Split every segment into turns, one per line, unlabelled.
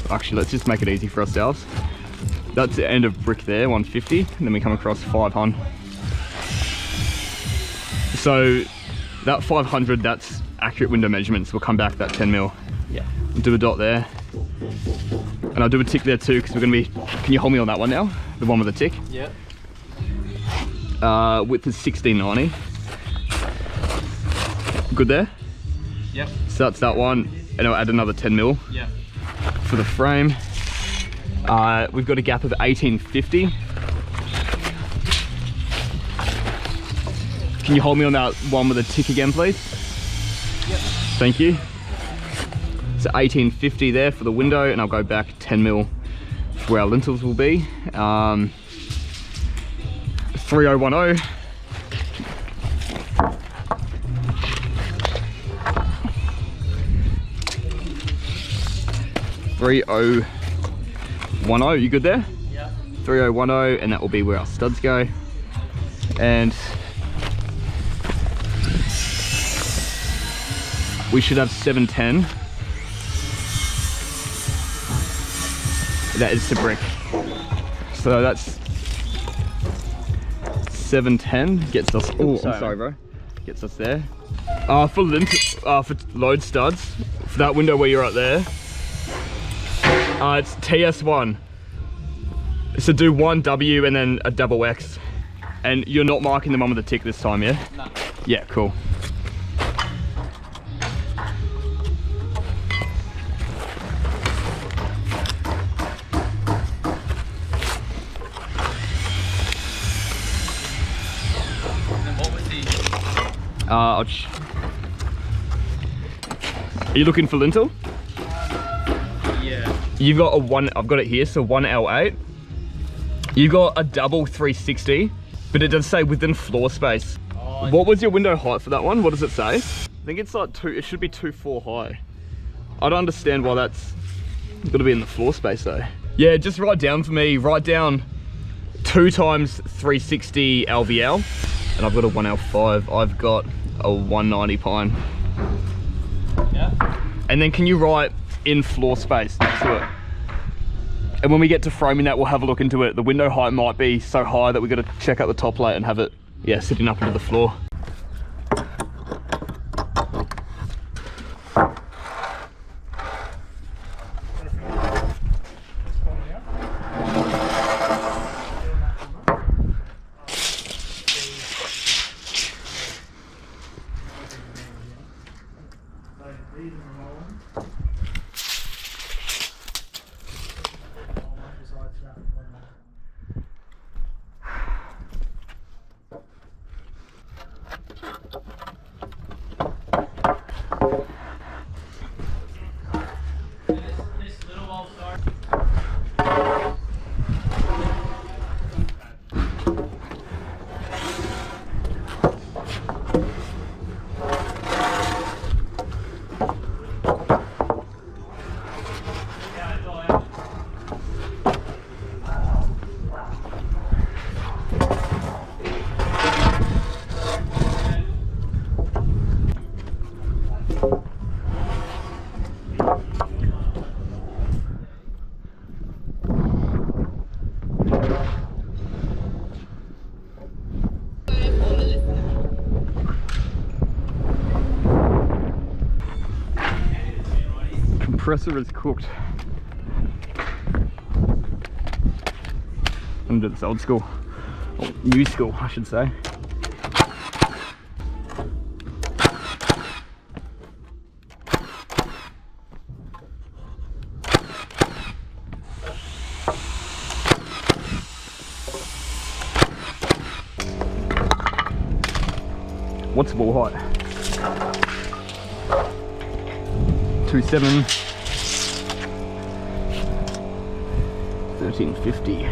Actually, let's just make it easy for ourselves. That's the end of brick there, 150, and then we come across 500. So that 500, that's accurate window measurements. We'll come back that 10 mil.
Yeah.
We'll do a dot there. And I'll do a tick there too, because we're gonna be, can you hold me on that one now? The one with the tick?
Yeah.
Width is 1690. Good there?
Yep.
So that's that one, and I'll add another 10 mil.
Yeah.
For the frame. We've got a gap of 1850. Can you hold me on that one with a tick again, please?
Yep.
Thank you. So 1850 there for the window, and I'll go back 10 mil for where our lintels will be. 3010. You good there?
Yeah.
3010, and that will be where our studs go. And we should have 710. That is to brick. So that's 710 gets us. Oh, I'm sorry, bro. Gets us there. For load studs, for that window where you're at there. It's TS1. So do one W and then a double X. And you're not marking them on with a tick this time, yeah?
No.
Yeah, cool.
And then what was the...
Are you looking for lintel?
Yeah.
You've got a one, I've got it here, so 1L8. You've got a double 360, but it does say within floor space.
Oh,
what was your window height for that one? What does it say? I think it's like it should be 2.4 high. I don't understand why that's got to be in the floor space though. Yeah, just write down for me, write down 2 times 360 LVL, and I've got a 1L5, I've got a 190 pine.
Yeah.
And then can you write in floor space next to it? And when we get to framing that, we'll have a look into it. The window height might be so high that we've got to check out the top plate and have it, yeah, sitting up into the floor. compressor is cooked. I'm gonna do this old school, or new school I should say. What's the ball height? 2.7, 1350.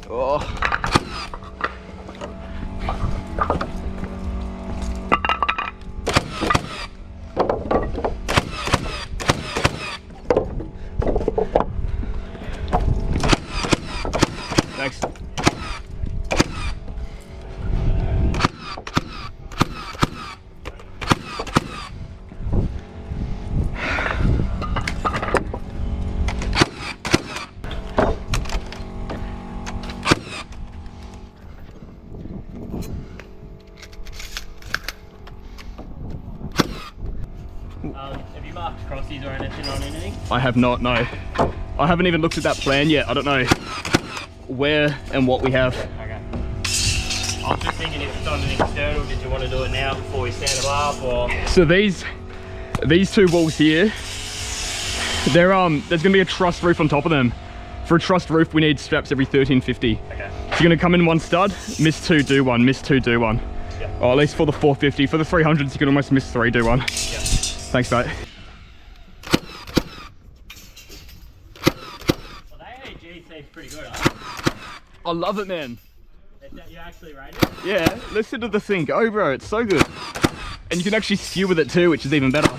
Oh. Thanks.
Have you marked crossies or anything on anything?
I have not, no. I haven't even looked at that plan yet. I don't know where and what we have.
Okay. I was just thinking if it's on an external, did you want to do it now before we stand them up, or?
So these two walls here, they're there's gonna be a truss roof on top of them. For a trussed roof, we need straps every 1350.
Okay.
So you're gonna come in one stud, miss two, do one, miss two, do one.
Yep.
Or at least for the 450. For the 300s, you can almost miss three, do one.
Yep.
Thanks, mate.
Well, the AAG seems pretty good, huh?
I love it, man.
You actually rate it?
Yeah, listen to the thing go, bro. It's so good. And you can actually skew with it too, which is even better.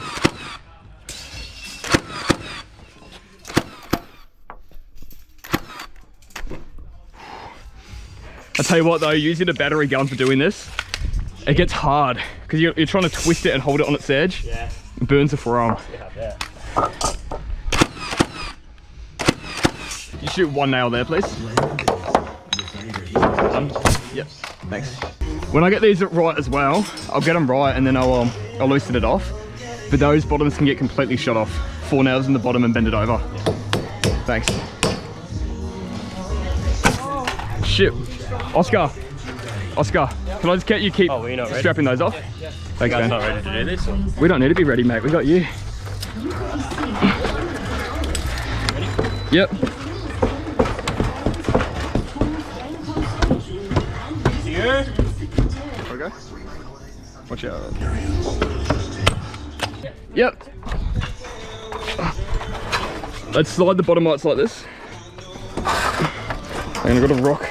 I tell you what though, using a battery gun for doing this, it gets hard because you're trying to twist it and hold it on its edge.
Yeah.
It burns the forearm.
Yeah.
You shoot one nail there, please. Yep, thanks. When I get these right as well, I'll get them right and then I'll loosen it off. But those bottoms can get completely shot off. 4 nails in the bottom and bend it over. Thanks. Shit. Oscar, can I just get you keep strapping those off?
Yeah.
Thanks,
You guys
man.
not ready to do this? Or?
We don't need to be ready, mate. We got you.
Ready?
Yep.
Here.
Okay. Watch out. Yep. Let's slide the bottom lights like this. And I've got a rock.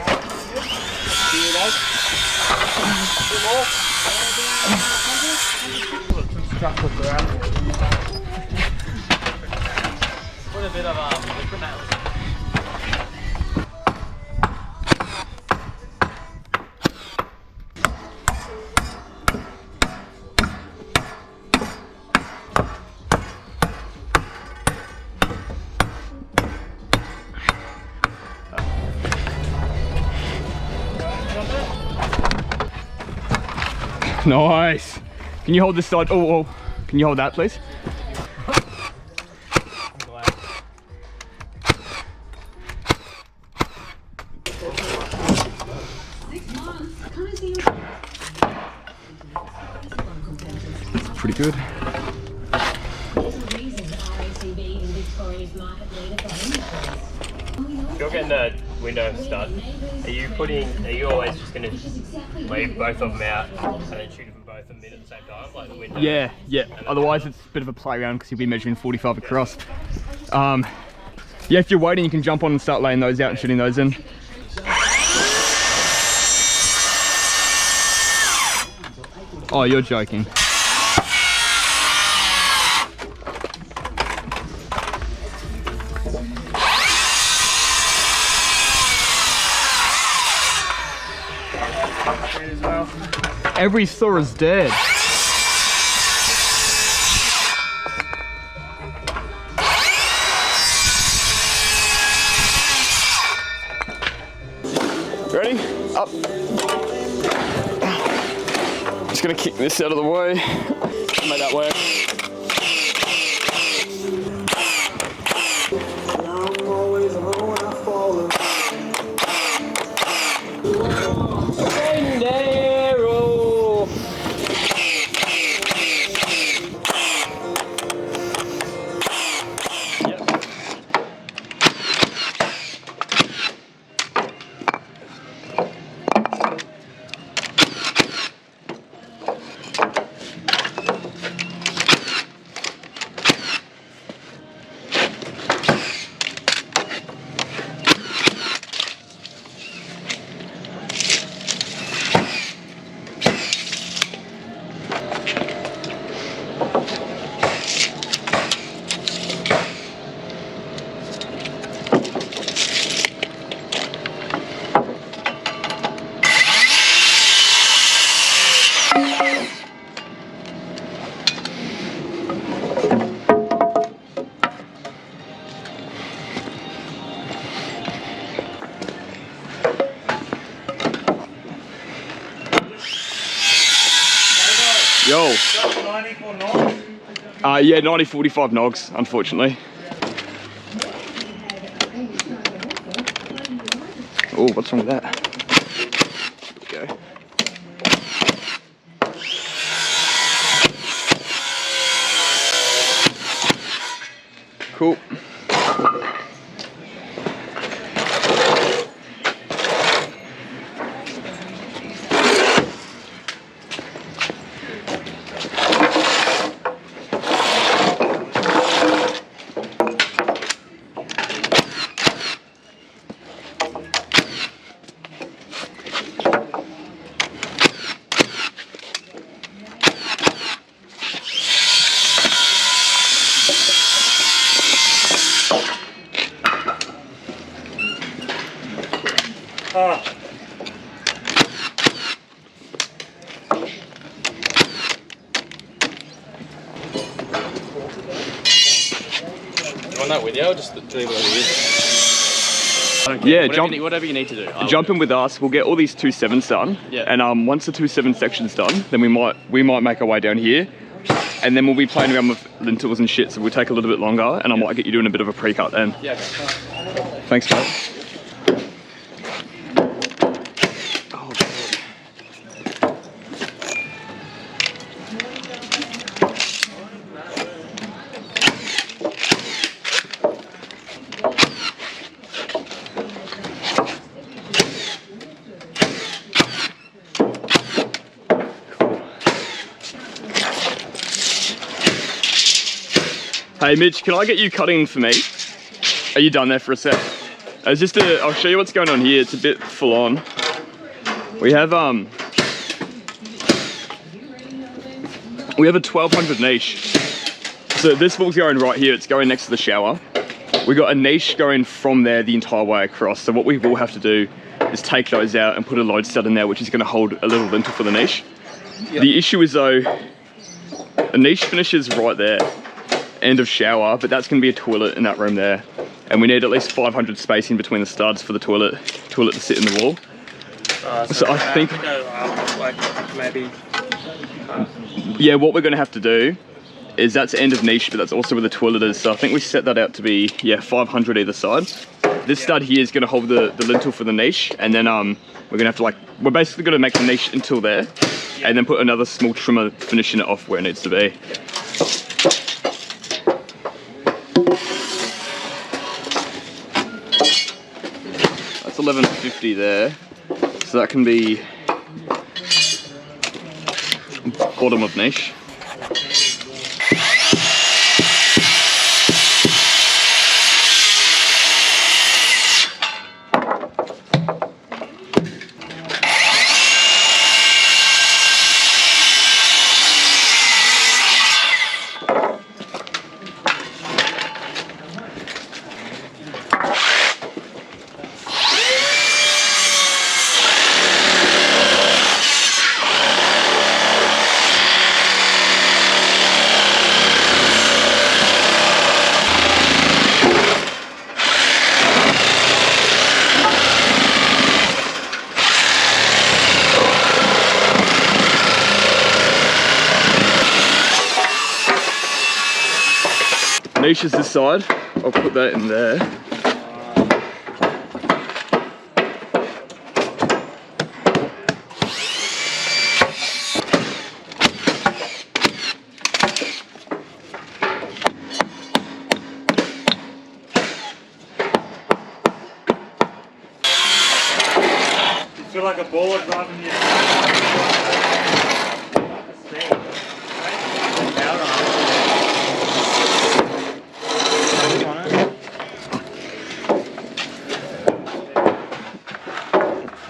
Put a bit of liquid nails.
Nice. Can you hold this side? Oh, can you hold that, please?
I'm glad.
Pretty good.
If you're getting the window stud, are you always just going to leave both of them out and then shoot them both in mid at the same time, like the window?
Yeah. Otherwise, it's a bit of a play around because you'll be measuring 45 across. Yeah, if you're waiting, you can jump on and start laying those out and shooting those in. Oh, you're joking. Every saw is dead. Ready? Up. Just gonna kick this out of the way. Make that work. Yo.
94 knots?
Yeah, 90-45 nogs, unfortunately. Oh, what's wrong with that? There we go. Cool.
Ah.
You want that with you? I'll just leave it over here.
Yeah,
Whatever you need to do.
Jump in with us. We'll get all these 2/7s done.
Yeah.
And once the 2/7 section's done, then we might make our way down here, and then we'll be playing around with lintels and shit. So we'll take a little bit longer, and I might get you doing a bit of a pre-cut then.
Yeah. Okay.
Thanks, mate. Hey Mitch, can I get you cutting for me? Are you done there for a sec? It's just I'll show you what's going on here. It's a bit full on. We have a 1200 niche. So this wall's going right here. It's going next to the shower. We got a niche going from there the entire way across. So what we will have to do is take those out and put a load stud in there, which is going to hold a little lintel for the niche. Yep. The issue is though, the niche finishes right there. End of shower, but that's going to be a toilet in that room there, and we need at least 500 spacing between the studs for the toilet to sit in the wall. So I think
like maybe
yeah, what we're going to have to do is that's end of niche, but that's also where the toilet is, so I think we set that out to be 500 either side. This stud here is going to hold the lintel for the niche, and then we're going to have to we're basically going to make the niche until there, and then put another small trimmer finishing it off where it needs to be. That's 1150 there, so that can be bottom of niche. Niche is this side. I'll put that in there.
You feel like a baller driving your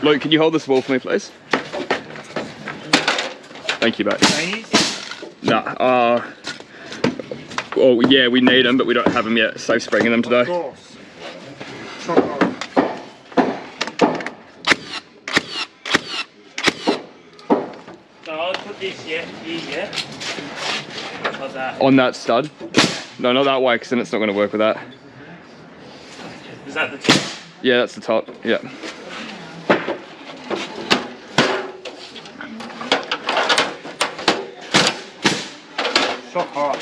Luke, can you hold this wall for me, please? Thank you, mate. Nah, well, yeah, we need them, but we don't have them yet. Safe springing them today.
Of course. So I'll put this here, yeah? How's that?
On that stud? No, not that way, because then it's not going to work with that.
Is that the top?
Yeah, that's the top. Yeah.
Shock hard.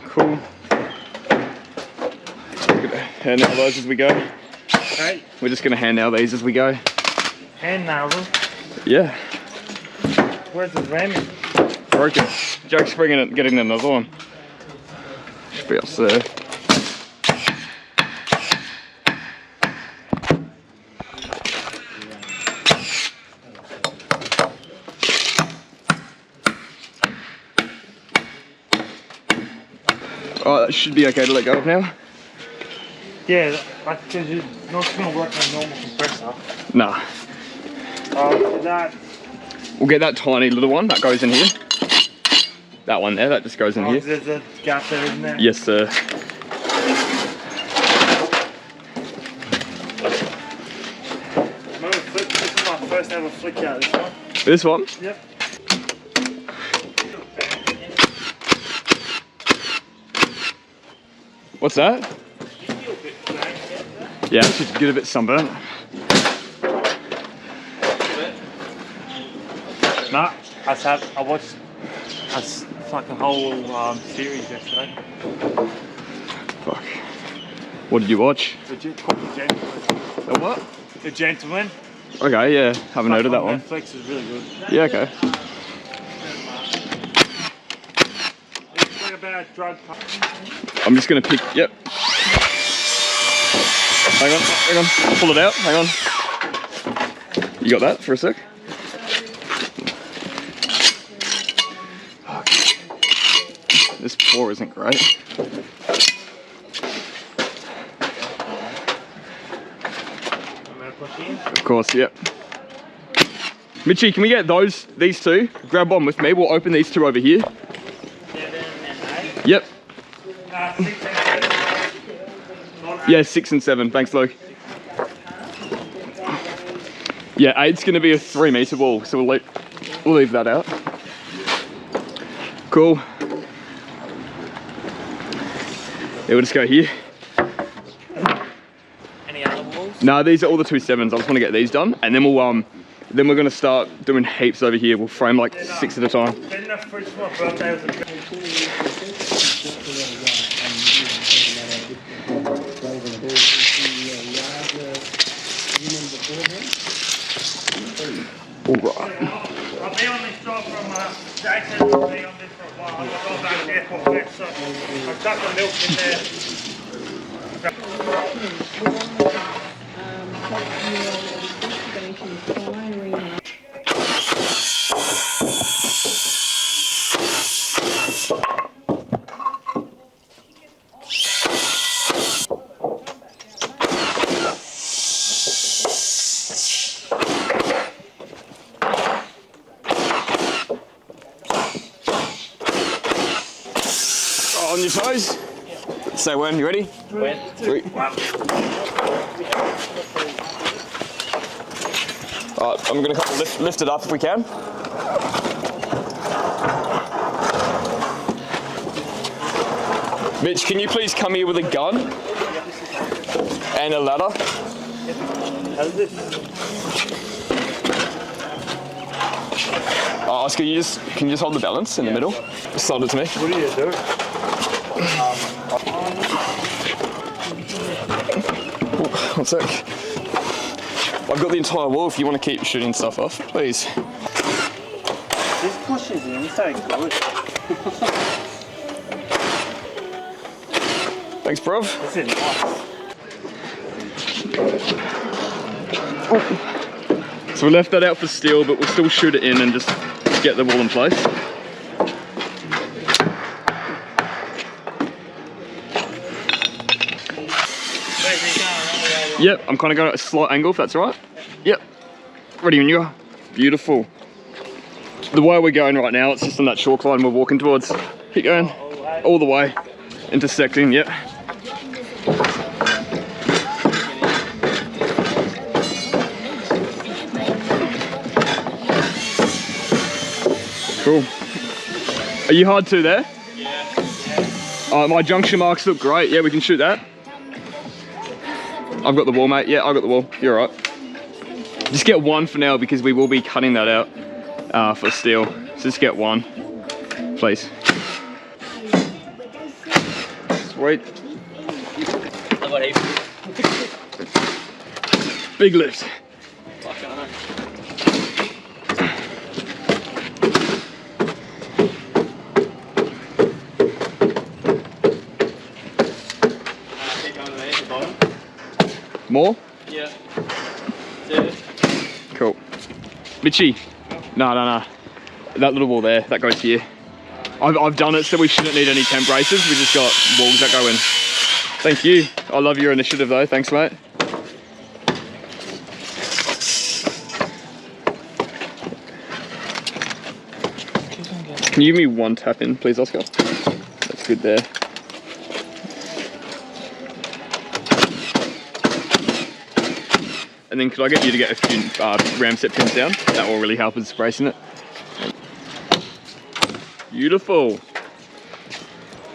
Cool. We're gonna hand nail those as we go.
Okay.
We're just going to hand nail these as we go.
Hand nail them.
Yeah.
Where's the ramming?
Broken. Jake's bringing it, getting another one. Should be upstairs. Oh, that should be okay to let go of now.
Yeah, because you're not going to work on a normal compressor.
Nah.
That.
We'll get that tiny little one that goes in here. That one there, that just goes in here.
There's a gap there, isn't there?
Yes, sir.
Remember, this is my first ever flick out, this one.
This one?
Yep.
What's that? Yeah, I should get a bit sunburnt.
Nah, I watched a fucking whole series yesterday.
Fuck. What did you watch?
Called The Gentleman.
The what?
The Gentleman.
Okay, yeah, haven't heard of that one.
Netflix is really good.
Yeah, okay.
It's like about drug.
I'm just gonna pick, yep. Hang on, pull it out, hang on. You got that for a sec? This floor isn't great. Of course, yep. Mitchie, can we get these two? Grab one with me, we'll open these two over here.
7 and 8.
Yep.
6 and 7.
Yeah, 6 and 7, thanks Luke. Yeah, 8's gonna be a 3 meter wall, so we'll leave that out. Cool. Yeah, we'll just go here.
Any other walls?
No, these are all the 2.7s. I just want to get these done, and then then we're gonna start doing heaps over here. We'll frame like 6 at a time.
Then the fridge for my birthday was
All right.
I'll be on this job from Jason. I'll be on this for a while. I'll go back there for a bit, so I've got the milk in there.
On your toes. Say when. You ready?
When?
3. Alright, I'm gonna lift it up if we can. Mitch, can you please come here with a gun and a ladder?
How's this?
Oscar, can you just hold the balance in the middle? Slide it to me.
What do you do?
One sec. I've got the entire wall if you want to keep shooting stuff off, please.
This pushes in so good.
Thanks, bruv.
This is nice.
So we left that out for steel, but we'll still shoot it in and just get the wall in place. Yep, I'm kind of going at a slight angle if that's all right. Yep, ready when you are. Beautiful. The way we're going right now, it's just on that chalk line we're walking towards. Keep going, all the way, intersecting, yep. Cool. Are you hard to there? Yeah. My junction marks look great. Yeah, we can shoot that. I've got the wall, mate. Yeah, I've got the wall. You're all right. Just get one for now because we will be cutting that out for steel. So just get one, please. Sweet. Big lift. More?
Yeah.
Cool. Mitchie. No. That little wall there, that goes here. I've done it so we shouldn't need any temp braces. We just got walls that go in. Thank you. I love your initiative though. Thanks, mate. Can you give me one tap in, please, Oscar? That's good there. And then could I get you to get a few ram set pins down? That will really help us bracing it. Beautiful.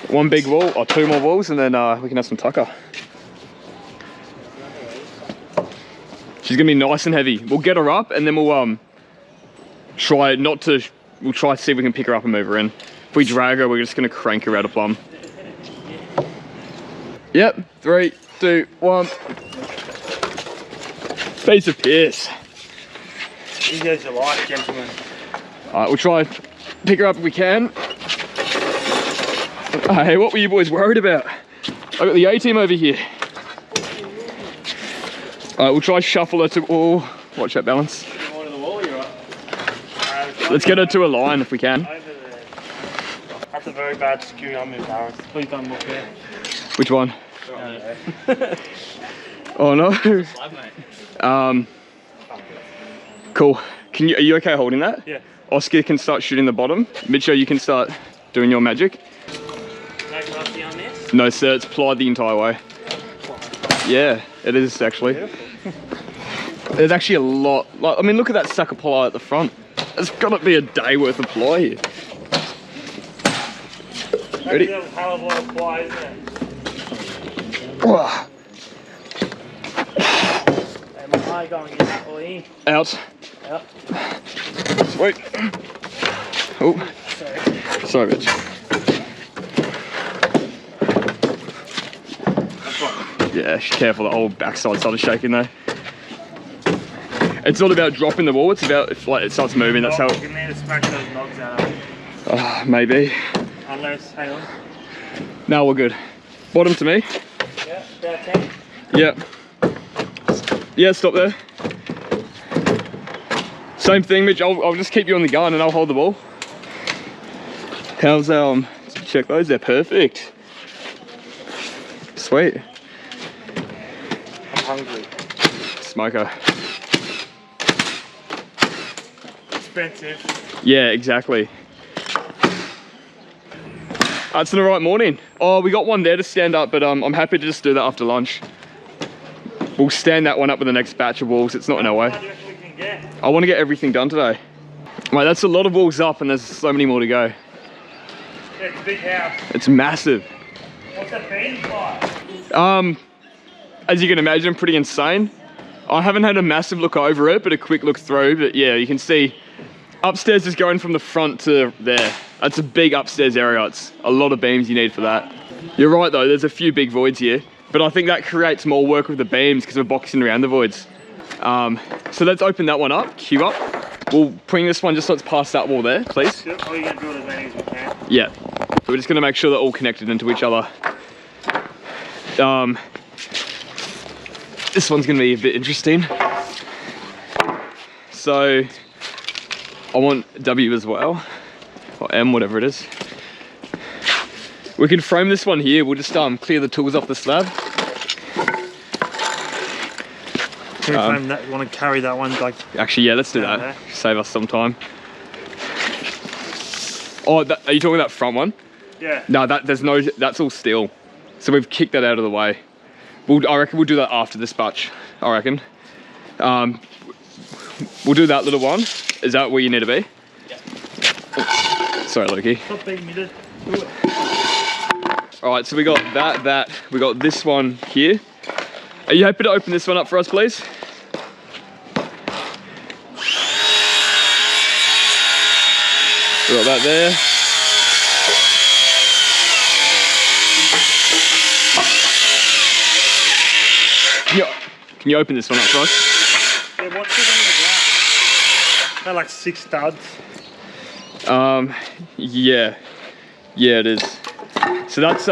One big wall, or two more walls, and then we can have some tucker. She's gonna be nice and heavy. We'll get her up, and then we'll try to see if we can pick her up and move her in. If we drag her, we're just gonna crank her out of plumb. Yep, 3, 2, 1. Piece of piss.
You guys are life, gentlemen.
Alright, we'll try and pick her up if we can. Hey, what were you boys worried about? I got the A-team over here. Alright, we'll try shuffle her to... Oh, watch that balance. Let's get her to a line if we can.
That's a very bad skew on me, balance. Please don't look there.
Which one? Oh no. Cool. Are you okay holding that?
Yeah.
Oscar can start shooting the bottom. Mitcho, you can start doing your magic.
No crusty on this?
No sir, it's plied the entire way. Yeah, it is actually. There's actually a lot. Like, I mean, look at that stack of ply at the front. There's got to be a day worth of ply here. Ready?
That's a hell of a lot of ply, isn't it? Hey, my eye go and get that all in.
Out.
Yep.
Sweet. Oh. Sorry, Mitch. Yeah, careful, the whole backside started shaking though. It's not about dropping the wall, it's about if like it starts moving, that's how...
You need to smash those knobs out of it.
Maybe.
Unless, hang on.
No, we're good. Bottom to me.
Yeah, about 10.
Yeah. Yeah, stop there. Same thing, Mitch, I'll just keep you on the gun and I'll hold the ball. How's, check those, they're perfect. Sweet.
I'm hungry.
Smoker.
Expensive.
Yeah, exactly. It's an alright morning. Oh, we got one there to stand up, but I'm happy to just do that after lunch. We'll stand that one up with the next batch of walls. It's not in our way. I want to get everything done today. Mate, that's a lot of walls up and there's so many more to go.
Yeah, it's a big house.
It's massive.
What's the beams like?
As you can imagine, pretty insane. I haven't had a massive look over it, but a quick look through. But yeah, you can see upstairs is going from the front to there. That's a big upstairs area. It's a lot of beams you need for that. You're right though, there's a few big voids here, but I think that creates more work with the beams because we're boxing around the voids. So let's open that one up, queue up. We'll bring this one just so it's past that wall there, please.
Yep, we're going to drill as many as we can.
Yeah, we're just going to make sure they're all connected into each other. This one's going to be a bit interesting. So I want W as well, or M, whatever it is. We can frame this one here. We'll just clear the tools off the slab.
Can we frame that? You want to carry that one like?
Actually, yeah, let's do that.
There.
Save us some time. Oh, are you talking that front one?
Yeah.
No, that's all steel. So we've kicked that out of the way. I reckon we'll do that after this batch. I reckon. We'll do that little one. Is that where you need to be?
Yeah.
Oh, sorry, Loki.
Stop being muted. Do it.
All right, so we got that. We got this one here. Are you happy to open this one up for us, please? We got that there. Can you open this one up for us?
Yeah, what's it on the ground? They're like 6 studs.
Yeah, it is. So that's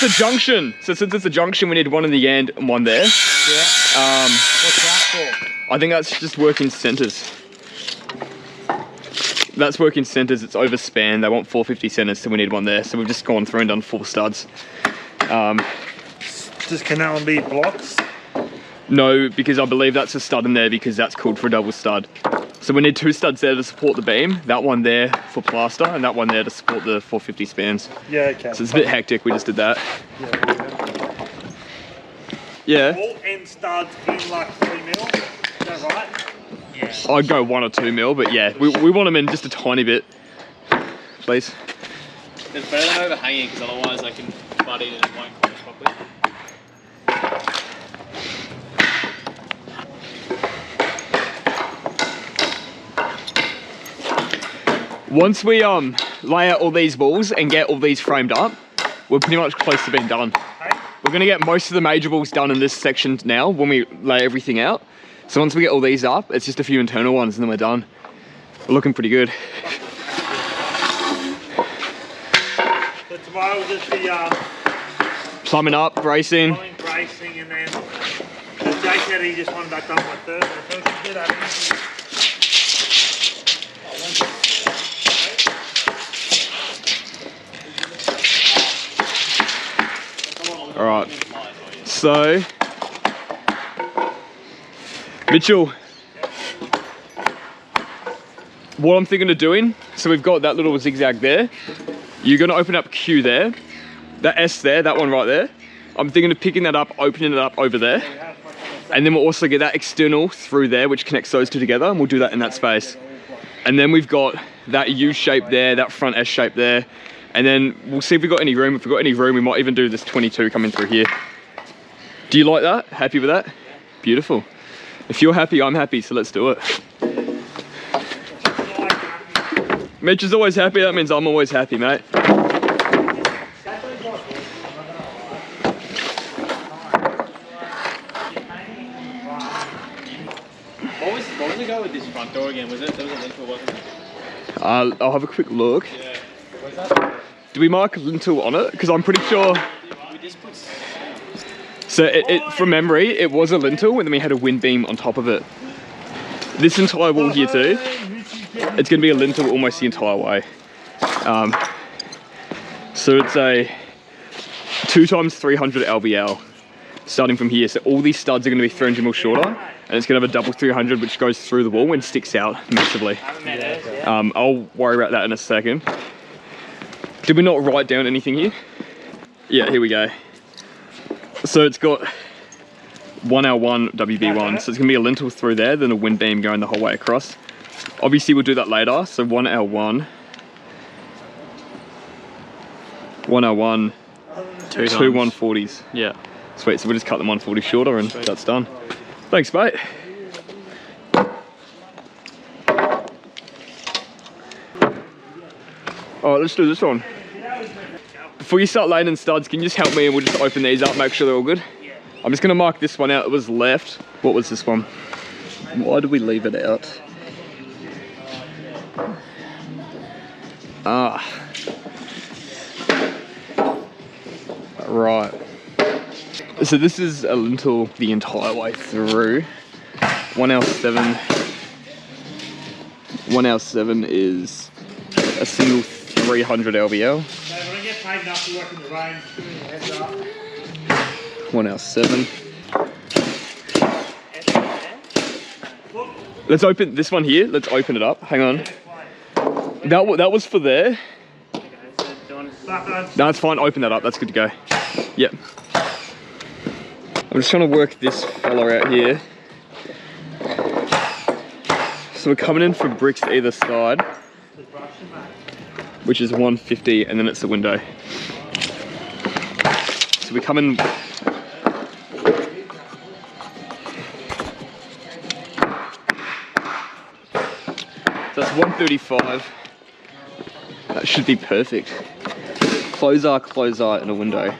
a junction. So since it's a junction, we need one in the end and one there.
Yeah. What's that for?
I think that's just working centers. That's working centers. It's overspan. They want 450 centers, so we need one there. So we've just gone through and done 4 studs.
Can that one be blocks?
No, because I believe that's a stud in there because that's called for a double stud. So we need 2 studs there to support the beam, that one there for plaster, and that one there to support the 450 spans.
Yeah, okay.
So it's a bit hectic, we just did that. Yeah.
All end studs in like 3 mil, is that right? Yeah.
I'd go 1 or 2 mil, but yeah, we want them in just a tiny bit, please.
It's better than overhanging because otherwise I can butt in and it won't close properly.
Once we lay out all these walls and get all these framed up, we're pretty much close to being done.
Okay.
We're gonna get most of the major walls done in this section now when we lay everything out. So once we get all these up, it's just a few internal ones and then we're done. We're looking pretty good.
So tomorrow will just be
Plumbing up, bracing.
bracing, and then Jake said he just wanted that done by Thursday, so we should do that easy.
All right, so Mitchell, what I'm thinking of doing, so we've got that little zigzag there. You're gonna open up Q there, that S there, that one right there. I'm thinking of picking that up, opening it up over there. And then we'll also get that external through there, which connects those 2 together, and we'll do that in that space. And then we've got that U shape there, that front S shape there. And then we'll see if we've got any room. If we've got any room, we might even do this 22 coming through here. Do you like that? Happy with that? Beautiful. If you're happy, I'm happy, so let's do it. Mitch is always happy, that means I'm always happy, mate.
What was the go with this front door again? There was a lintel, wasn't there?
I'll have a quick look.
Yeah. Where's that?
Do we mark lintel on it? Because I'm pretty sure.
We just put...
So from memory, it was a lintel and then we had a wind beam on top of it. This entire wall here too, it's going to be a lintel almost the entire way. So it's a 2 times 300 LVL starting from here. So all these studs are going to be 300 mil shorter, and it's going to have a double 300 which goes through the wall and sticks out massively. I'll worry about that in a second. Did we not write down anything here? Yeah, here we go. So it's got 1L1 WB1, so it's gonna be a lintel through there, then a wind beam going the whole way across. Obviously we'll do that later, so 1L1 101,
Two
two
times.
140s.
Yeah.
Sweet, so we'll just cut them 140 shorter and that's done. Thanks, mate. Alright, let's do this one. Before you start laying in studs, can you just help me and we'll just open these up, make sure they're all good? I'm just gonna mark this one out, it was left. What was this one? Why did we leave it out? Ah. Right. So this is a lintel the entire way through. 1L7. 1L7 is a single 300 LVL.
So when I get paid enough to work in the rain, give me a heads up.
1L7. Let's open this one here. Let's open it up. Hang on. That was for there. No, it's fine. Open that up. That's good to go. Yep. I'm just trying to work this fella out here. So we're coming in for bricks either side, which is 150, and then it's the window. So we come in. So that's 135. That should be perfect. Closer, and a window.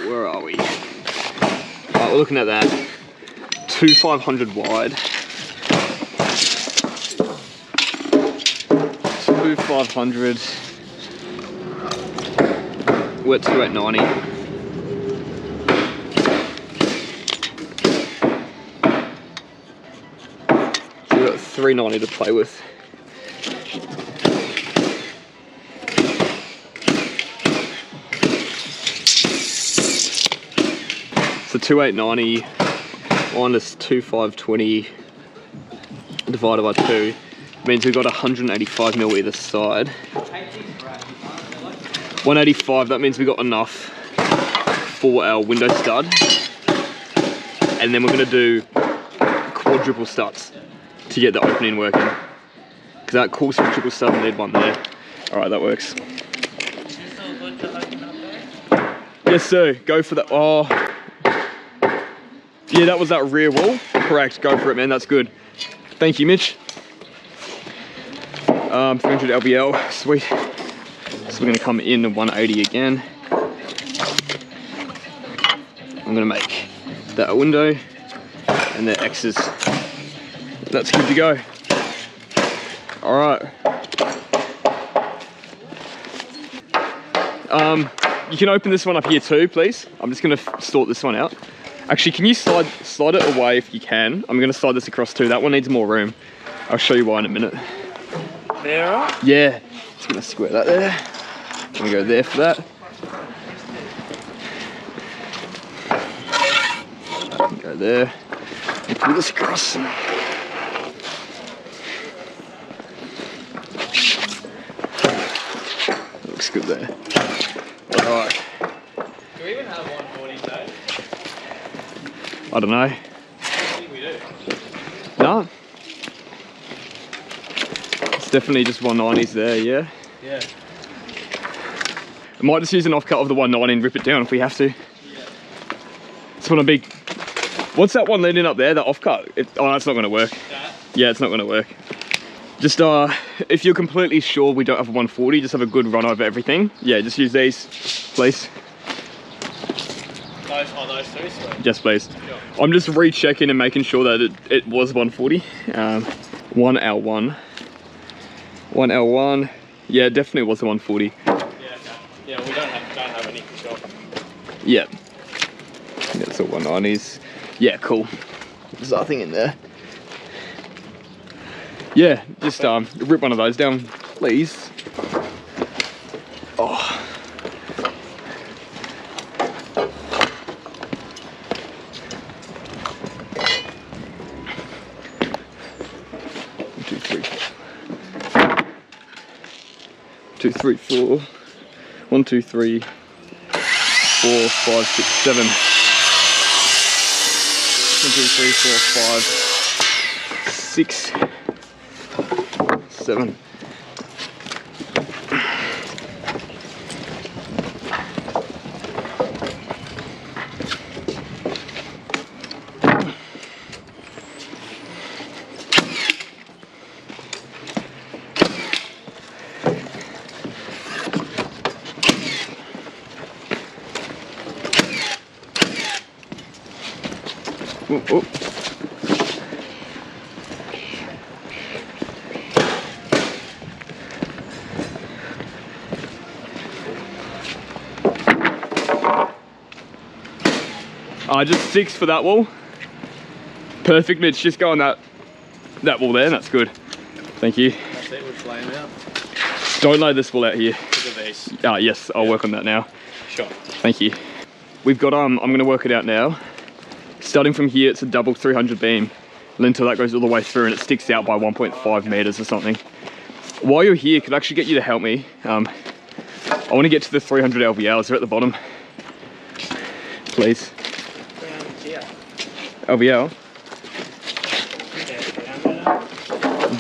Where are we? Alright, we're looking at that. 2,500 wide. 2,500. We're at 2,890. So we've got 390 to play with. So 2,890 minus 2,520 divided by 2 means we've got 185mm either side. 185, that means we got enough for our window stud. And then we're going to do quadruple studs to get the opening working. Because that calls for triple stud, we need one there. Alright, that works. Yes sir, go for that. Oh. Yeah, that was that rear wall. Correct, go for it, man, that's good. Thank you, Mitch. 300 LVL, sweet. So we're gonna come in at 180 again. I'm gonna make that a window and the X's. That's good to go. All right. You can open this one up here too, please. I'm just gonna sort this one out. Actually, can you slide it away if you can? I'm gonna slide this across too. That one needs more room. I'll show you why in a minute.
There?
Yeah, just gonna square that there. Gonna go there for that. Go there. And pull this across. Looks good there. Alright.
Do we even have 140s though?
I don't know.
I think we do.
No. It's definitely just 190s there, yeah.
Yeah.
I might just use an offcut of the 190 and rip it down if we have to. Yeah. It's gonna be. What's that one leading up there? That offcut? Oh, that's not gonna work.
That?
Yeah, it's not gonna work. Just if you're completely sure we don't have a 140, just have a good run over everything. Yeah, just use these, please.
Those two, sweet.
Yes, please.
Sure.
I'm just rechecking and making sure that it was 140. 1L1. 1L1. Yeah, it definitely was a 140.
Yeah, okay. Yeah, we don't have any for sure.
Yeah. That's all 190s. Yeah, cool. There's nothing in there. Yeah, just rip one of those down, please. Oh. Two, three, four. 1, 2, 3, 4, 5, 6, 7. 1, 2, 3, 4, 5, 6. 7. Oh, oh. Just 6 for that wall. Perfect, Mitch. Just go on that wall there, and that's good. Thank you.
That's it, we'll lay them out.
Don't lay this wall out here.
Look at these.
Yes, I'll work on that now.
Sure.
Thank you. We've got, I'm gonna work it out now. Starting from here, it's a double 300 beam lintel that goes all the way through, and it sticks out by 1.5 meters or something. While you're here, could I actually get you to help me? I want to get to the 300 LVLs. They're at the bottom. Please. LVL?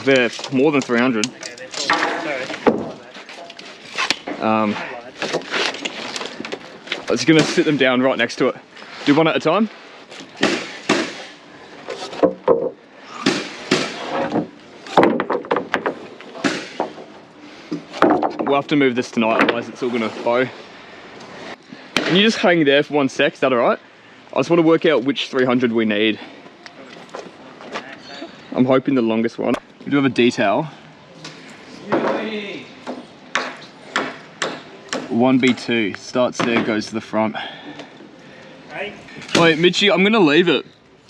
They're more than 300. I was gonna sit them down right next to it. Do one at a time? We'll have to move this tonight, otherwise it's all gonna bow. Can you just hang there for 1 sec? Is that alright? I just want to work out which 300 we need. I'm hoping the longest one. We do have a detail. 1B2 starts there, goes to the front. Wait, Mitchie, I'm gonna leave it.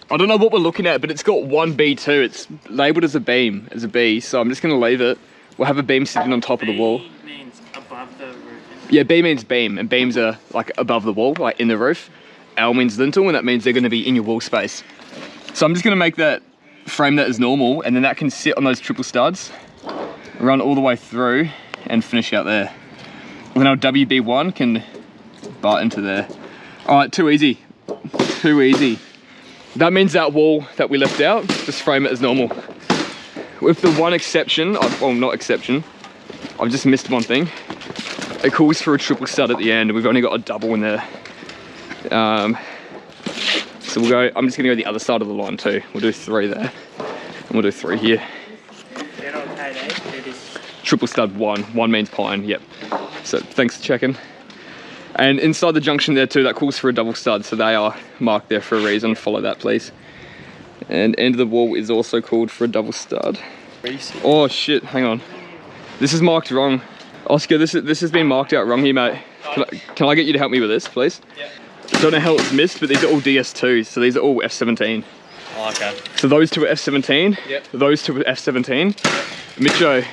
I don't know what we're looking at, but it's got 1B2. It's labelled as a beam, as a B, so I'm just gonna leave it. We'll have a beam sitting on top of the wall.
Means above the roof.
Yeah, B means beam, and beams are like above the wall, like in the roof. L means lintel, and that means they're gonna be in your wall space. So I'm just gonna make that, frame that as normal, and then that can sit on those triple studs, run all the way through, and finish out there. And then our WB1 can butt into there. All right, too easy, too easy. That means that wall that we left out, just frame it as normal. With the one exception, well, not exception, I've just missed one thing. It calls for a triple stud at the end, and we've only got a double in there. So we'll go, I'm just gonna go the other side of the line too. We'll do 3 there, and we'll do 3 here. Triple stud 1, 1 means pine, yep. So thanks for checking. And inside the junction there too, that calls for a double stud, so they are marked there for a reason. Follow that, please. And end of the wall is also called for a double stud. Oh shit, hang on. This is marked wrong. Oscar, this has been marked out wrong here, mate. Can I get you to help me with this, please?
Yeah.
Don't know how it's missed, but these are all DS2s, so these are all F17.
Oh, okay.
So those two are F17,
yep.
Those two are F17. Yep. Mitcho,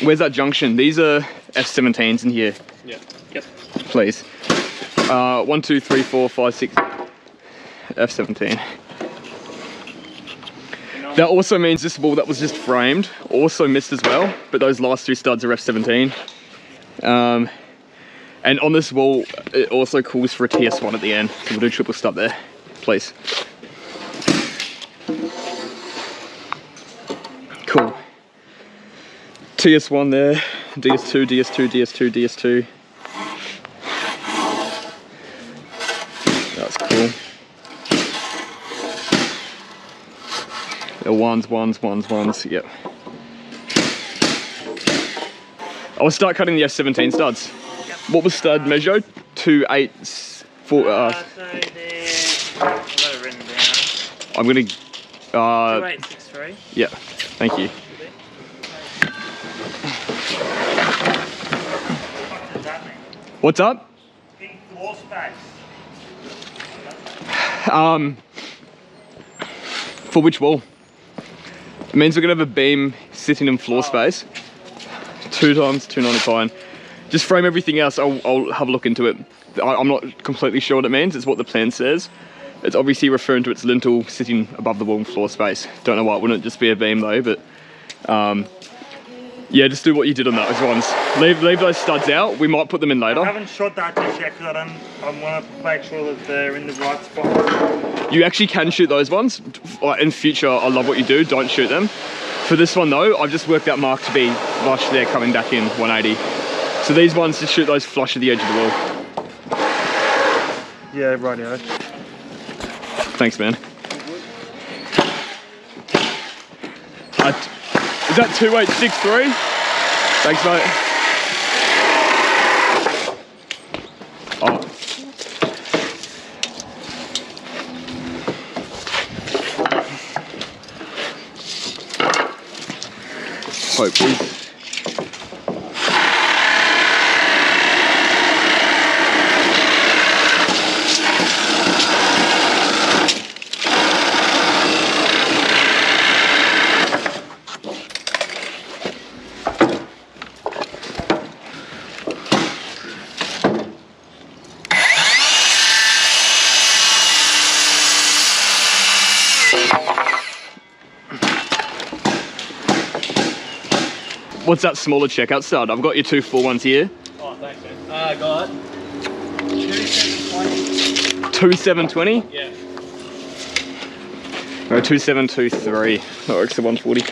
where's that junction? These are F17s in here.
Yeah. Yep.
Please. 1, 2, 3, 4, 5, 6, F17. That also means this wall that was just framed also missed as well, but those last 2 studs are F17. And on this wall, it also calls for a TS1 at the end, so we'll do triple stud there, please. Cool. TS1 there, DS2, DS2, DS2, DS2. That's cool. The ones, yep. I'll start cutting the F17 studs. Yep. What was stud measure? 2, 8, 4.
So I've got it written down.
I'm gonna.
2863.
Yeah, thank you.
What does that mean?
What's up?
Big floor space.
For which wall? It means we're gonna have a beam sitting in floor space. 2 times 295. Just frame everything else. I'll have a look into it. I'm not completely sure what it means. It's what the plan says. It's obviously referring to its lintel sitting above the wall in floor space. Don't know why it wouldn't just be a beam though, but yeah, just do what you did on those ones. Leave those studs out. We might put them in later.
I haven't shot that just yet because I want to make sure that they're in the right spot.
You actually can shoot those ones. In future, I love what you do. Don't shoot them. For this one though, I've just worked out mark to be flush there coming back in 180. So these ones just shoot those flush at the edge of the wall.
Yeah, rightio.
Thanks, man. Is that 2863? Thanks, mate. Oh. Hope, please. What's that smaller checkout stud? I've got your 2 full ones here.
Oh, thanks, man. Got 2720.
2720?
Yeah.
No, 2723. That works at 140.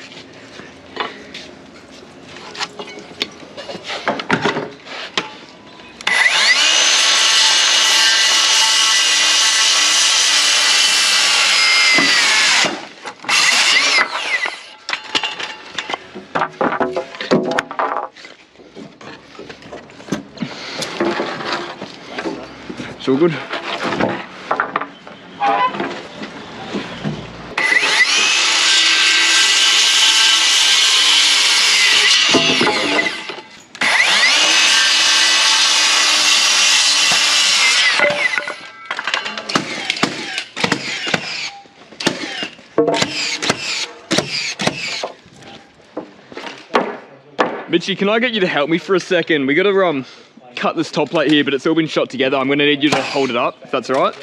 It's all good. Mitchy, can I get you to help me for a second? We gotta cut this top plate here, but it's all been shot together. I'm gonna need you to hold it up, if that's all right.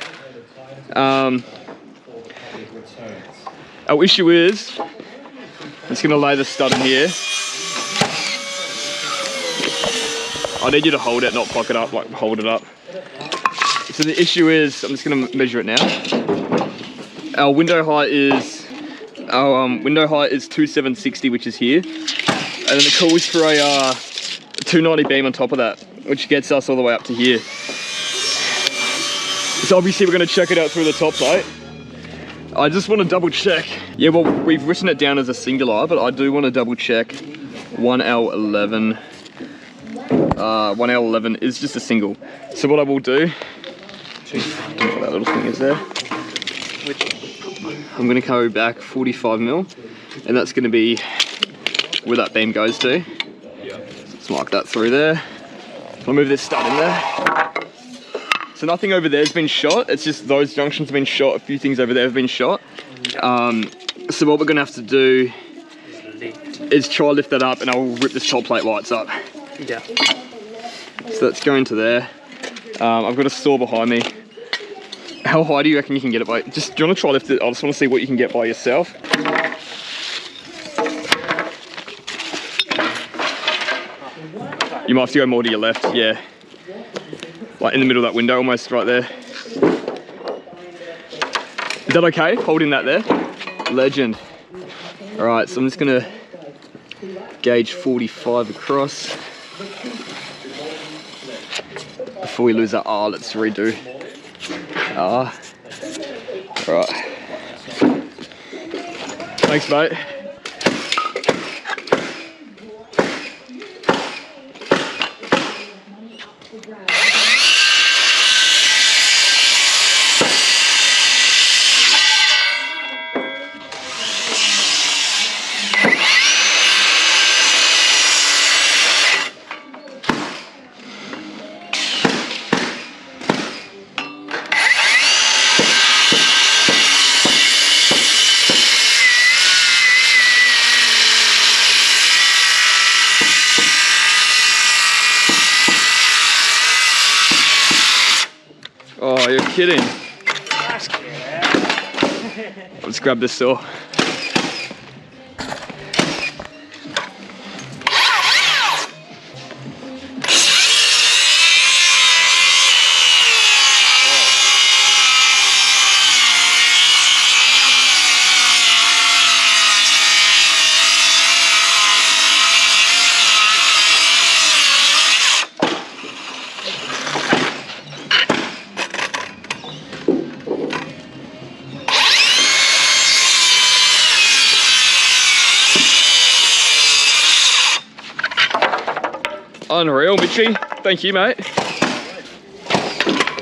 Our issue is, I'm just gonna lay the stud in here. I need you to hold it, not pluck it up, like hold it up. So the issue is, I'm just gonna measure it now. Our window height is 2760, which is here. And then it calls for a 290 beam on top of that, which gets us all the way up to here. So obviously we're going to check it out through the top plate. I just want to double check. Yeah, well, we've written it down as a singular, but I do want to double check 1L11. 1L11 is just a single. So what I will do, what that little thing is there. I'm going to go back 45 mil, and that's going to be where that beam goes to. Let's mark that through there. I'll move this stud in there. So nothing over there has been shot. It's just those junctions have been shot. A few things over there have been shot. So what we're gonna have to do is try to lift that up, and I'll rip this top plate lights up.
Yeah.
So that's going to there. I've got a saw behind me. How high do you reckon you can get it by? Just, do you want to try lift it? I just want to see what you can get by yourself. You might have to go more to your left, yeah. Like in the middle of that window, almost right there. Is that okay, holding that there? Legend. All right, so I'm just gonna gauge 45 across. Before we lose that R, let's redo R. All right. Thanks, mate. Oh, you're kidding. Let's grab this saw. Unreal, Mitchie. Thank you, mate.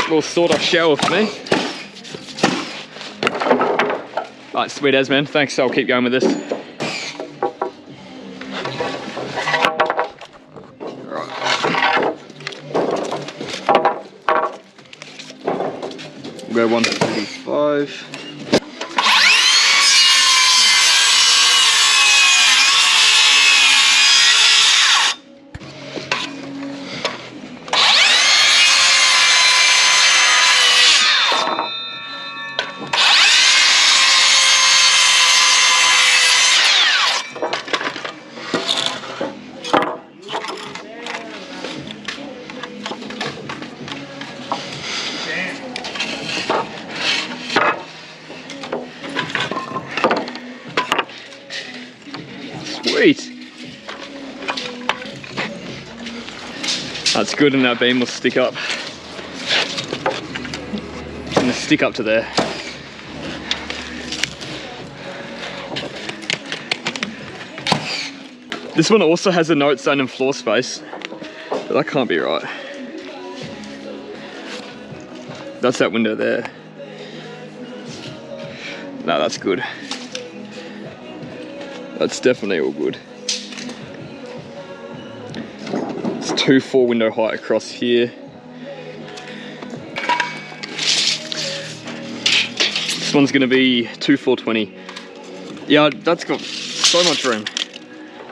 Little sort of shower for me. Alright, sweet as, man. Thanks, I'll keep going with this. We'll go 135. Sweet. That's good, and that beam will stick up. And the stick up to there. This one also has a note saying in floor space, but that can't be right. That's that window there. No, that's good. That's definitely all good. It's 2 4-window height across here. This one's gonna be 2 420. Yeah, that's got so much room.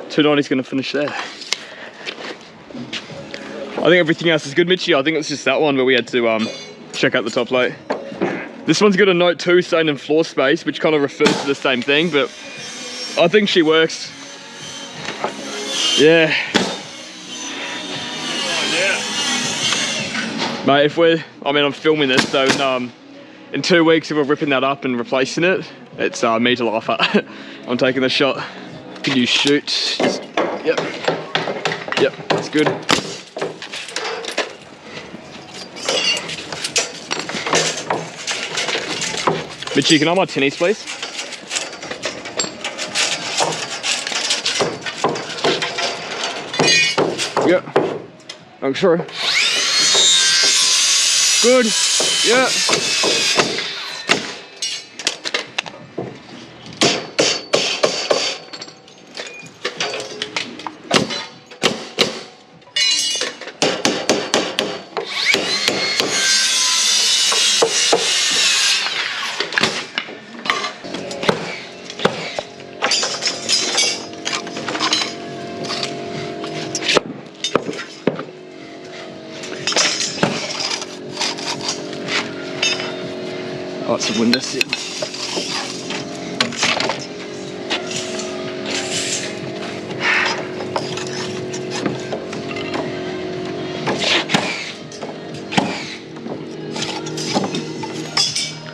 290's gonna finish there. I think everything else is good, Mitchie. I think it's just that one where we had to check out the top plate. This one's got a note 2 saying in floor space, which kind of refers to the same thing, but I think she works. Yeah. Mate, if we're, I'm filming this, so in 2 weeks if we're ripping that up and replacing it, it's me to laugh at. I'm taking the shot. Can you shoot? Just, yep. Yep, that's good. Mitchie, can I have my tinnies, please? Yeah. I'm sure. Good. Yeah. Oh, it's a window sill.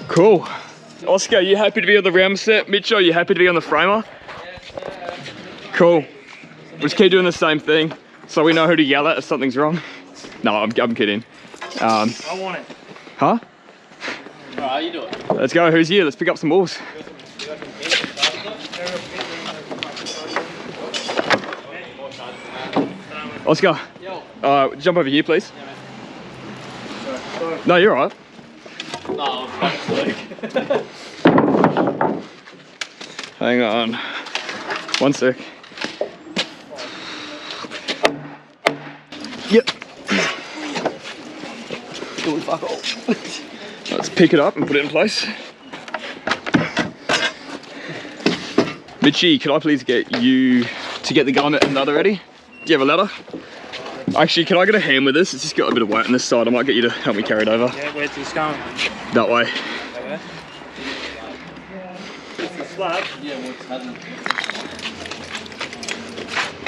Cool. Oscar, you happy to be on the round set? Mitchell, you happy to be on the framer? Cool. We'll just keep doing the same thing so we know who to yell at if something's wrong. No, I'm kidding.
I want it.
Huh?
Alright, how you doing?
Let's go, who's here? Let's pick up some balls. Oscar, jump over here, please. No, you're alright.
No, I'm
Hang on. 1 sec. Yep.
fuck off.
Let's pick it up and put it in place. Mitchie, can I please get you to get the garnet and ladder ready? Do you have a ladder? Actually, can I get a hand with this? It's just got a bit of weight on this side. I might get you to help me carry it over.
Yeah, where's this going?
That way.
Okay. It's the slab.
Yeah, well, it's hadn't.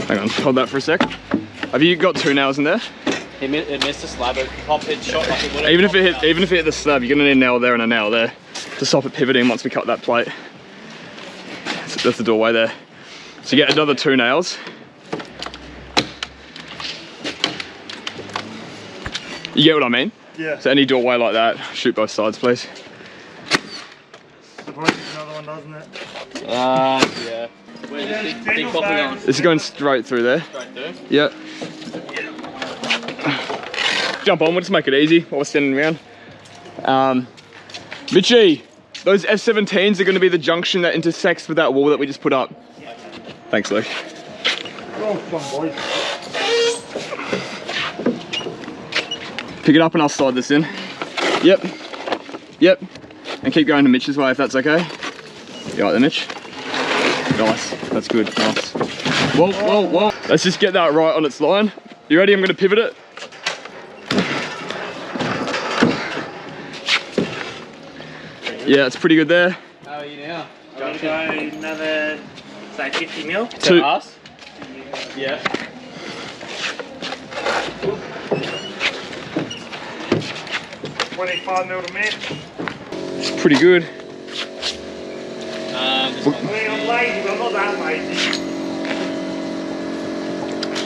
Hang on, hold that for a sec. Have you got 2 nails in there?
It missed the slab, it popped, it shot like it would have.
Even if it hit the slab, you're gonna need a nail there and a nail there to stop it pivoting once we cut that plate. So that's the doorway there. So you get another 2 nails. You get what I mean?
Yeah.
So any doorway like that, shoot both sides, please.
Suppose there's another one, doesn't it?
Yeah. Where's this big popper going?
This is going straight through there.
Straight through?
Yeah. jump on, we'll just make it easy while we're standing around. Mitchie, those F17s are going to be the junction that intersects with that wall that we just put up. Thanks, Luke.
Oh, come on, boys.
Pick it up and I'll slide this in. Yep. Yep. And keep going to Mitch's way if that's okay. You right there, Mitch? Nice. That's good. Nice. Whoa, whoa, whoa. Let's just get that right on its line. You ready? I'm going to pivot it. Yeah, it's pretty good there.
How are you now?
I'm going to go another, say, 50 mil.
Two.
Us? Yeah.
25 mil to match.
It's pretty good.
I'm lazy, but I'm not that lazy.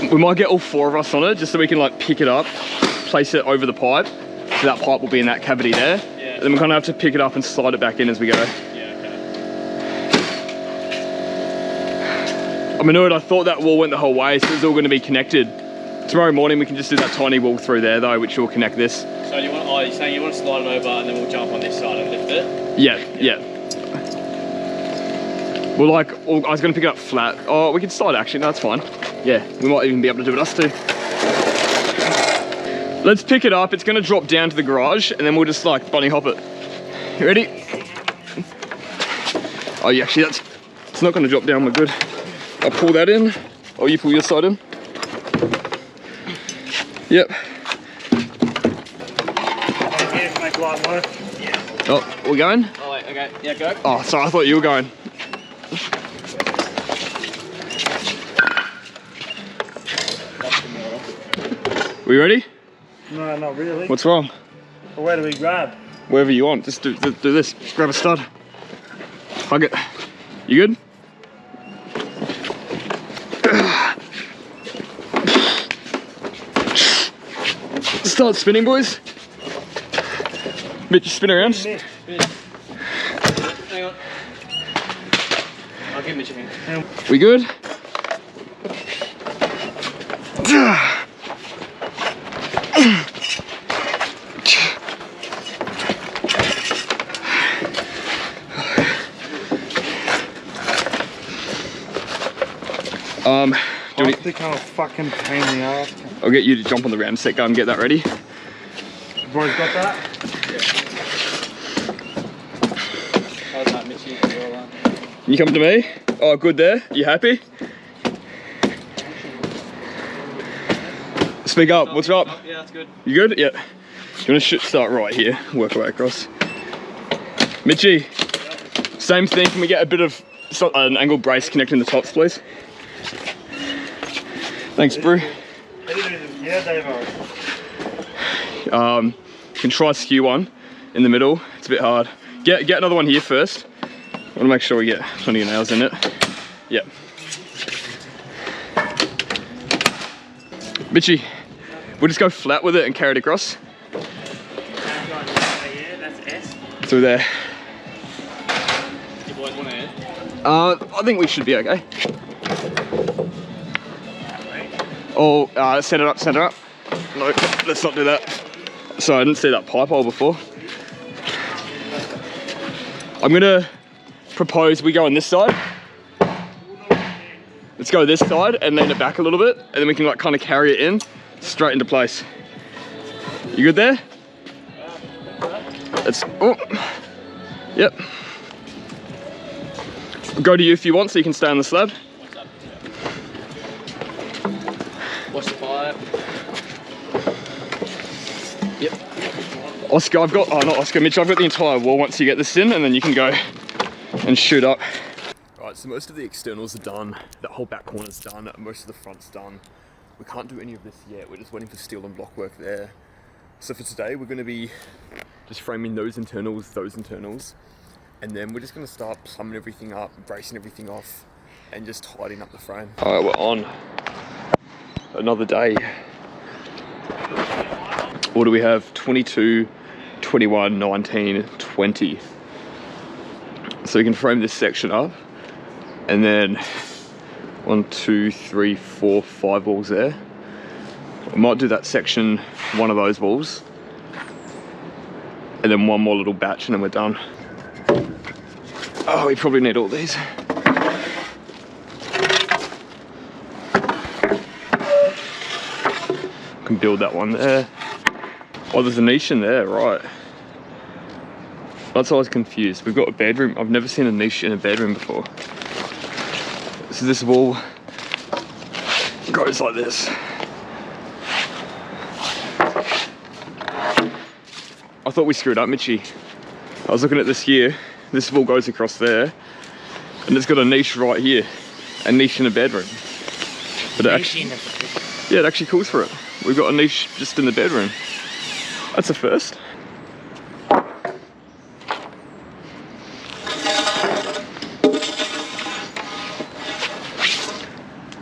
We might get all 4 of us on it just so we can like pick it up, place it over the pipe. So that pipe will be in that cavity there.
Yeah.
And then we kind of have to pick it up and slide it back in as we go.
Yeah, okay.
I'm annoyed, I thought that wall went the whole way, so it's all going to be connected. Tomorrow morning we can just do that tiny wall through there though, which will connect this.
So you want, you're saying you want to slide it over and then we'll jump on this side and lift it?
Yeah, yeah. Well, like, I was going to pick it up flat. Oh, we can slide actually, no, that's fine. Yeah, we might even be able to do it us too. Let's pick it up, it's going to drop down to the garage and then we'll just like bunny hop it. You ready? Oh yeah, actually it's not going to drop down, we're good. I'll pull that in. Oh, you pull your side in. Yep.
Yeah, make light work.
Oh, we're going?
Oh wait, okay. Yeah, go.
Oh, sorry, I thought you were going. We ready?
No, not really.
What's wrong?
Well, where do we grab?
Wherever you want, just do this. Just grab a stud. Hug it. You good? Start spinning, boys. Mitch, spin around.
Hang on. I'll give Mitch a hand.
We good?
I think I'm a fucking pain in the ass.
I'll get you to jump on the round set, go and get that ready.
Boys got that?
How's that, Mitchy?
You come to me? Oh, good there. You happy? Speak up. What's up?
Yeah, that's good.
You good? Yeah. You want to start right here, work our way across. Mitchy, same thing. Can we get a bit of an angle brace connecting the tops, please? Thanks, Brew.
Yeah, Davo.
Can try skew one in the middle. It's a bit hard. Get another one here first. I want to make sure we get plenty of nails in it. Yep. Mitchy, we'll just go flat with it and carry it across.
Yeah, that's S.
Through there.
You boys want to add?
I think we should be okay. Oh, set it up. No, let's not do that. Sorry, I didn't see that pipe hole before. I'm gonna propose we go on this side. Let's go this side and lean it back a little bit, and then we can like kind of carry it in straight into place. You good there? Let's, oh, yep. I'll go to you if you want so you can stay on the slab.
Watch the pipe. Yep.
Oscar, I've got, oh not Oscar, Mitch, I've got the entire wall once you get this in and then you can go and shoot up. Right, so most of the externals are done, that whole back corner's done, most of the front's done. We can't do any of this yet, we're just waiting for steel and block work there. So for today, we're gonna be just framing those internals, and then we're just gonna start plumbing everything up, bracing everything off, and just tidying up the frame. All right, we're on. Another day. What do we have? 22, 21, 19, 20. So we can frame this section up and then 1, 2, 3, 4, 5 walls there. I might do that section, one of those walls, and then one more little batch and then we're done. Oh, we probably need all these. Can build that one there. Oh, there's a niche in there, right. That's why I was confused. We've got a bedroom. I've never seen a niche in a bedroom before. So this wall goes like this. I thought we screwed up, Mitchie. I was looking at this here. This wall goes across there, and it's got a niche right here. A niche in a bedroom. But it actually, yeah, it actually calls for it. We've got a niche just in the bedroom. That's a first.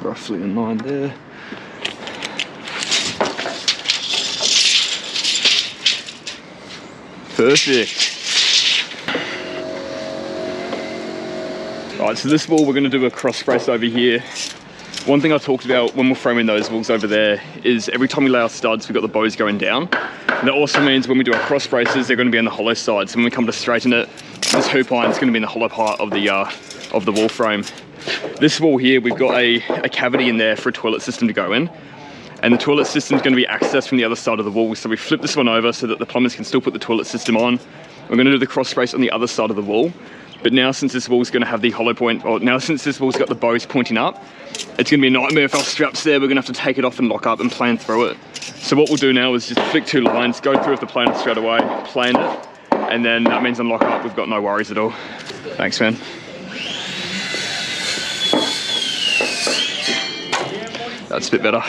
Roughly in line there. Perfect. Alright, so this wall we're going to do a cross brace over here. One thing I talked about when we're framing those walls over there is every time we lay our studs, we've got the bows going down. And that also means when we do our cross braces, they're going to be on the hollow side. So when we come to straighten it, this hoop line is going to be in the hollow part of the wall frame. This wall here, we've got a cavity in there for a toilet system to go in. And the toilet system is going to be accessed from the other side of the wall. So we flip this one over so that the plumbers can still put the toilet system on. We're going to do the cross brace on the other side of the wall. But now since this wall's going to have the hollow point, or now since this wall's got the bows pointing up, it's going to be a nightmare if our strap's there. We're going to have to take it off and lock up and plane through it. So what we'll do now is just flick 2 lines, go through with the planer straight away, plane it, and then that means on lock up, we've got no worries at all. Thanks, man. That's a bit better.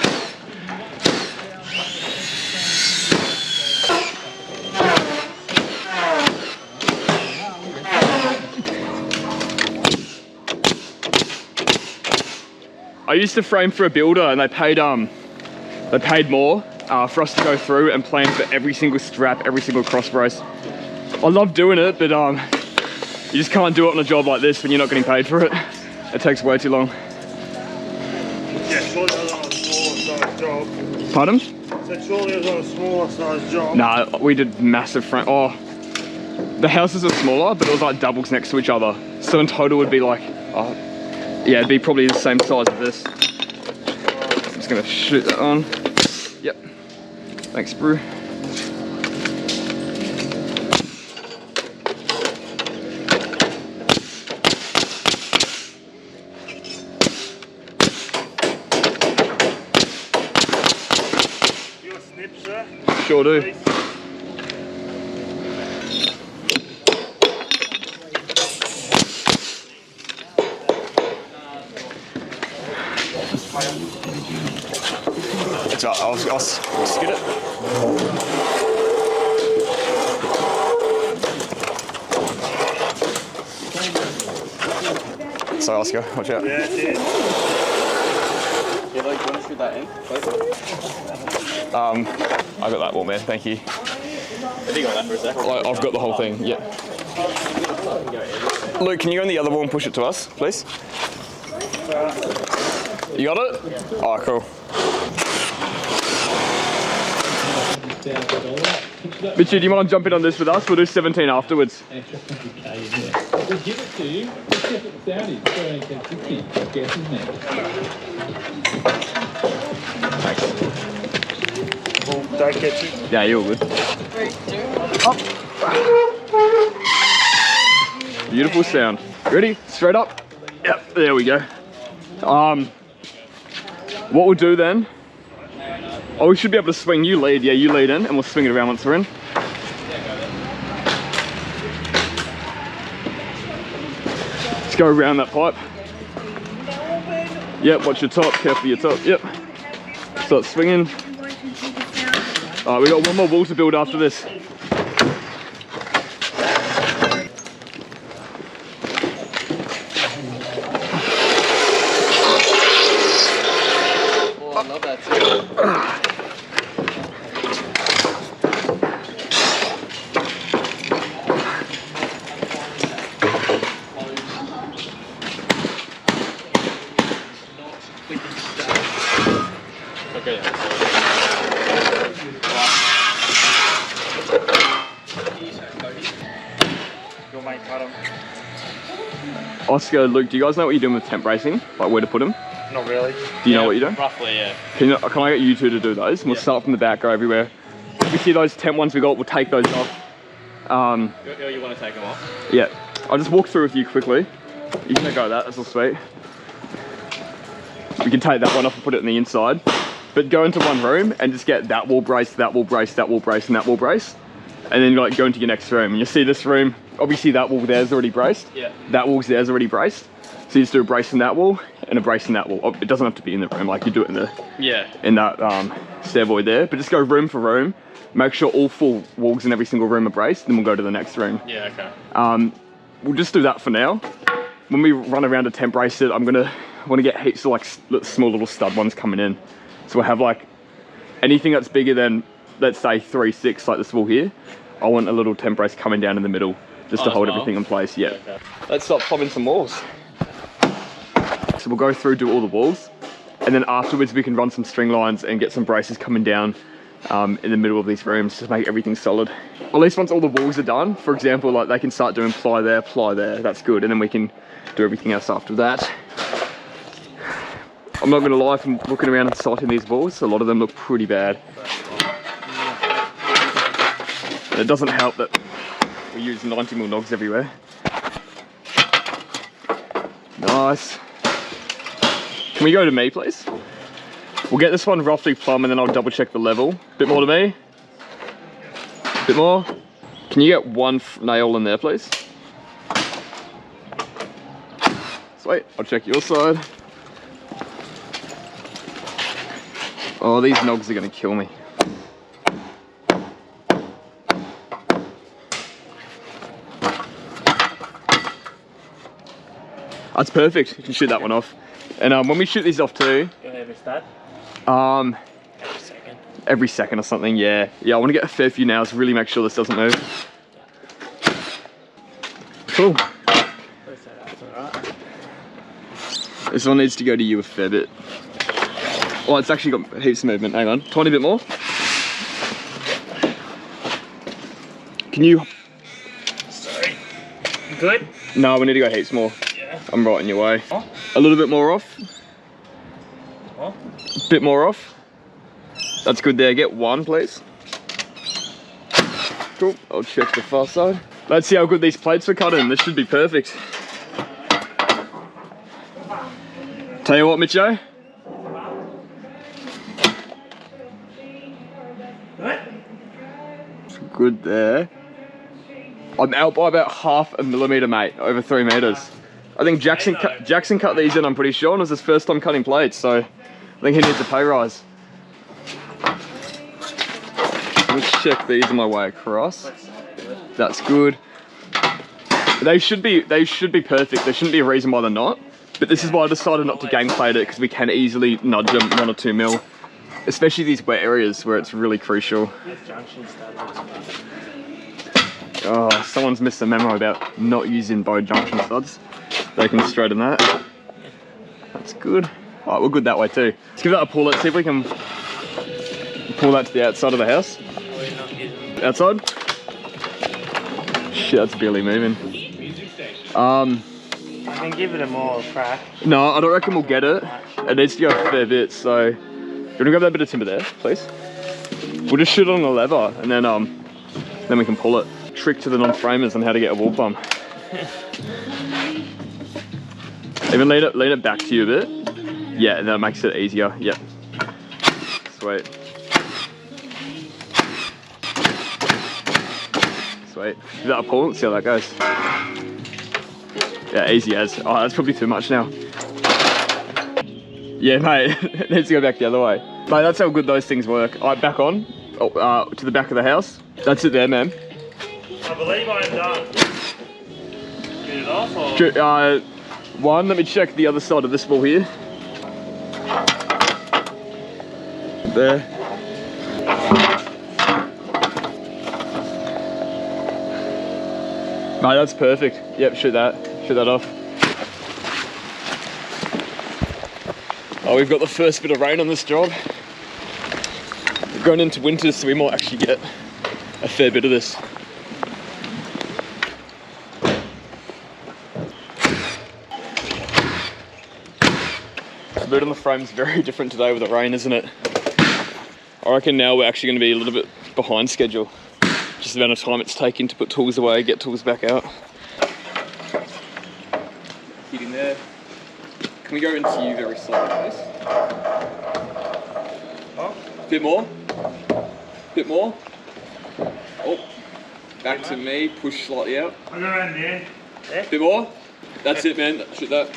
I used to frame for a builder and they paid more for us to go through and plan for every single strap, every single cross brace. I love doing it, but you just can't do it on a job like this when you're not getting paid for it. It takes way too long.
Yeah, surely it was on a smaller size job.
Pardon?
I said surely it was on a smaller size job.
Nah, we did massive frame. Oh, the houses are smaller, but it was like doubles next to each other. So in total it would be like, yeah, it'd be probably the same size as this. I'm just gonna shoot that on. Yep. Thanks, Brew.
You got a snip, sir?
Sure do.
Please.
It's all right, I'll skid it. Sorry, Oscar, watch out.
Yeah, it is.
Yeah, like, do you want to shoot that in?
I got that wall, man, thank you.
I think on that for a second.
I've got the whole thing, yeah. Luke, can you go on the other wall and push it to us, please? You got it? Oh, cool. Mitchie, do you mind jumping on this with us? We'll do 17 afterwards.
We'll give it to you. Let's see what the sound is. 13:60. Guess, isn't it?
Thanks.
Don't get you.
Yeah, you're good. Beautiful sound. Ready? Straight up? Yep, there we go. What we'll do then, oh, we should be able to swing. You lead, yeah, you lead in, and we'll swing it around once we're in. Let's go around that pipe. Yep, watch your top, careful your top, yep. Start swinging. Alright, we got one more wall to build after this.
I love that too. Okay.
till mate cut them.
Oscar, Luke, do you guys know what you're doing with temp bracing? Like where to put them?
Not really.
Do you know what you're doing?
Roughly, yeah.
Can I get you two to do those? We'll start from the back, go everywhere. If we see those temp ones we got, we'll take those off.
You want to take them off?
Yeah. I'll just walk through with you quickly. You can let go of that, that's all sweet. We can take that one off and put it in the inside. But go into one room and just get that wall brace, that wall brace, that wall brace, and that wall brace. And then like go into your next room. And you'll see this room, obviously that wall there's already braced.
Yeah.
That wall's there's already braced. So you just do a brace in that wall and a brace in that wall. Oh, it doesn't have to be in the room, like you do it in the in that stair void there. But just go room for room. Make sure all 4 walls in every single room are braced, then we'll go to the next room.
Yeah, okay.
We'll just do that for now. When we run around to temp brace it, I want to get heaps of like small little stud ones coming in. So we'll have like anything that's bigger than, let's say 3/6 like this wall here. I want a little temp brace coming down in the middle just to hold everything in place. Yeah.
Okay.
Let's start plumbing some walls. So we'll go through, do all the walls, and then afterwards we can run some string lines and get some braces coming down in the middle of these rooms to make everything solid. At least once all the walls are done, for example, like they can start doing ply there, that's good, and then we can do everything else after that. I'm not gonna lie, from looking around and sighting these walls, a lot of them look pretty bad. And it doesn't help that we use 90mm nogs everywhere. Nice. Can we go to me, please? We'll get this one roughly plumb and then I'll double check the level. Bit more to me. Bit more. Can you get one nail in there, please? Sweet, I'll check your side. Oh, these nogs are gonna kill me. That's perfect, you can shoot that one off. And when we shoot these off too,
Every stud?
every second or something, yeah. Yeah, I want to get a fair few nails, really make sure this doesn't move. Cool. This one needs to go to you a fair bit. Oh, it's actually got heaps of movement, hang on. Tiny bit more. Can you...
Sorry. Good?
No, we need to go heaps more.
Yeah.
I'm right in your way.
Oh.
A little bit more off.
Oh.
Bit more off. That's good there. Get one, please. Cool. I'll check the far side. Let's see how good these plates are cutting. This should be perfect. Tell you what, Mitcho. It's good there. I'm out by about 1/2 millimeter, mate. Over 3 meters. I think Jackson cut these in, I'm pretty sure, and it was his first time cutting plates, so I think he needs a pay rise. Let's check these on my way across. That's good. They should be perfect. There shouldn't be a reason why they're not. But this is why I decided not to game plate it, because we can easily nudge them 1 or 2 mil. Especially these wet areas where it's really crucial. Oh, someone's missed a memo about not using bow junction studs. They can straighten that. That's good. Alright, we're good that way too. Let's give that a pull. Let's see if we can pull that to the outside of the house. Outside? Shit, that's barely moving.
I can give it a more crack.
No, I don't reckon we'll get it. It needs to go a fair bit, so... You wanna grab that bit of timber there, please? We'll just shoot it on the lever, and then we can pull it. Trick to the non-framers on how to get a wall plumb. Even lean it back to you a bit. Yeah, and that makes it easier. Yep. Sweet. Sweet. Give that a pull, let's see how that goes. Yeah, easy as. Oh, that's probably too much now. Yeah, mate, it needs to go back the other way. Mate, that's how good those things work. Alright, back on. To the back of the house. That's it there, man.
I believe I am done. Get it off or?
One, let me check the other side of this wall here. There. Mate, that's perfect. Yep, shoot that off. Oh, we've got the first bit of rain on this job. We're going into winter, so we might actually get a fair bit of this. mood on the frame's very different today with the rain, isn't it? I reckon now we're actually going to be a little bit behind schedule. Just the amount of time it's taking to put tools away, get tools back out. Get in there. Can we go into you very slightly, please?
Oh.
Bit more. Bit more. Oh. Back to me. Push slightly out.
I'll go around there. Yeah.
Bit more. That's it, man. Shoot that.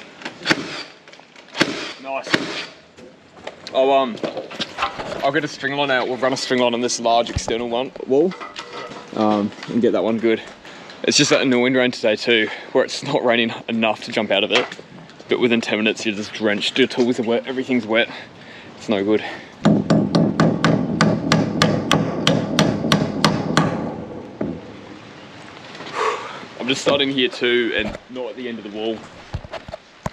Nice. Oh, I'll get a string line out. We'll run a string line on this large external wall. And get that one good. It's just that annoying rain today too, where it's not raining enough to jump out of it, but within 10 minutes you're just drenched, your tools are wet, everything's wet. It's no good. I'm just starting here too, and not at the end of the wall,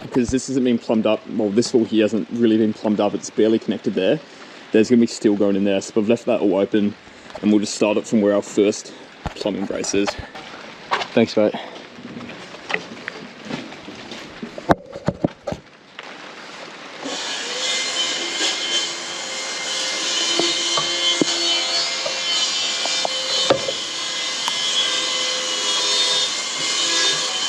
because this hasn't been plumbed up. Well, this wall here hasn't really been plumbed up, it's barely connected there. There's gonna be steel going in there, so I've left that all open, and we'll just start it from where our first plumbing brace is. Thanks, mate.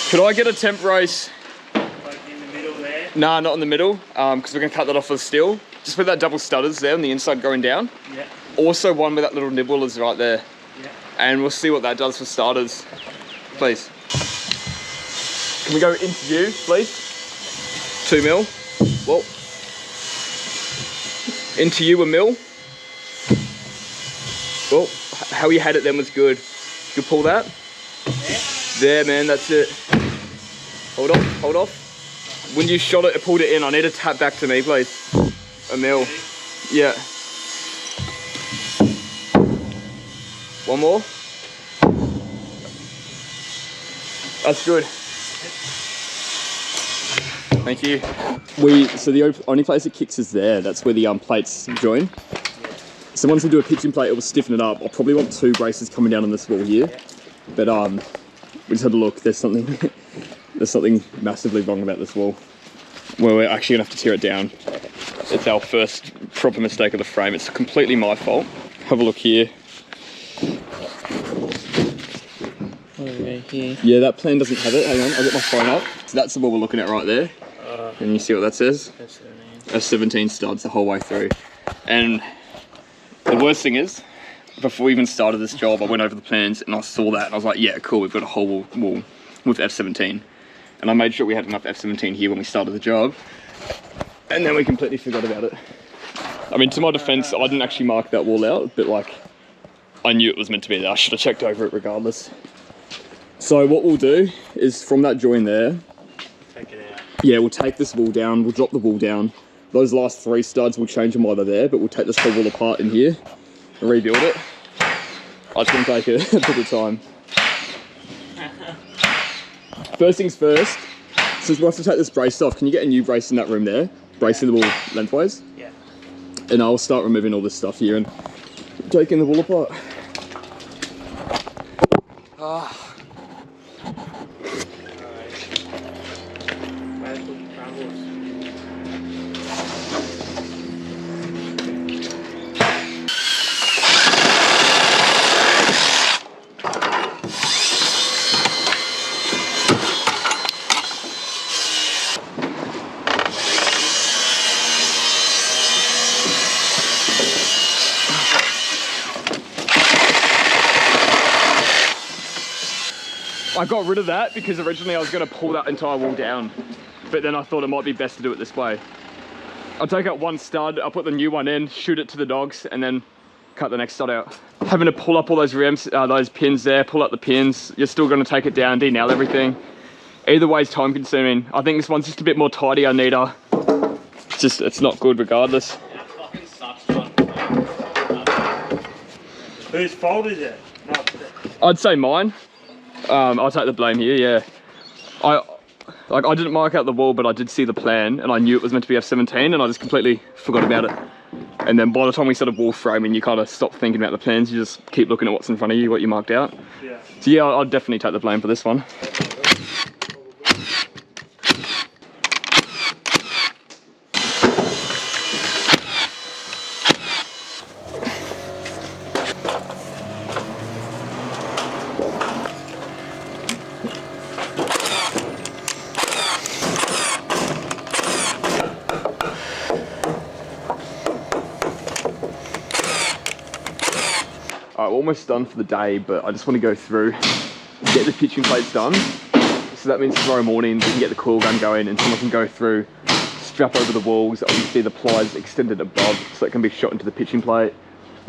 Could I get a temp brace?
Like in the middle there?
Nah, not in the middle, because we're gonna cut that off with steel. Just with that double studders there on the inside going down.
Yeah.
Also one with that little nibble is right there.
Yeah.
And we'll see what that does for starters. Please. Can we go into you, please? 2 mil. Whoa. Into you, a mil. Well, how you had it then was good. You pull that.
Yeah.
There, man, that's it. Hold off, hold off. When you shot it, it pulled it in. I need to tap back to me, please. A mil. Yeah. One more. That's good. Thank you. So the only place it kicks is there. That's where the plates join. So once we do a pitching plate, it will stiffen it up. I'll probably want 2 braces coming down on this wall here. But we just had a look. There's something massively wrong about this wall, where we're actually gonna have to tear it down. It's our first proper mistake of the frame. It's completely my fault. Have a look here.
Here.
Yeah, that plan doesn't have it. Hang on, I'll get my phone up. So that's the wall we're looking at right there. And you see what that says? F17 studs the whole way through. And the worst thing is, before we even started this job, I went over the plans and I saw that and I was like, yeah, cool, we've got a whole wall with F17. And I made sure we had enough F17 here when we started the job. And then we completely forgot about it. I mean, to my defense, I didn't actually mark that wall out, but like, I knew it was meant to be there. I should have checked over it regardless. So what we'll do is from that join there,
Take it out.
yeah, we'll take this wall down, we'll drop the wall down. Those last 3 studs, we'll change them while they're there, but we'll take this whole wall apart in here and rebuild it. It's gonna take a bit of time. First things first, since we'll have to take this brace off, can you get a new brace in that room there? Bracing the wall lengthwise?
Yeah.
And I'll start removing all this stuff here and taking the wall apart. I got rid of that because originally I was going to pull that entire wall down, but then I thought it might be best to do it this way. I'll take out 1 stud, I'll put the new one in, shoot it to the dogs, and then cut the next stud out. Having to pull up all those rims, those pins there, pull up the pins, you're still going to take it down, de-nail everything. Either way is time consuming. I think this one's just a bit more tidier, neater. It's not good regardless.
That fucking sucks, John.
Whose fault is it? No.
I'd say mine. I'll take the blame here, yeah. I didn't mark out the wall, but I did see the plan and I knew it was meant to be F17 and I just completely forgot about it. And then by the time we started wall framing, you kind of stop thinking about the plans, you just keep looking at what's in front of you, what you marked out.
Yeah.
So yeah, I'll definitely take the blame for this one. we're almost done for the day, but I just want to go through, get the pitching plates done. So that means tomorrow morning we can get the coil gun going and someone can go through, strap over the walls, obviously the plies extended above so it can be shot into the pitching plate.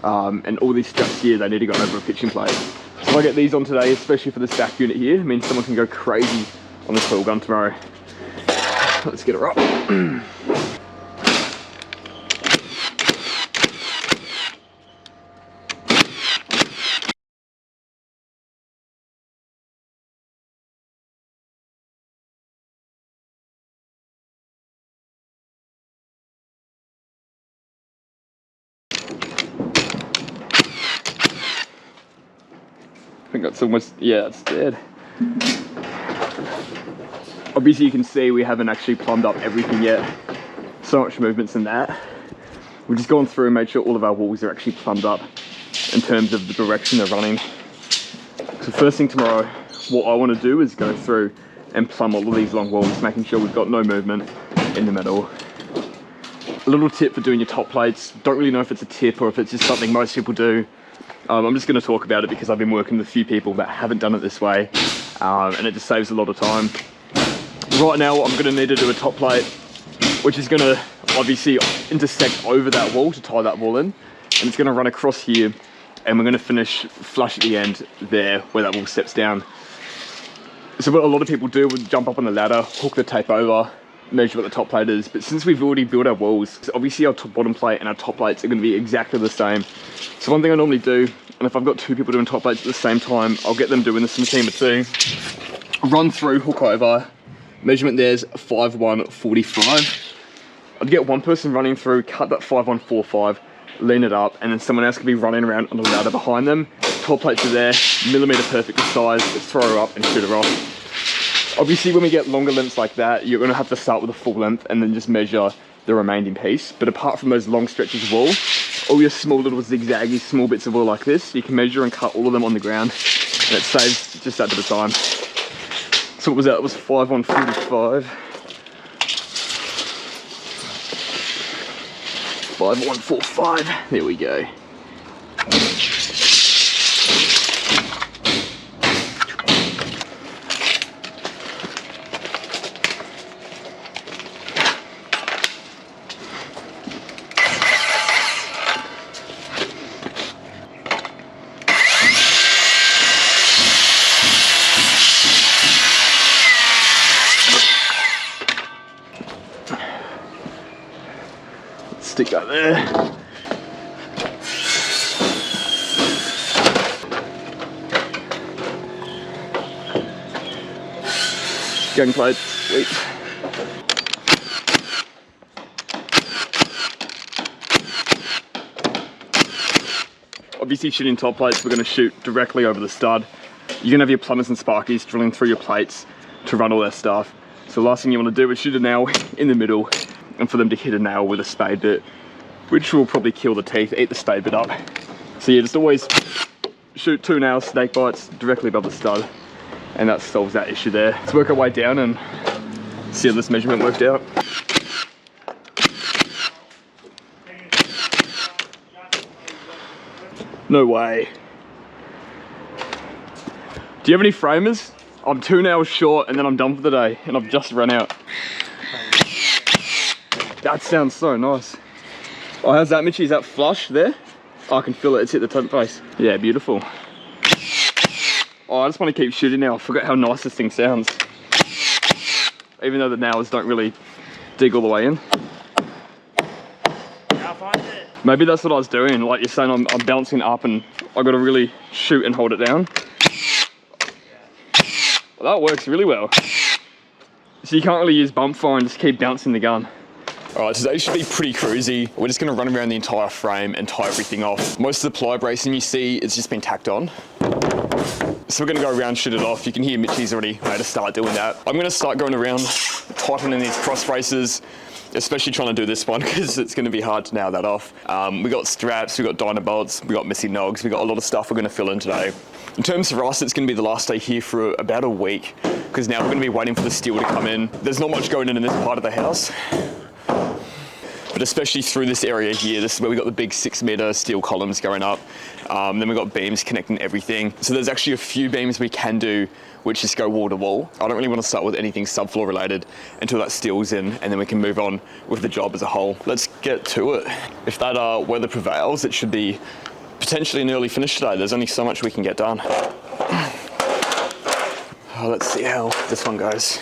And all these straps here, they need to go over a pitching plate. So if I get these on today, especially for the stack unit here, it means someone can go crazy on the coil gun tomorrow. Let's get her up. I think that's almost, yeah, it's dead. Obviously you can see we haven't actually plumbed up everything yet. So much movements in that. We've just gone through and made sure all of our walls are actually plumbed up in terms of the direction they're running. So first thing tomorrow, what I want to do is go through and plumb all of these long walls, making sure we've got no movement in the middle. A little tip for doing your top plates, don't really know if it's a tip or if it's just something most people do. I'm just going to talk about it because I've been working with a few people that haven't done it this way, and it just saves a lot of time. Right now I'm going to need to do a top plate, which is going to obviously intersect over that wall to tie that wall in, and it's going to run across here, and we're going to finish flush at the end there where that wall steps down. So what a lot of people do would jump up on the ladder, hook the tape over, measure what the top plate is, but since we've already built our walls, obviously our bottom plate and our top plates are going to be exactly the same. So one thing I normally do, and if I've got two people doing top plates at the same time, I'll get them doing this in a team of two. Run through, hook over, measurement there's 5'1", I'd get one person running through, cut that 5'1", lean it up, and then someone else could be running around on the ladder behind them. Top plates are there, millimeter perfect size, let's throw her up and shoot her off. Obviously when we get longer lengths like that, you're going to have to start with a full length and then just measure the remaining piece. But apart from those long stretches of wall, all your small little zigzaggy small bits of wall like this, you can measure and cut all of them on the ground, and it saves just that bit of time. So what was that? It was 5'1", 5'1", there we go. Stick that there. Gang plate, sweet. Obviously shooting top plates, we're going to shoot directly over the stud. You're going to have your plumbers and sparkies drilling through your plates to run all their stuff. So the last thing you want to do is shoot a nail in the middle and for them to hit a nail with a spade bit, which will probably kill the teeth, eat the spade bit up. So yeah, just always shoot 2 nails, snake bites, directly above the stud, and that solves that issue there. Let's work our way down and see how this measurement worked out. No way. Do you have any framers? I'm 2 nails short and then I'm done for the day, and I've just run out. That sounds so nice. Oh, how's that, Mitchie? Is that flush there? Oh, I can feel it, it's hit the tent face. Yeah, beautiful. Oh, I just want to keep shooting now. I forgot how nice this thing sounds. Even though the nails don't really dig all the way in. Maybe that's what I was doing. Like you're saying, I'm bouncing up and I've got to really shoot and hold it down. Well, that works really well. So you can't really use bump fire and just keep bouncing the gun. Alright, today should be pretty cruisy. We're just going to run around the entire frame and tie everything off. Most of the ply bracing you see, it's just been tacked on. So we're going to go around, shoot it off. You can hear Mitchie's already made a start doing that. I'm going to start going around, tightening these cross braces, especially trying to do this one because it's going to be hard to nail that off. We got straps, we got dyno bolts, we got missing nogs, we got a lot of stuff we're going to fill in today. In terms of us, it's going to be the last day here for about a week because now we're going to be waiting for the steel to come in. There's not much going in this part of the house. But but especially through this area here. This is where we got the big 6-meter steel columns going up. Then we've got beams connecting everything. So there's actually a few beams we can do which just go wall to wall. I don't really want to start with anything subfloor related until that steel's in, and then we can move on with the job as a whole. Let's get to it. If that weather prevails, it should be potentially an early finish today. There's only so much we can get done. Oh, let's see how this one goes.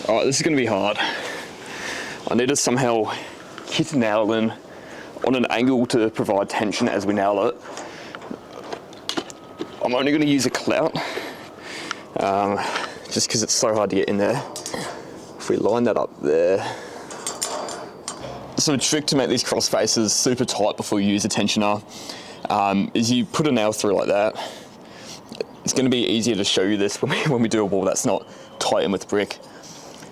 All right, this is gonna be hard. I need to somehow hit a nail in on an angle to provide tension as we nail it. I'm only gonna use a clout, just because it's so hard to get in there. If we line that up there. So a trick to make these cross faces super tight before you use a tensioner is you put a nail through like that. It's gonna be easier to show you this when we do a wall that's not tight in with brick.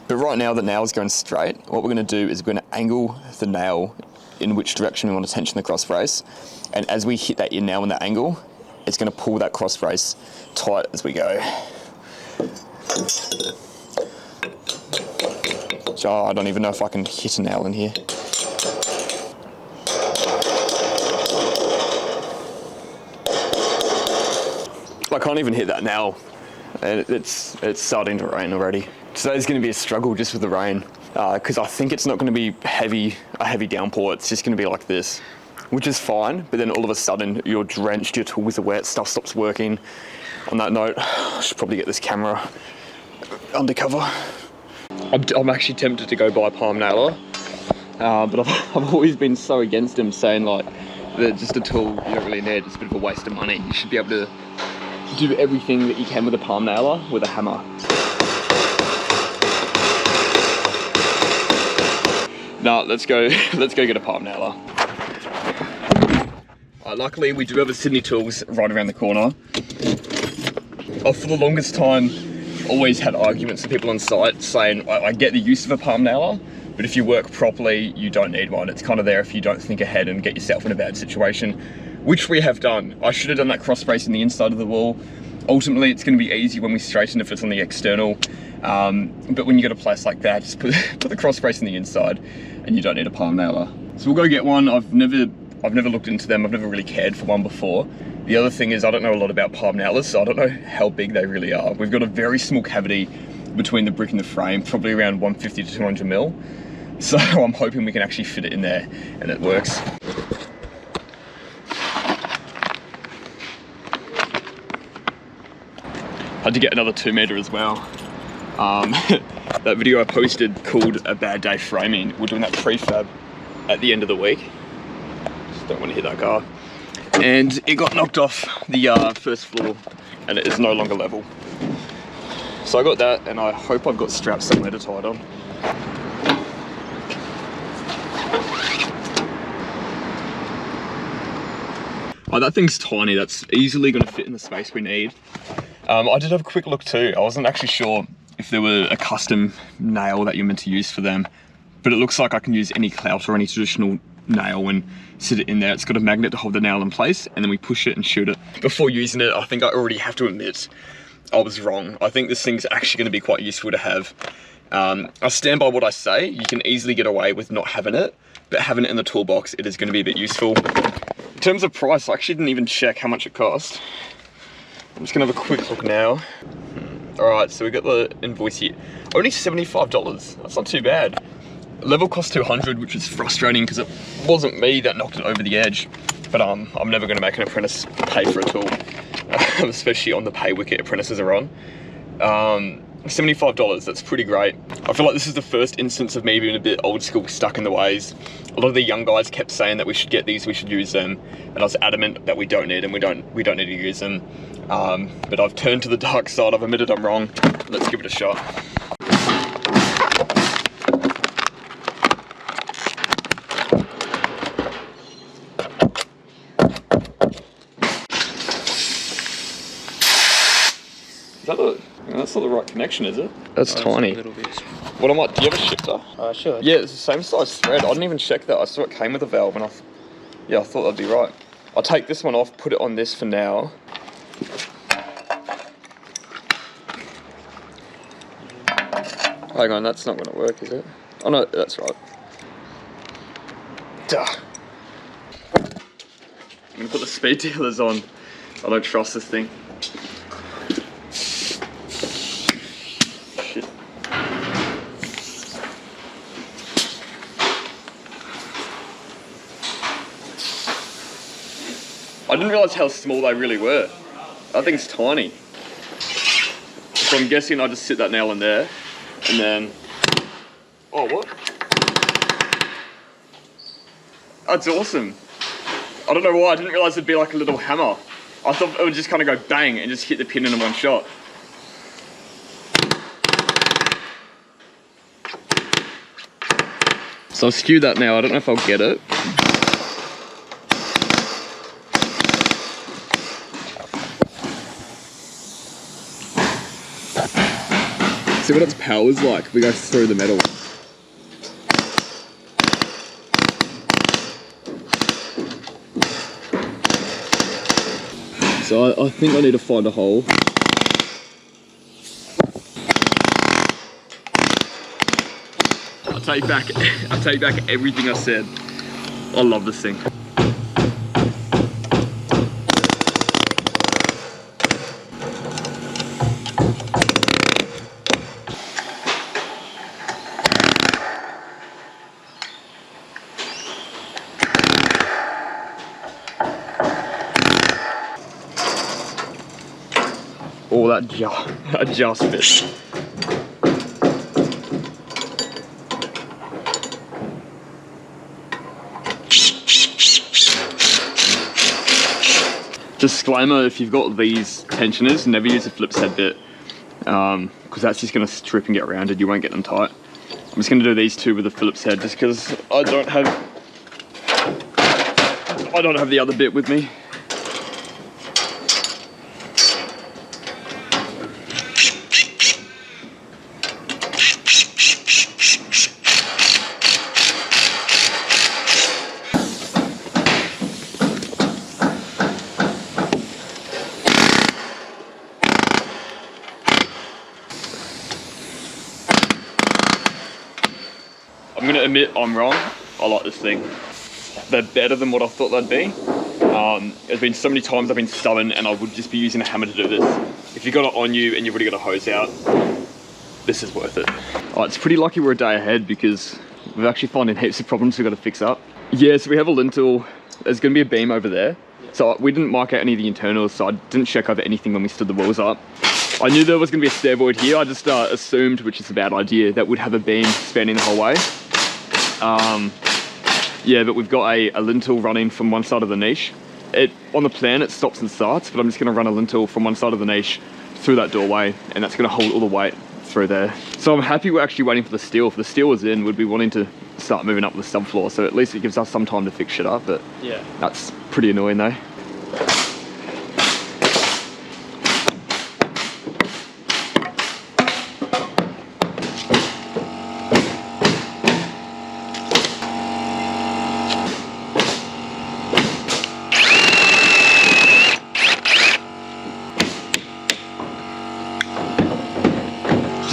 But right now the nail's going straight. What we're gonna do is we're gonna angle the nail in which direction we want to tension the cross brace. And as we hit that in nail in the angle, it's gonna pull that cross brace tight as we go. So I don't even know if I can hit a nail in here. I can't even hit that nail. And it's starting to rain already. Today's gonna be a struggle just with the rain, because I think it's not gonna be a heavy downpour. It's just gonna be like this, which is fine, but then all of a sudden you're drenched, your tools are wet, stuff stops working. On that note, I should probably get this camera undercover. I'm actually tempted to go buy a palm nailer, but I've always been so against them, saying like, they're just a tool you don't really need, it's a bit of a waste of money. You should be able to do everything that you can with a palm nailer with a hammer. No, let's go get a palm nailer. Luckily, we do have a Sydney Tools right around the corner. For the longest time, always had arguments with people on site saying, I get the use of a palm nailer, but if you work properly, you don't need one. It's kind of there if you don't think ahead and get yourself in a bad situation, which we have done. I should have done that cross brace in the inside of the wall. Ultimately, it's going to be easy when we straighten if it's on the external. But when you got a place like that, just put the cross brace in the inside and you don't need a palm nailer. So we'll go get one. I've never looked into them. I've never really cared for one before. The other thing is I don't know a lot about palm nailers, so I don't know how big they really are. We've got a very small cavity between the brick and the frame, probably around 150 to 200 mil. So I'm hoping we can actually fit it in there and it works. Had to get another 2 meter as well. That video I posted called A Bad Day Framing. We're doing that prefab at the end of the week. Just don't want to hit that car. And it got knocked off the first floor and it is no longer level. So I got that and I hope I've got straps somewhere to tie it on. Oh, that thing's tiny. That's easily going to fit in the space we need. I did have a quick look too. I wasn't actually sure if there were a custom nail that you're meant to use for them, but it looks like I can use any clout or any traditional nail and sit it in there. It's got a magnet to hold the nail in place and then we push it and shoot it. Before using it, I think I already have to admit I was wrong. I think this thing's actually going to be quite useful to have. I stand by what I say. You can easily get away with not having it, but having it in the toolbox, it is going to be a bit useful. In terms of price, I actually didn't even check how much it cost. I'm just gonna have a quick look now. All right, so we got the invoice here. Only $75, that's not too bad. Level cost 200, which is frustrating because it wasn't me that knocked it over the edge. But I'm never gonna make an apprentice pay for a tool, especially on the pay wicket apprentices are on. $75, that's pretty great. I feel like this is the first instance of me being a bit old school, stuck in the ways. A lot of the young guys kept saying that we should get these, we should use them, and I was adamant that we don't need them, we don't need to use them. But I've turned to the dark side, I've admitted I'm wrong. Let's give it a shot. That's not the right connection, is it? That's tiny. Do you have a shifter?
Sure.
Yeah, it's the same size thread. I didn't even check that. I saw it came with a valve and I thought that'd be right. I'll take this one off, put it on this for now. Hang on, that's not gonna work, is it? Oh no, that's right. Duh. I'm gonna put the speed dealers on. I don't trust this thing. Shit. I didn't realise how small they really were. That thing's tiny. So I'm guessing I just sit that nail in there, and then... Oh, what? That's awesome. I don't know why, I didn't realise it'd be like a little hammer. I thought it would just kind of go bang and just hit the pin in one shot. So I'll skew that now, I don't know if I'll get it. See what its power's like, we go through the metal. So I think I need to find a hole. I take back everything I said. I love this thing. Oh, that just fits. Disclaimer, if you've got these tensioners, never use a Phillips head bit, because that's just going to strip and get rounded, you won't get them tight. I'm just going to do these two with a Phillips head, just because I don't have the other bit with me. I'm gonna admit I'm wrong. I like this thing. They're better than what I thought they'd be. There's been so many times I've been stubborn and I would just be using a hammer to do this. If you got it on you and you've already got a hose out, this is worth it. Oh, it's pretty lucky we're a day ahead because we're actually finding heaps of problems we've got to fix up. Yeah, so we have a lintel. There's gonna be a beam over there. So we didn't mark out any of the internals, so I didn't check over anything when we stood the walls up. I knew there was gonna be a stair void here. I just assumed, which is a bad idea, that we'd have a beam spanning the whole way. Yeah, but we've got a lintel running from one side of the niche. On the plan it stops and starts, but I'm just going to run a lintel from one side of the niche through that doorway, and that's going to hold all the weight through there. So I'm happy we're actually waiting for the steel. If the steel was in, we'd be wanting to start moving up the subfloor, so at least it gives us some time to fix shit up, but yeah, that's pretty annoying though.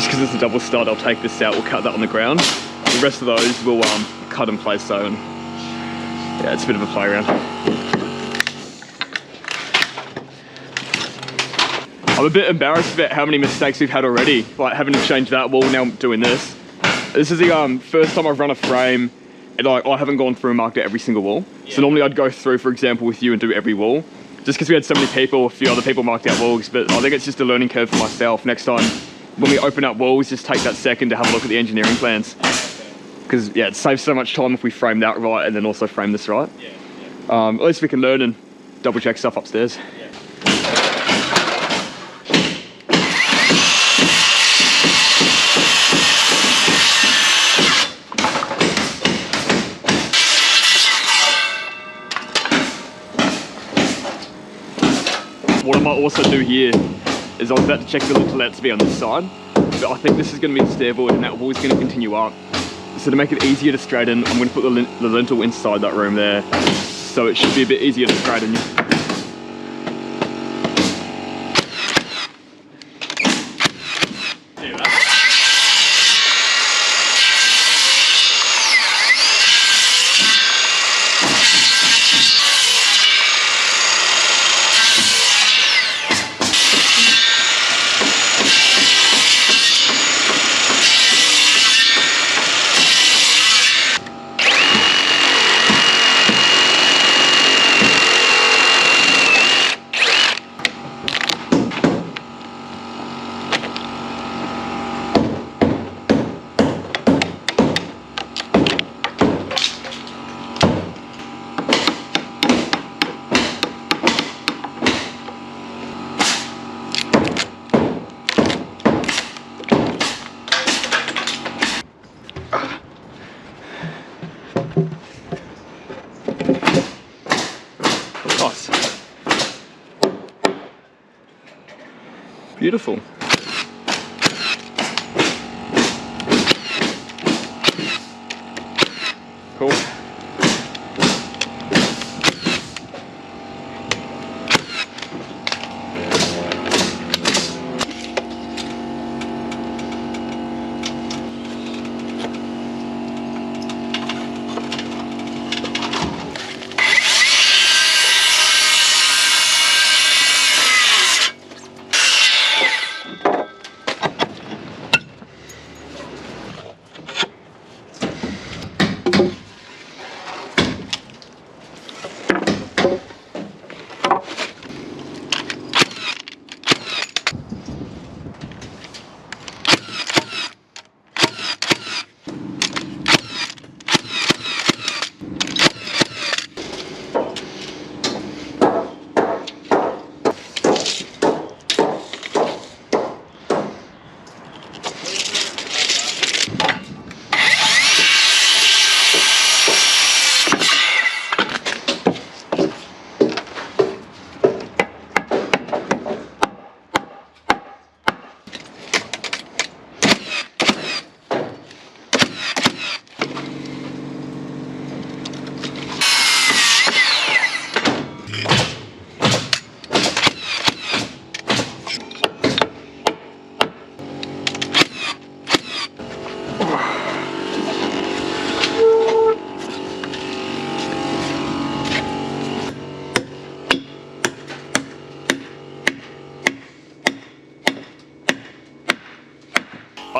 Because it's a double stud, I'll take this out, we'll cut that on the ground. The rest of those we'll cut and place so, and yeah, it's a bit of a playground. I'm a bit embarrassed about how many mistakes we've had already, like having to change that wall, now doing this. This is the first time I've run a frame, and I haven't gone through and marked out every single wall. Yeah. So normally I'd go through, for example, with you and do every wall. Just because we had so many people, a few other people marked out walls, but I think it's just a learning curve for myself. Next time, when we open up walls, just take that second to have a look at the engineering plans. Because yeah, it saves so much time if we frame that right and then also frame this right. Yeah. At least we can learn and double check stuff upstairs. Yeah. What I might also do here is I was about to check the lintel out to be on this side, but I think this is going to be the stair void and that wall is going to continue up. So to make it easier to straighten, I'm going to put the lintel inside that room there, so it should be a bit easier to straighten. Beautiful. Cool.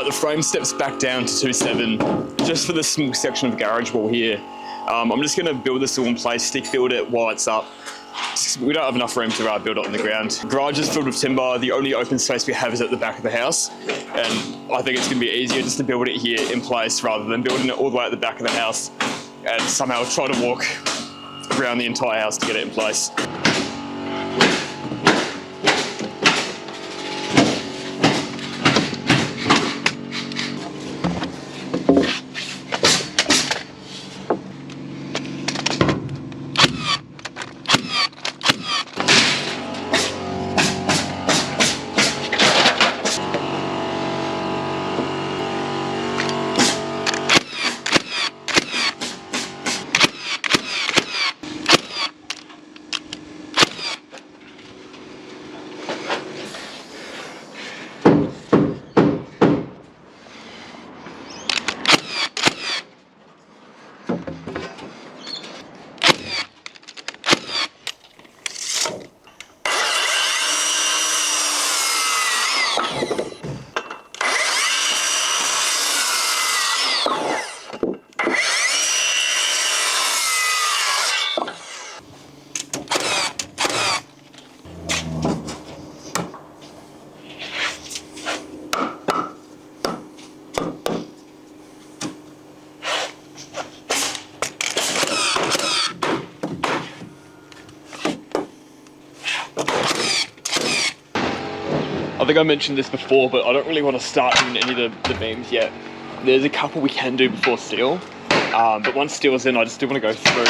The frame steps back down to 2.7 just for the small section of garage wall here. I'm just going to build this all in place, stick build it while it's up. We don't have enough room to build it on the ground. Garage is filled with timber. The only open space we have is at the back of the house, and I think it's going to be easier just to build it here in place rather than building it all the way at the back of the house and somehow try to walk around the entire house to get it in place. I think I mentioned this before, but I don't really want to start doing any of the beams yet. There's a couple we can do before steel, but once steel's in, I just do want to go through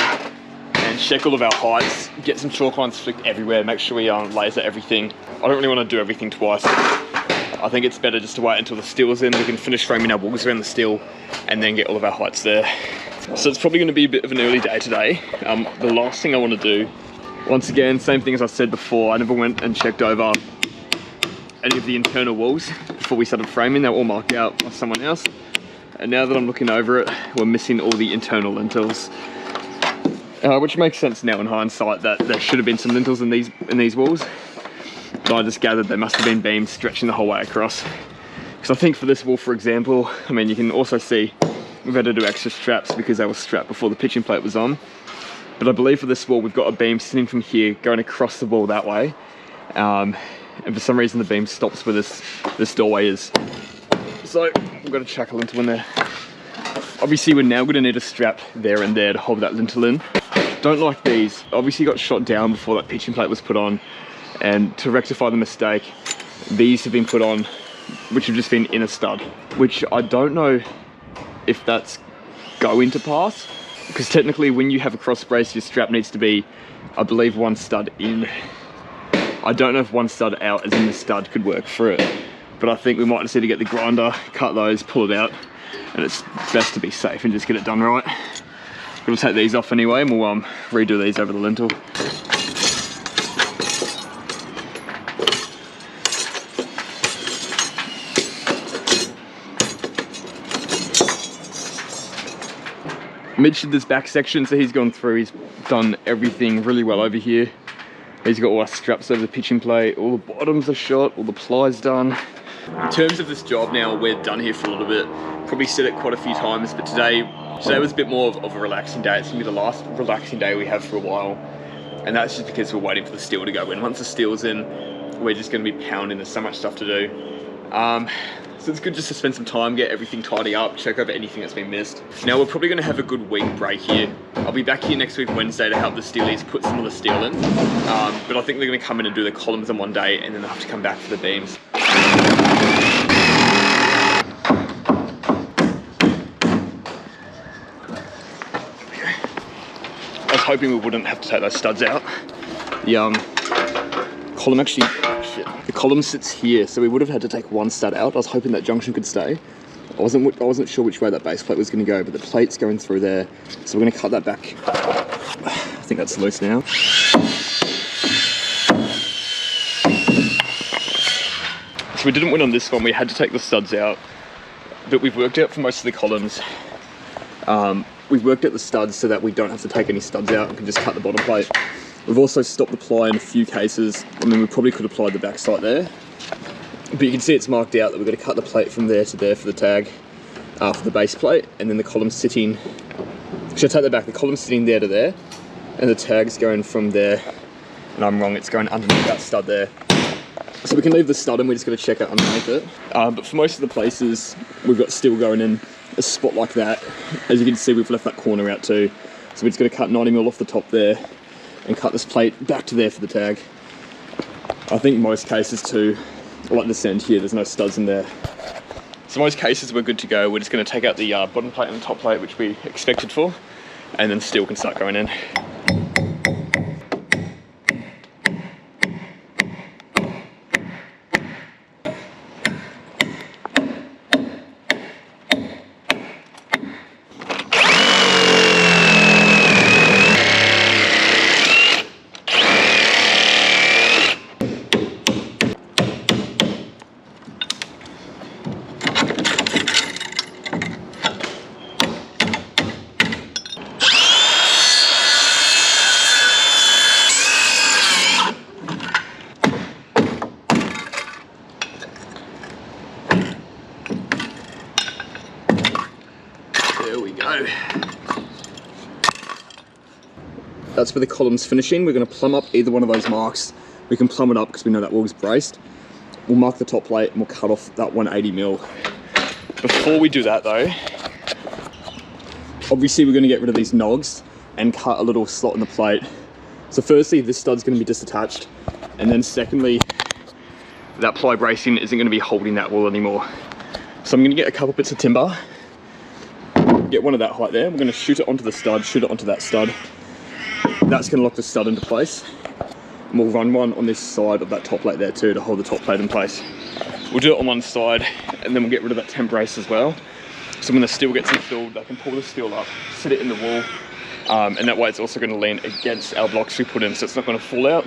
and check all of our heights, get some chalk lines flicked everywhere, make sure we laser everything. I don't really want to do everything twice. I think it's better just to wait until the steel's in. We can finish framing our walls around the steel and then get all of our heights there. So it's probably going to be a bit of an early day today. The last thing I want to do, once again, same thing as I said before, I never went and checked over any of the internal walls before we started framing. They were all marked out by someone else. And now that I'm looking over it, we're missing all the internal lintels. Which makes sense now in hindsight that there should have been some lintels in these walls. But I just gathered there must have been beams stretching the whole way across. Because I think for this wall, for example, I mean, you can also see we've had to do extra straps because they were strapped before the pitching plate was on. But I believe for this wall, we've got a beam sitting from here going across the wall that way. And for some reason the beam stops where this doorway is. So we've got to chuck a lintel in there. Obviously we're now going to need a strap there and there to hold that lintel in. Don't like these. Obviously got shot down before that pitching plate was put on, and to rectify the mistake, these have been put on, which have just been in a stud, which I don't know if that's going to pass, because technically when you have a cross brace, your strap needs to be, I believe, one stud in. I don't know if one stud out as in the stud could work for it, but I think we might just need to get the grinder, cut those, pull it out, and it's best to be safe and just get it done right. We'll take these off anyway and we'll redo these over the lintel. Mitch did this back section, so he's gone through, he's done everything really well over here. He's got all our straps over the pitching plate, all the bottoms are shot, all the plies done. In terms of this job now, we're done here for a little bit. Probably said it quite a few times, but today was a bit more of a relaxing day. It's gonna be the last relaxing day we have for a while. And that's just because we're waiting for the steel to go in. Once the steel's in, we're just gonna be pounding, there's so much stuff to do. So it's good just to spend some time, get everything tidy up, check over anything that's been missed. Now we're probably gonna have a good week break here. I'll be back here next week Wednesday to help the steelies put some of the steel in. But I think they're gonna come in and do the columns in one day and then they'll have to come back for the beams. I was hoping we wouldn't have to take those studs out. The column actually, the column sits here, so we would have had to take one stud out. I was hoping that junction could stay. I wasn't sure which way that base plate was going to go, but the plate's going through there, so we're going to cut that back. I think that's loose now. So we didn't win on this one. We had to take the studs out, but we've worked out for most of the columns. We've worked out the studs so that we don't have to take any studs out and can just cut the bottom plate. We've also stopped the ply in a few cases. I mean, we probably could have applied the backside there, but you can see it's marked out that we're going to cut the plate from there to there for the tag, for the base plate, and then the column sitting, should I take that back? The column's sitting there to there, and the tag's going from there, and I'm wrong, it's going underneath that stud there. So we can leave the stud and we're just going to check out underneath it. But for most of the places, we've got steel going in a spot like that. As you can see, we've left that corner out too. So we're just going to cut 90mm off the top there and cut this plate back to there for the tag. I think most cases too, like this end here, there's no studs in there. So most cases we're good to go. We're just going to take out the bottom plate and the top plate, which we expected for, and then steel can start going in. There we go. That's where the column's finishing. We're going to plumb up either one of those marks. We can plumb it up because we know that wall's braced. We'll mark the top plate and we'll cut off that 180mm. Before we do that though, obviously we're going to get rid of these nogs and cut a little slot in the plate. So firstly, this stud's going to be disattached, and then secondly, that ply bracing isn't going to be holding that wall anymore. So I'm going to get a couple bits of timber, get one of that height there. We're going to shoot it onto the stud, shoot it onto that stud. That's going to lock the stud into place. And we'll run one on this side of that top plate there too to hold the top plate in place. We'll do it on one side, and then we'll get rid of that temp brace as well. So when the steel gets installed, they can pull the steel up, sit it in the wall, and that way it's also going to lean against our blocks we put in, so it's not going to fall out,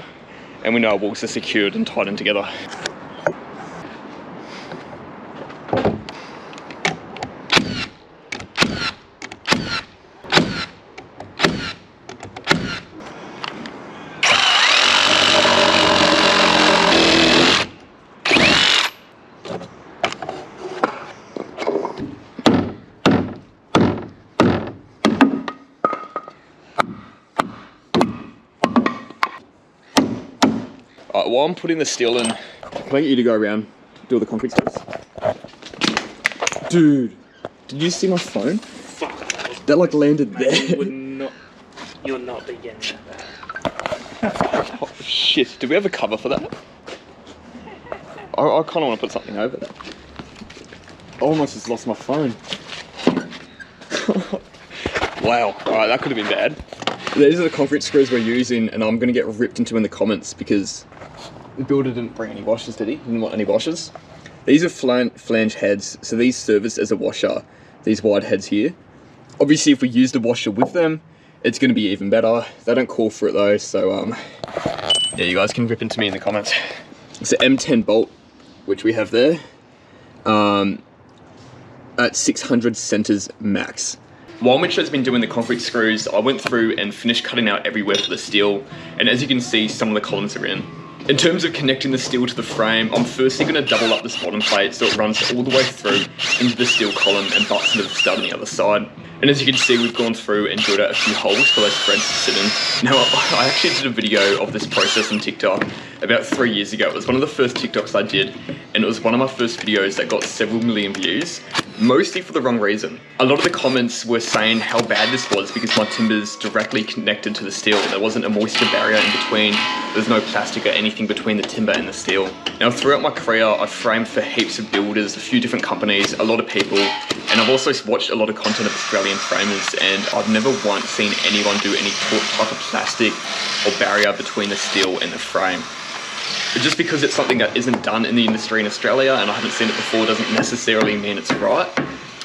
and we know our walls are secured and tightened together. While I'm putting the steel in, can I get you to go around, do all the concrete steps? Dude, did you see my phone?
Fuck.
That like landed there.
You'll not be getting that.
Oh, shit, do we have a cover for that? I kind of want to put something over that. I almost just lost my phone. Wow, alright, that could have been bad. These are the concrete screws we're using, and I'm going to get ripped into in the comments because The builder didn't bring any washers, did he? Didn't want any washers. These are flange heads, so these service as a washer, these wide heads here. Obviously, if we used a washer with them, it's going to be even better. They don't call for it though, so yeah, you guys can rip into me in the comments. It's an M10 bolt, which we have there, at 600 centers max. While Mitchell's been doing the concrete screws, I went through and finished cutting out everywhere for the steel, and as you can see, some of the columns are in. In terms of connecting the steel to the frame, I'm firstly going to double up this bottom plate so it runs all the way through into the steel column and butts into the stud on the other side. And as you can see, we've gone through and drilled out a few holes for those threads to sit in. Now, I actually did a video of this process on TikTok about 3 years ago. It was one of the first TikToks I did, and it was one of my first videos that got several million views, mostly for the wrong reason. A lot of the comments were saying how bad this was because my timber's directly connected to the steel. There wasn't a moisture barrier in between. There's no plastic or anything between the timber and the steel. Now, throughout my career, I've framed for heaps of builders, a few different companies, a lot of people, and I've also watched a lot of content of Australian framers, and I've never once seen anyone do any type of plastic or barrier between the steel and the frame. But just because it's something that isn't done in the industry in Australia and I haven't seen it before doesn't necessarily mean it's right.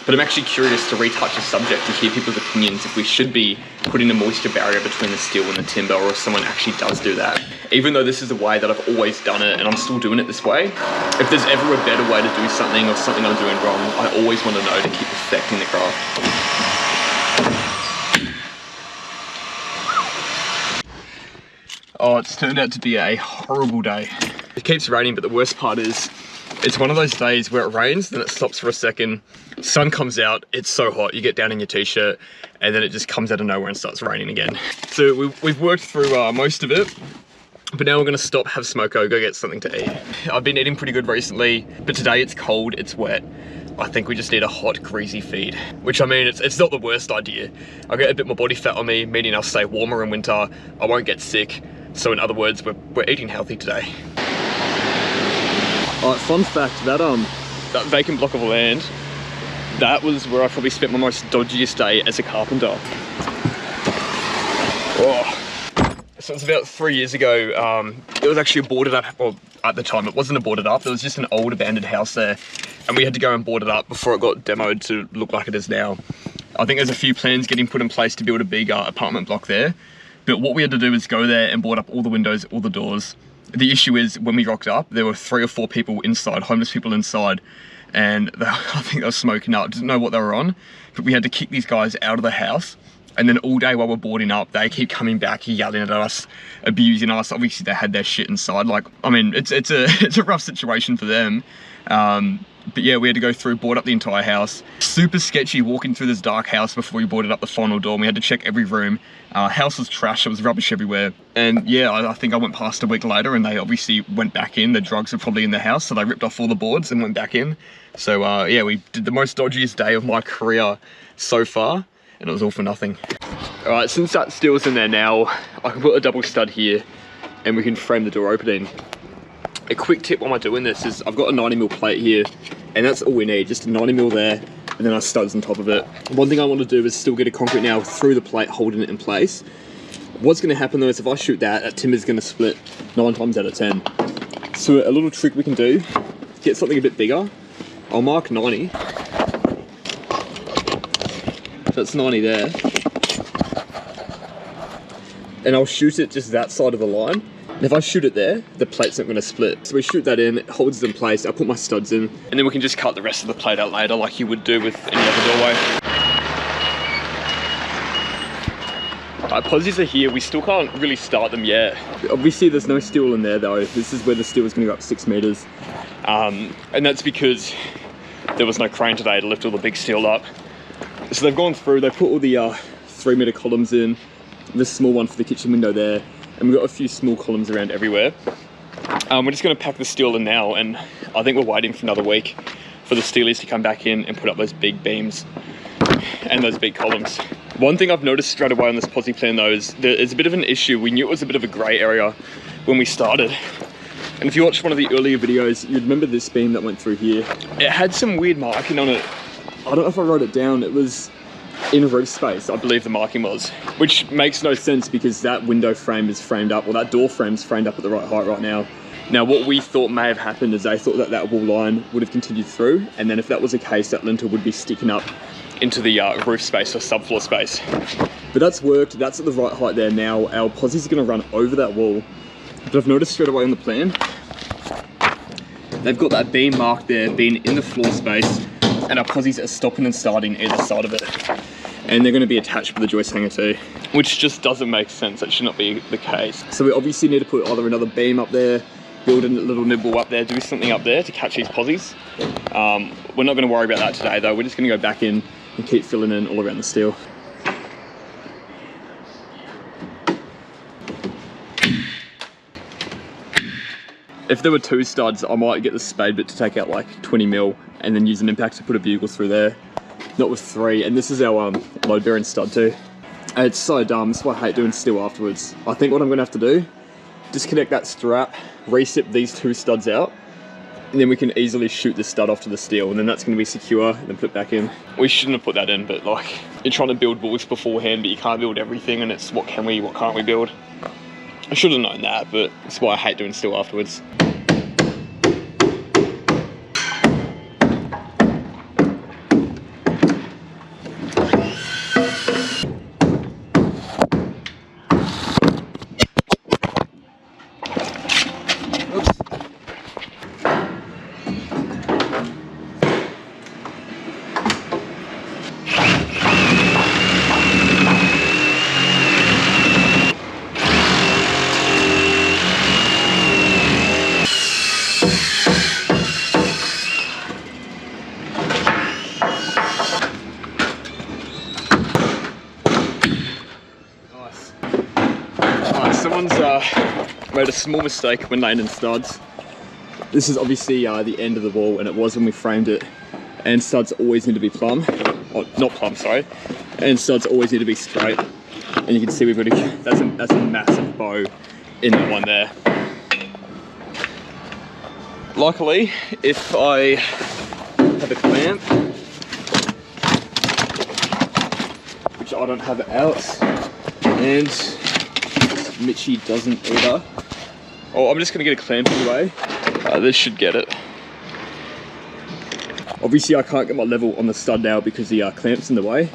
But I'm actually curious to retouch the subject to hear people's opinions if we should be putting a moisture barrier between the steel and the timber, or if someone actually does do that. Even though this is a way that I've always done it and I'm still doing it this way, if there's ever a better way to do something or something I'm doing wrong, I always want to know to keep perfecting the craft. Oh, it's turned out to be a horrible day. It keeps raining, but the worst part is it's one of those days where it rains, then it stops for a second, sun comes out, it's so hot, you get down in your t-shirt, and then it just comes out of nowhere and starts raining again. So we've worked through most of it, but now we're gonna stop, have smoko, go get something to eat. I've been eating pretty good recently, but today it's cold, it's wet. I think we just need a hot, greasy feed. Which, I mean, it's not the worst idea. I'll get a bit more body fat on me, meaning I'll stay warmer in winter, I won't get sick. So in other words, we're eating healthy today. Alright, fun fact, that vacant block of land, that was where I probably spent my most dodgiest day as a carpenter. Oh. So it's about 3 years ago, it was actually a boarded up, well, at the time it wasn't a boarded up, there was just an old abandoned house there, and we had to go and board it up before it got demoed to look like it is now. I think there's a few plans getting put in place to build a big apartment block there, but what we had to do is go there and board up all the windows, all the doors. The issue is, when we rocked up, there were 3 or 4 people inside, homeless people inside, and I think they were smoking up, didn't know what they were on, but we had to kick these guys out of the house. And then all day while we're boarding up, they keep coming back, yelling at us, abusing us. Obviously they had their shit inside. Like, I mean, it's a rough situation for them. But yeah, we had to go through, board up the entire house. Super sketchy walking through this dark house before we boarded up the final door. And we had to check every room. House was trash, there was rubbish everywhere. And yeah, I think I went past a week later and they obviously went back in. The drugs were probably in the house, so they ripped off all the boards and went back in. So yeah, we did the most dodgiest day of my career so far. And it was all for nothing. All right, since that steel's in there now, I can put a double stud here and we can frame the door opening. A quick tip while I'm doing this is I've got a 90mm plate here, and that's all we need, just a 90mm there, and then our studs on top of it. One thing I want to do is still get a concrete nail through the plate, holding it in place. What's gonna happen though is if I shoot that timber's gonna split 9 times out of 10. So a little trick we can do, get something a bit bigger. I'll mark 90. That's 90 there. And I'll shoot it just that side of the line. And if I shoot it there, the plate's not gonna split. So we shoot that in, it holds it in place, I'll put my studs in, and then we can just cut the rest of the plate out later like you would do with any other doorway. Alright, posies are here, we still can't really start them yet. Obviously there's no steel in there though. This is where the steel is gonna go up 6 meters. And that's because there was no crane today to lift all the big steel up. So they've gone through, they put all the 3-meter columns in, this small one for the kitchen window there, and we've got a few small columns around everywhere. We're just going to pack the steel in now, and I think we're waiting for another week for the steelies to come back in and put up those big beams and those big columns. One thing I've noticed straight away on this posi plan though is there's a bit of an issue. We knew it was a bit of a grey area when we started. And if you watched one of the earlier videos, you'd remember this beam that went through here. It had some weird marking on it. I don't know if I wrote it down, it was in roof space, I believe the marking was. Which makes no sense because that window frame is framed up, or that door frame's framed up at the right height right now. Now what we thought may have happened is they thought that that wall line would have continued through, and then if that was the case, that lintel would be sticking up into the roof space or subfloor space. But that's worked, that's at the right height there. Now our posie's gonna run over that wall. But I've noticed straight away on the plan, they've got that beam marked there, being in the floor space, and our posies are stopping and starting either side of it. And they're gonna be attached with the joist hanger too, which just doesn't make sense. That should not be the case. So we obviously need to put either another beam up there, build a little nibble up there, do something up there to catch these posies. We're not gonna worry about that today though. We're just gonna go back in and keep filling in all around the steel. If there were 2 studs, I might get the spade bit to take out like 20 mil and then use an impact to put a bugle through there. Not with 3, and this is our load bearing stud too. And it's so dumb, that's why I hate doing steel afterwards. I think what I'm gonna have to do, disconnect that strap, recip these 2 studs out, and then we can easily shoot the stud off to the steel, and then that's gonna be secure, and then put it back in. We shouldn't have put that in, but like, you're trying to build walls beforehand, but you can't build everything, and it's what can we, what can't we build. I should have known that, but that's why I hate doing steel afterwards. Someone's made a small mistake when laying in studs. This is obviously the end of the wall, and it was when we framed it. And studs always need to be plumb, or not plumb, sorry. And studs always need to be straight. And you can see we've got that's a massive bow in that one there. Luckily, if I have a clamp, which I don't have it out, and Mitchy doesn't either. Oh, I'm just gonna get a clamp anyway. This should get it. Obviously I can't get my level on the stud now because the clamp's in the way.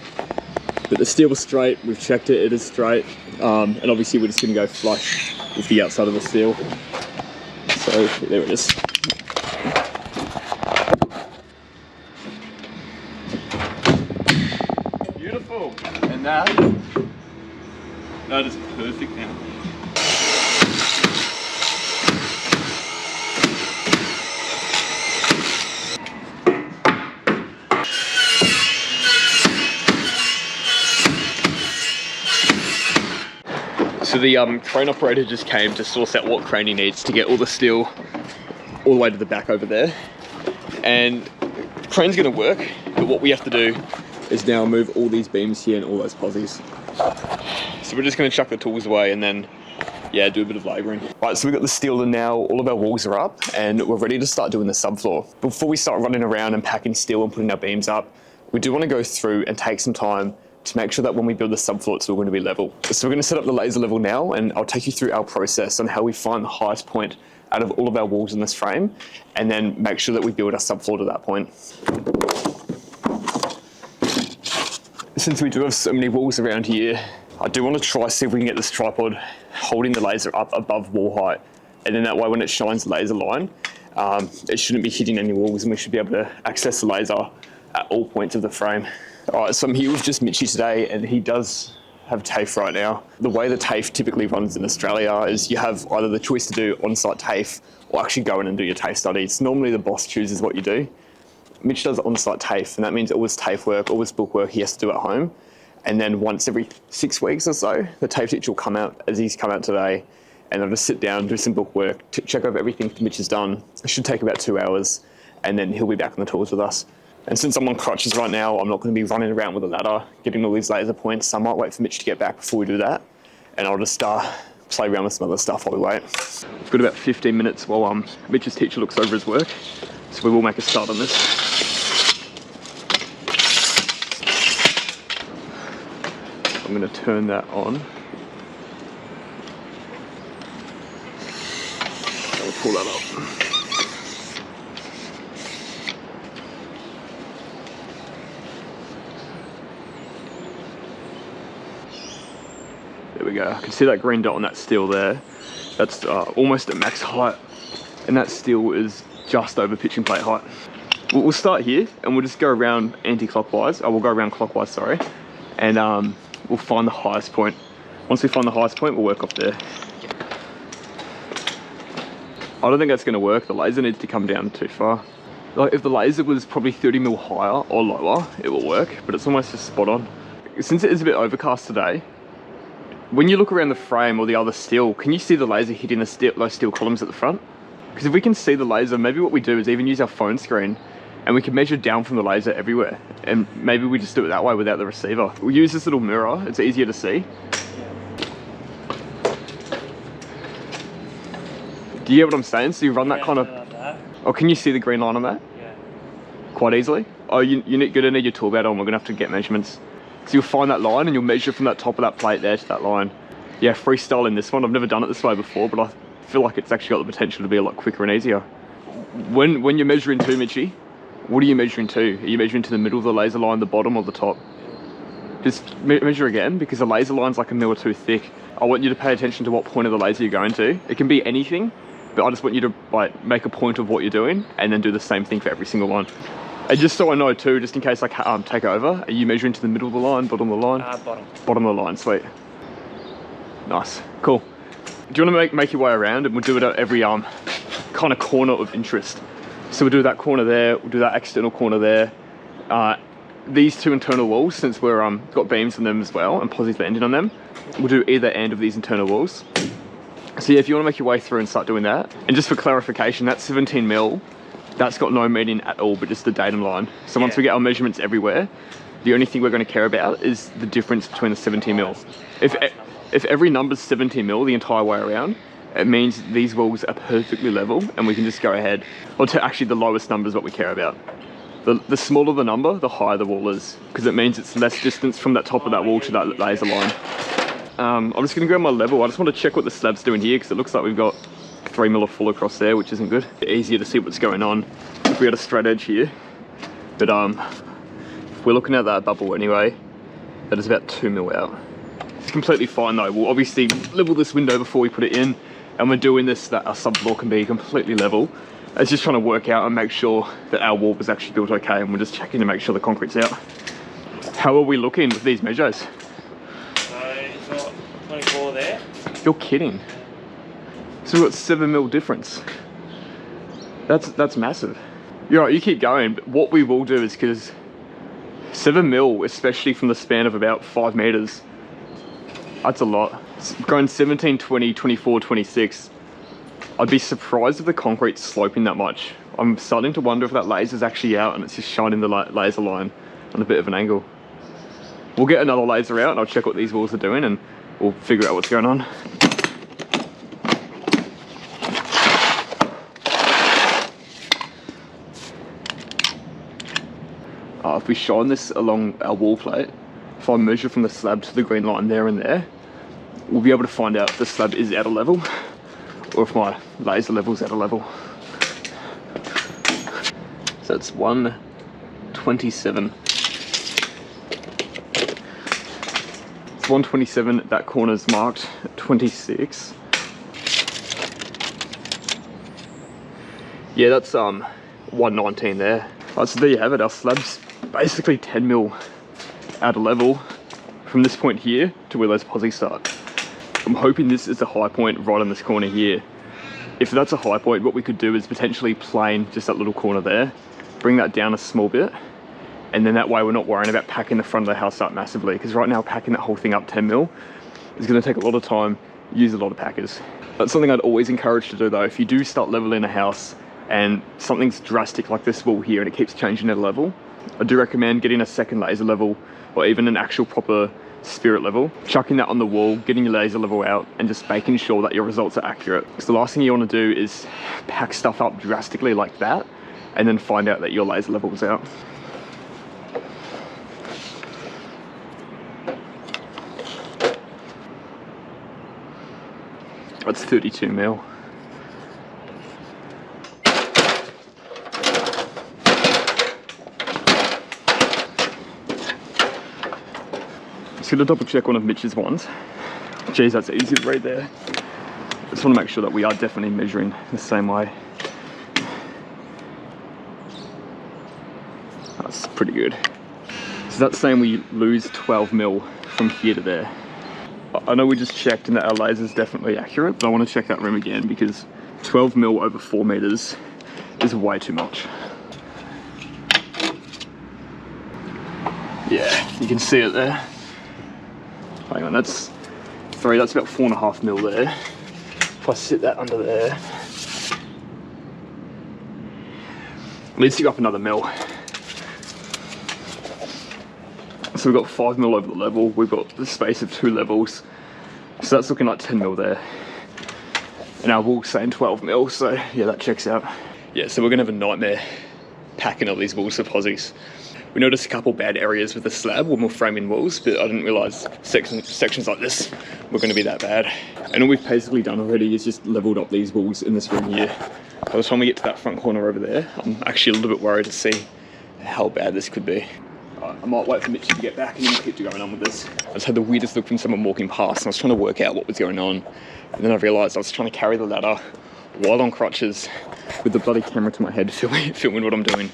But the steel was straight, we've checked it, it is straight. And obviously we're just gonna go flush with the outside of the steel. So there it is. Beautiful. And that is perfect now. So the crane operator just came to source out what crane he needs to get all the steel all the way to the back over there. And crane's gonna work, but what we have to do is now move all these beams here and all those posies. So we're just gonna chuck the tools away and then, yeah, do a bit of labouring. Right, so we've got the steel in now, all of our walls are up, and we're ready to start doing the subfloor. Before we start running around and packing steel and putting our beams up, we do wanna go through and take some time to make sure that when we build the subfloor, it's all going to be level. So we're going to set up the laser level now, and I'll take you through our process on how we find the highest point out of all of our walls in this frame, and then make sure that we build our subfloor to that point. Since we do have so many walls around here, I do want to try see if we can get this tripod holding the laser up above wall height, and then that way when it shines the laser line, it shouldn't be hitting any walls, and we should be able to access the laser at all points of the frame. Alright, so I'm here with just Mitchy today, and he does have TAFE right now. The way the TAFE typically runs in Australia is you have either the choice to do on-site TAFE or actually go in and do your TAFE studies. Normally the boss chooses what you do. Mitch does on-site TAFE, and that means all his TAFE work, all his book work he has to do at home. And then once every 6 weeks or so, the TAFE teacher will come out, as he's come out today, and I'll just sit down, do some book work, check over everything Mitch has done. It should take about 2 hours, and then he'll be back on the tools with us. And since I'm on crutches right now, I'm not going to be running around with a ladder, getting all these laser points. So I might wait for Mitch to get back before we do that. And I'll just play around with some other stuff while we wait. We've got about 15 minutes while Mitch's teacher looks over his work. So we will make a start on this. I'm going to turn that on. I'll pull that up. There we go. I can see that green dot on that steel there. That's almost at max height, and that steel is just over pitching plate height. We'll start here, and we'll just go around anti-clockwise. Oh, we'll go around clockwise, sorry, and we'll find the highest point. Once we find the highest point, we'll work off there. I don't think that's going to work. The laser needs to come down too far. Like if the laser was probably 30mm higher or lower, it will work, but it's almost just spot on. Since it is a bit overcast today, when you look around the frame or the other steel, can you see the laser hitting those steel columns at the front? Because if we can see the laser, maybe what we do is even use our phone screen and we can measure down from the laser everywhere. And maybe we just do it that way without the receiver. We'll use this little mirror, it's easier to see. Do you get what I'm saying? So you run that kind of... Oh, can you see the green line on that?
Yeah.
Quite easily? Oh, you're gonna need your tool belt on, we're gonna have to get measurements. So you'll find that line and you'll measure from that top of that plate there to that line. Yeah, freestyle in this one. I've never done it this way before, but I feel like it's actually got the potential to be a lot quicker and easier. When you're measuring to, Mitchie, what are you measuring to? Are you measuring to the middle of the laser line, the bottom, or the top? Just measure again, because the laser line's like a mil or two thick. I want you to pay attention to what point of the laser you're going to. It can be anything, but I just want you to like make a point of what you're doing and then do the same thing for every single one. And just so I know too, just in case I take over, are you measuring to the middle of the line, bottom of the line?
Bottom.
Bottom of the line, sweet. Nice, cool. Do you want to make your way around, and we'll do it at every kind of corner of interest. So we'll do that corner there, we'll do that external corner there. These two internal walls, since we're got beams on them as well and positives landing on them, we'll do either end of these internal walls. So yeah, if you want to make your way through and start doing that. And just for clarification, that's 17mm. That's got no meaning at all, but just the datum line. So once we get our measurements everywhere, the only thing we're going to care about is the difference between the 17mm. If every number's 17mm the entire way around, it means these walls are perfectly level and we can just go ahead. Or actually the lowest number is what we care about. The smaller the number, the higher the wall is, because it means it's less distance from that top of that wall to that laser line. I'm just going to grab my level. I just want to check what the slab's doing here, because it looks like we've got 3mm of full across there, which isn't good. Easier to see what's going on if we had a straight edge here. But if we're looking at that bubble anyway, that is about 2mm out. It's completely fine though. We'll obviously level this window before we put it in, and we're doing this that our subfloor can be completely level. It's just trying to work out and make sure that our wall was actually built okay, and we're just checking to make sure the concrete's out. How are we looking with these measures?
So it's got 24 there.
You're kidding. So we've got 7mm difference. That's massive. You're right, you keep going, but what we will do is, because 7mm, especially from the span of about 5 meters, that's a lot. It's going 17, 20, 24, 26. I'd be surprised if the concrete's sloping that much. I'm starting to wonder if that laser's actually out and it's just shining the laser line on a bit of an angle. We'll get another laser out and I'll check what these walls are doing and we'll figure out what's going on. If we shine this along our wall plate, if I measure from the slab to the green line there and there, we'll be able to find out if the slab is out of level or if my laser level's out of level. So it's 127. It's 127, that corner's marked 26. Yeah, that's 119 there. Right, so there you have it, our slab's basically 10mm out of level from this point here to where those positives start. I'm hoping this is a high point right on this corner here. If that's a high point, what we could do is potentially plane just that little corner there, bring that down a small bit, and then that way we're not worrying about packing the front of the house up massively, because right now packing that whole thing up 10mm is going to take a lot of time, use a lot of packers. That's something I'd always encourage to do though. If you do start leveling a house and something's drastic like this wall here and it keeps changing at a level, I do recommend getting a second laser level or even an actual proper spirit level, chucking that on the wall, getting your laser level out and just making sure that your results are accurate. Because the last thing you want to do is pack stuff up drastically like that and then find out that your laser level was out. That's 32mm. Just gonna double check one of Mitch's ones. Geez, that's easy to read there. Just want to make sure that we are definitely measuring the same way. That's pretty good. So that's saying we lose 12 mil from here to there. I know we just checked and that our laser is definitely accurate, but I want to check that room again because 12 mil over 4 meters is way too much. Yeah, you can see it there. Hang on, that's 3, that's about 4.5 mil there. If I sit that under there, needs to go up another mil. So we've got 5 mil over the level, we've got the space of 2 levels. So that's looking like 10 mil there. And our wall's saying 12 mil, so yeah, that checks out. Yeah, so we're gonna have a nightmare packing up these walls for posies. We noticed a couple bad areas with the slab when we're framing walls, but I didn't realise sections like this were gonna be that bad. And all we've basically done already is just leveled up these walls in this room here. By the time we get to that front corner over there, I'm actually a little bit worried to see how bad this could be. I might wait for Mitch to get back and then we'll keep going on with this. I just had the weirdest look from someone walking past and I was trying to work out what was going on. And then I realised I was trying to carry the ladder while on crutches with the bloody camera to my head filming what I'm doing.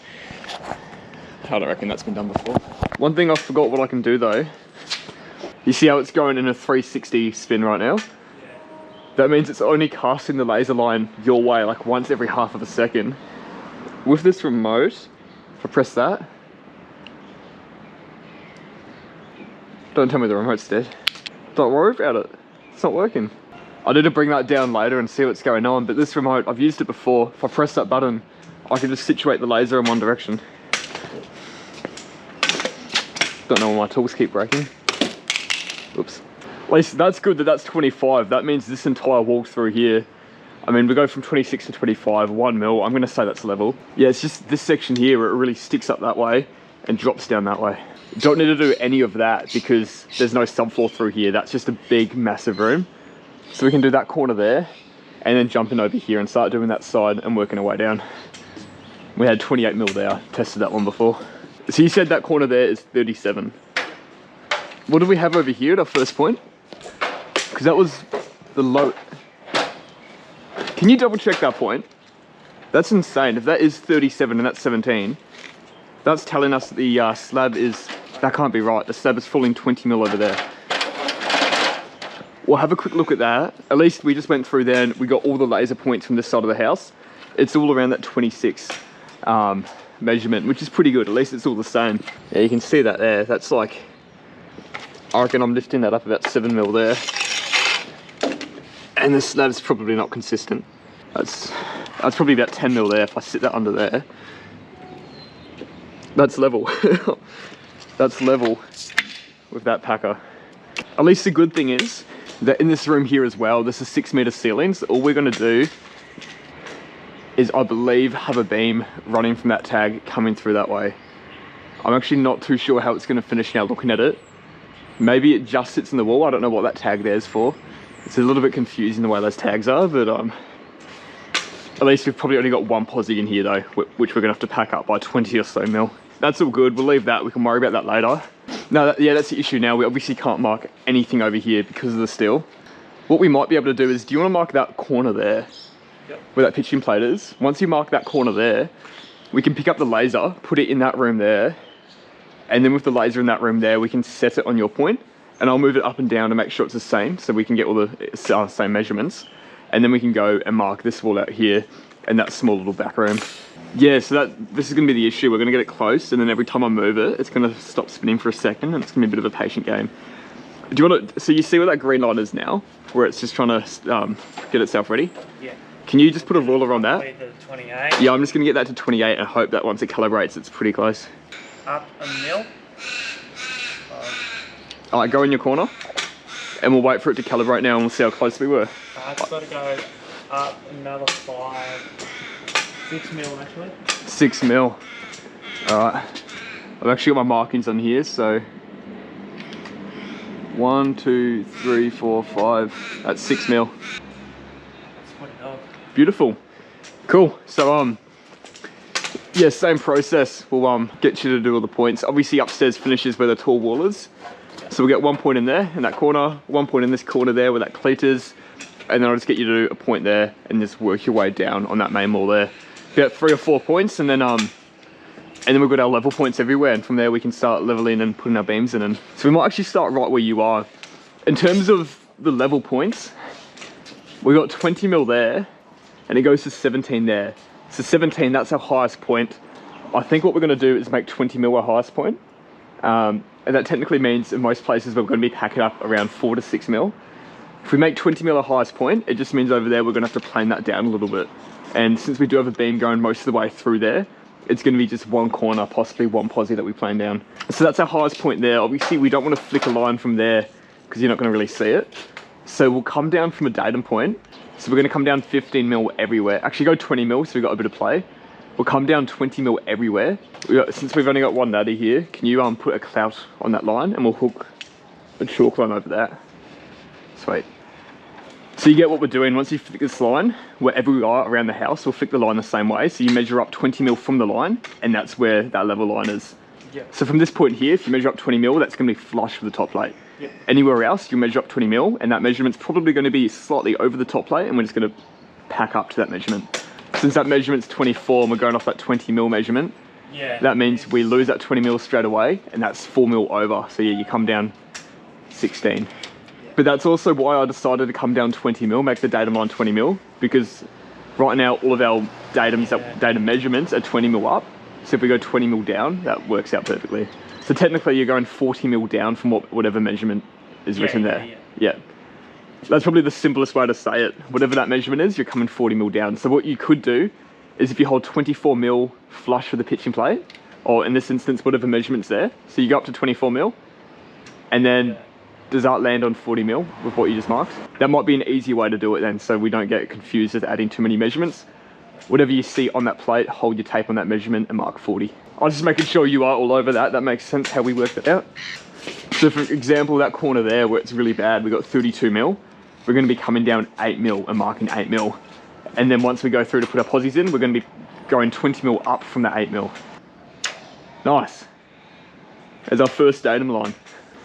I don't reckon that's been done before. One thing I forgot what I can do though. You see how it's going in a 360 spin right now? That means it's only casting the laser line your way like once every half of a second. With this remote, if I press that, don't tell me the remote's dead. Don't worry about it. It's not working. I need to bring that down later and see what's going on, but this remote, I've used it before. If I press that button, I can just situate the laser in one direction. Don't know why my tools keep breaking. Oops. At least that's good that that's 25. That means this entire wall through here, I mean, we go from 26 to 25, 1 mil. I'm gonna say that's level. Yeah, it's just this section here where it really sticks up that way and drops down that way. Don't need to do any of that because there's no subfloor through here. That's just a big, massive room. So we can do that corner there and then jump in over here and start doing that side and working our way down. We had 28 mil there, tested that one before. So you said that corner there is 37. What do we have over here at our first point? Because that was the low. Can you double check that point? That's insane. If that is 37 and that's 17, that's telling us that the slab is, that can't be right. The slab is falling 20 mil over there. We'll have a quick look at that. At least we just went through there and we got all the laser points from this side of the house. It's all around that 26 measurement, which is pretty good. At least it's all the same. Yeah, you can see that there. That's like, I reckon I'm lifting that up about 7 mil there. And the slab's probably not consistent. That's probably about 10 mil there if I sit that under there. That's level. That's level with that packer. At least the good thing is that in this room here as well, this is 6 meter ceilings. So all we're gonna do is, I believe, have a beam running from that tag coming through that way. I'm actually not too sure how it's gonna finish now looking at it. Maybe it just sits in the wall. I don't know what that tag there's for. It's a little bit confusing the way those tags are, but at least we've probably only got one posi in here though, which we're gonna have to pack up by 20 or so mil. That's all good, we'll leave that, we can worry about that later. No, yeah, that's the issue now. We obviously can't mark anything over here because of the steel. What we might be able to do is, do you wanna mark that corner there? Yep. Where that pitching plate is? Once you mark that corner there, we can pick up the laser, put it in that room there, and then with the laser in that room there, we can set it on your point, and I'll move it up and down to make sure it's the same, so we can get all the same measurements. And then we can go and mark this wall out here and that small little back room. Yeah, so this is gonna be the issue. We're gonna get it close, and then every time I move it, it's gonna stop spinning for a second, and it's gonna be a bit of a patient game. Do you want to, so you see where that green line is now? Where it's just trying to get itself ready? Yeah. Can you just put a ruler on that?
The 28.
Yeah, I'm just gonna get that to 28 and hope that once it calibrates, it's pretty close.
Up a mil.
All right, go in your corner, and we'll wait for it to calibrate now, and we'll see how close we were.
It's got to go up another 6 mil actually.
6 mil. All right. I've actually got my markings on here, so 1, 2, 3, 4, 5. That's 6 mil.
That's what it does.
Beautiful. Cool. So yeah, same process. We'll get you to do all the points. Obviously upstairs finishes where the tall wall is. So we'll get 1 point in there, in that corner, 1 point in this corner there where that cleat is, and then I'll just get you to do a point there and just work your way down on that main wall there. Get 3 or 4 points, and then we've got our level points everywhere, and from there we can start leveling and putting our beams in. And so we might actually start right where you are. In terms of the level points, we got 20 mil there, and it goes to 17 there. So 17, that's our highest point. I think what we're gonna do is make 20 mil our highest point. And that technically means in most places we're gonna be packing up around 4 to 6 mil. If we make 20 mil our highest point, it just means over there we're gonna have to plane that down a little bit. And since we do have a beam going most of the way through there, it's gonna be just one corner, possibly one posi that we plane down. So that's our highest point there. Obviously we don't wanna flick a line from there because you're not gonna really see it. So we'll come down from a datum point. So we're gonna come down 15 mil everywhere. Actually go 20 mil, so we've got a bit of play. We'll come down 20 mil everywhere. Since we've only got one ladder here, can you put a clout on that line, and we'll hook a chalk line over that. Sweet. So you get what we're doing. Once you flick this line, wherever we are around the house, we'll flick the line the same way. So you measure up 20 mil from the line, and that's where that level line is. Yeah. So from this point here, if you measure up 20 mil, that's gonna be flush with the top plate. Yeah. Anywhere else, you measure up 20 mil, and that measurement's probably gonna be slightly over the top plate, and we're just gonna pack up to that measurement. Since that measurement's 24 and we're going off that 20 mil measurement, that means we lose that 20 mil straight away, and that's 4 mil over. So yeah, you come down 16. But that's also why I decided to come down 20 mil, make the datum line 20 mil, because right now all of our datum measurements are 20 mil up. So if we go 20 mil down, that works out perfectly. So technically you're going 40 mil down from whatever measurement is written there. Yeah. That's probably the simplest way to say it. Whatever that measurement is, you're coming 40 mil down. So what you could do is if you hold 24 mil flush with the pitching plate, or in this instance, whatever measurement's there. So you go up to 24 mil, and then does that land on 40 mil with what you just marked? That might be an easy way to do it then, so we don't get confused with adding too many measurements. Whatever you see on that plate, hold your tape on that measurement and mark 40. I'm just making sure you are all over that. That makes sense how we work that out. So for example, that corner there where it's really bad, we got 32 mil. We're gonna be coming down 8 mil and marking 8 mil. And then once we go through to put our posies in, we're gonna be going 20 mil up from that 8 mil. Nice. As our first datum line.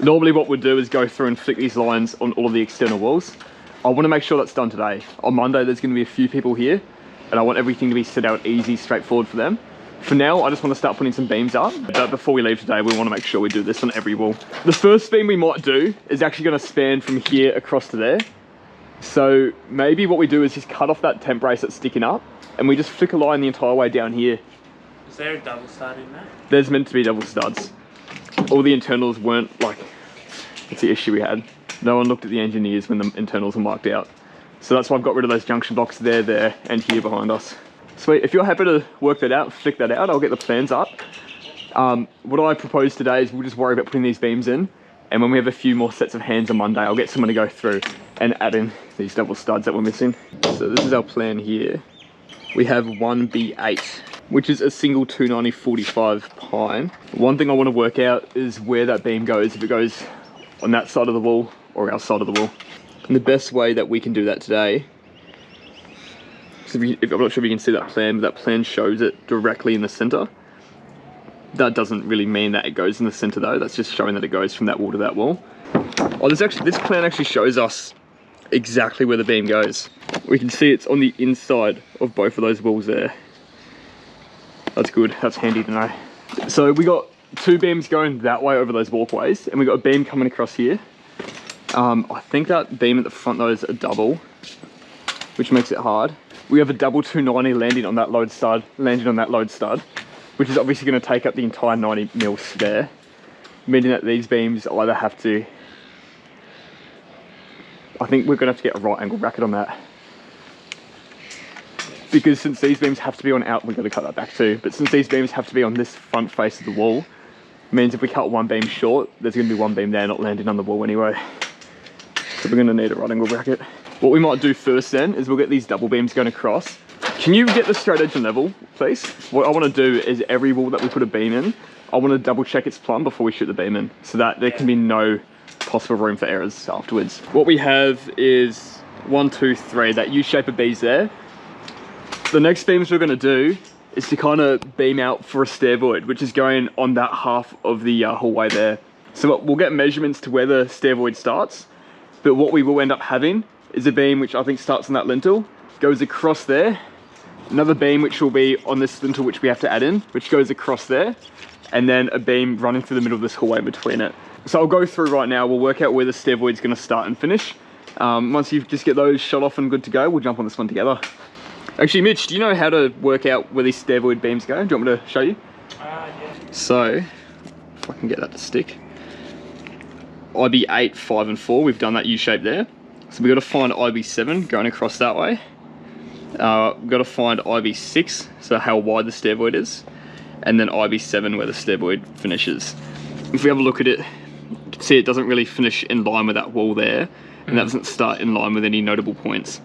Normally what we'll do is go through and flick these lines on all of the external walls. I wanna make sure that's done today. On Monday, there's gonna be a few people here, and I want everything to be set out easy, straightforward for them. For now, I just want to start putting some beams up, but before we leave today, we want to make sure we do this on every wall. The first beam we might do is actually going to span from here across to there. So maybe what we do is just cut off that temp brace that's sticking up, and we just flick a line the entire way down here.
Is there a double stud in that?
There's meant to be double studs. All the internals weren't like, it's the issue we had. No one looked at the engineers when the internals were marked out. So that's why I've got rid of those junction boxes there, and here behind us. Sweet, if you're happy to work that out, flick that out, I'll get the plans up. What I propose today is we'll just worry about putting these beams in, and when we have a few more sets of hands on Monday, I'll get someone to go through and add in these double studs that we're missing. So this is our plan here. We have 1B8, which is a single 290/45 pine. One thing I want to work out is where that beam goes, if it goes on that side of the wall or our side of the wall. And the best way that we can do that today, I'm not sure if you can see that plan, but that plan shows it directly in the center. That doesn't really mean that it goes in the center though, that's just showing that it goes from that wall to that wall. Oh, this plan actually shows us exactly where the beam goes. We can see it's on the inside of both of those walls there. That's good, that's handy to know. So we got 2 beams going that way over those walkways, and we got a beam coming across here. I think that beam at the front though is a double, which makes it hard. We have a double 290 landing on that load stud, which is obviously going to take up the entire 90 mil there, meaning that these beams will either have to, I think we're going to have to get a right angle bracket on that. Because since these beams have to be on out, we've got to cut that back too, but since these beams have to be on this front face of the wall, means if we cut one beam short, there's going to be one beam there not landing on the wall anyway. So we're going to need a right angle bracket. What we might do first then is we'll get these double beams going across. Can you get the straight edge and level, please? What I want to do is every wall that we put a beam in, I want to double check its plumb before we shoot the beam in, so that there can be no possible room for errors afterwards. What we have is 1, 2, 3, that U shape of B's there. The next beams we're going to do is to kind of beam out for a stair void, which is going on that half of the hallway there. So we'll get measurements to where the stair void starts, but what we will end up having is a beam which I think starts on that lintel, goes across there, another beam which will be on this lintel which we have to add in, which goes across there, and then a beam running through the middle of this hallway between it. So I'll go through right now, we'll work out where the stair void's gonna start and finish. Once you just get those shut off and good to go, we'll jump on this one together. Actually, Mitch, do you know how to work out where these stair void beams go? Do you want me to show you?
Yeah.
So, if I can get that to stick. IB8, 5 and 4, we've done that U-shape there. So we've got to find IB7 going across that way. We've got to find IB6, so how wide the stair void is. And then IB7 where the stair void finishes. If we have a look at it, you can see it doesn't really finish in line with that wall there. And that doesn't start in line with any notable points.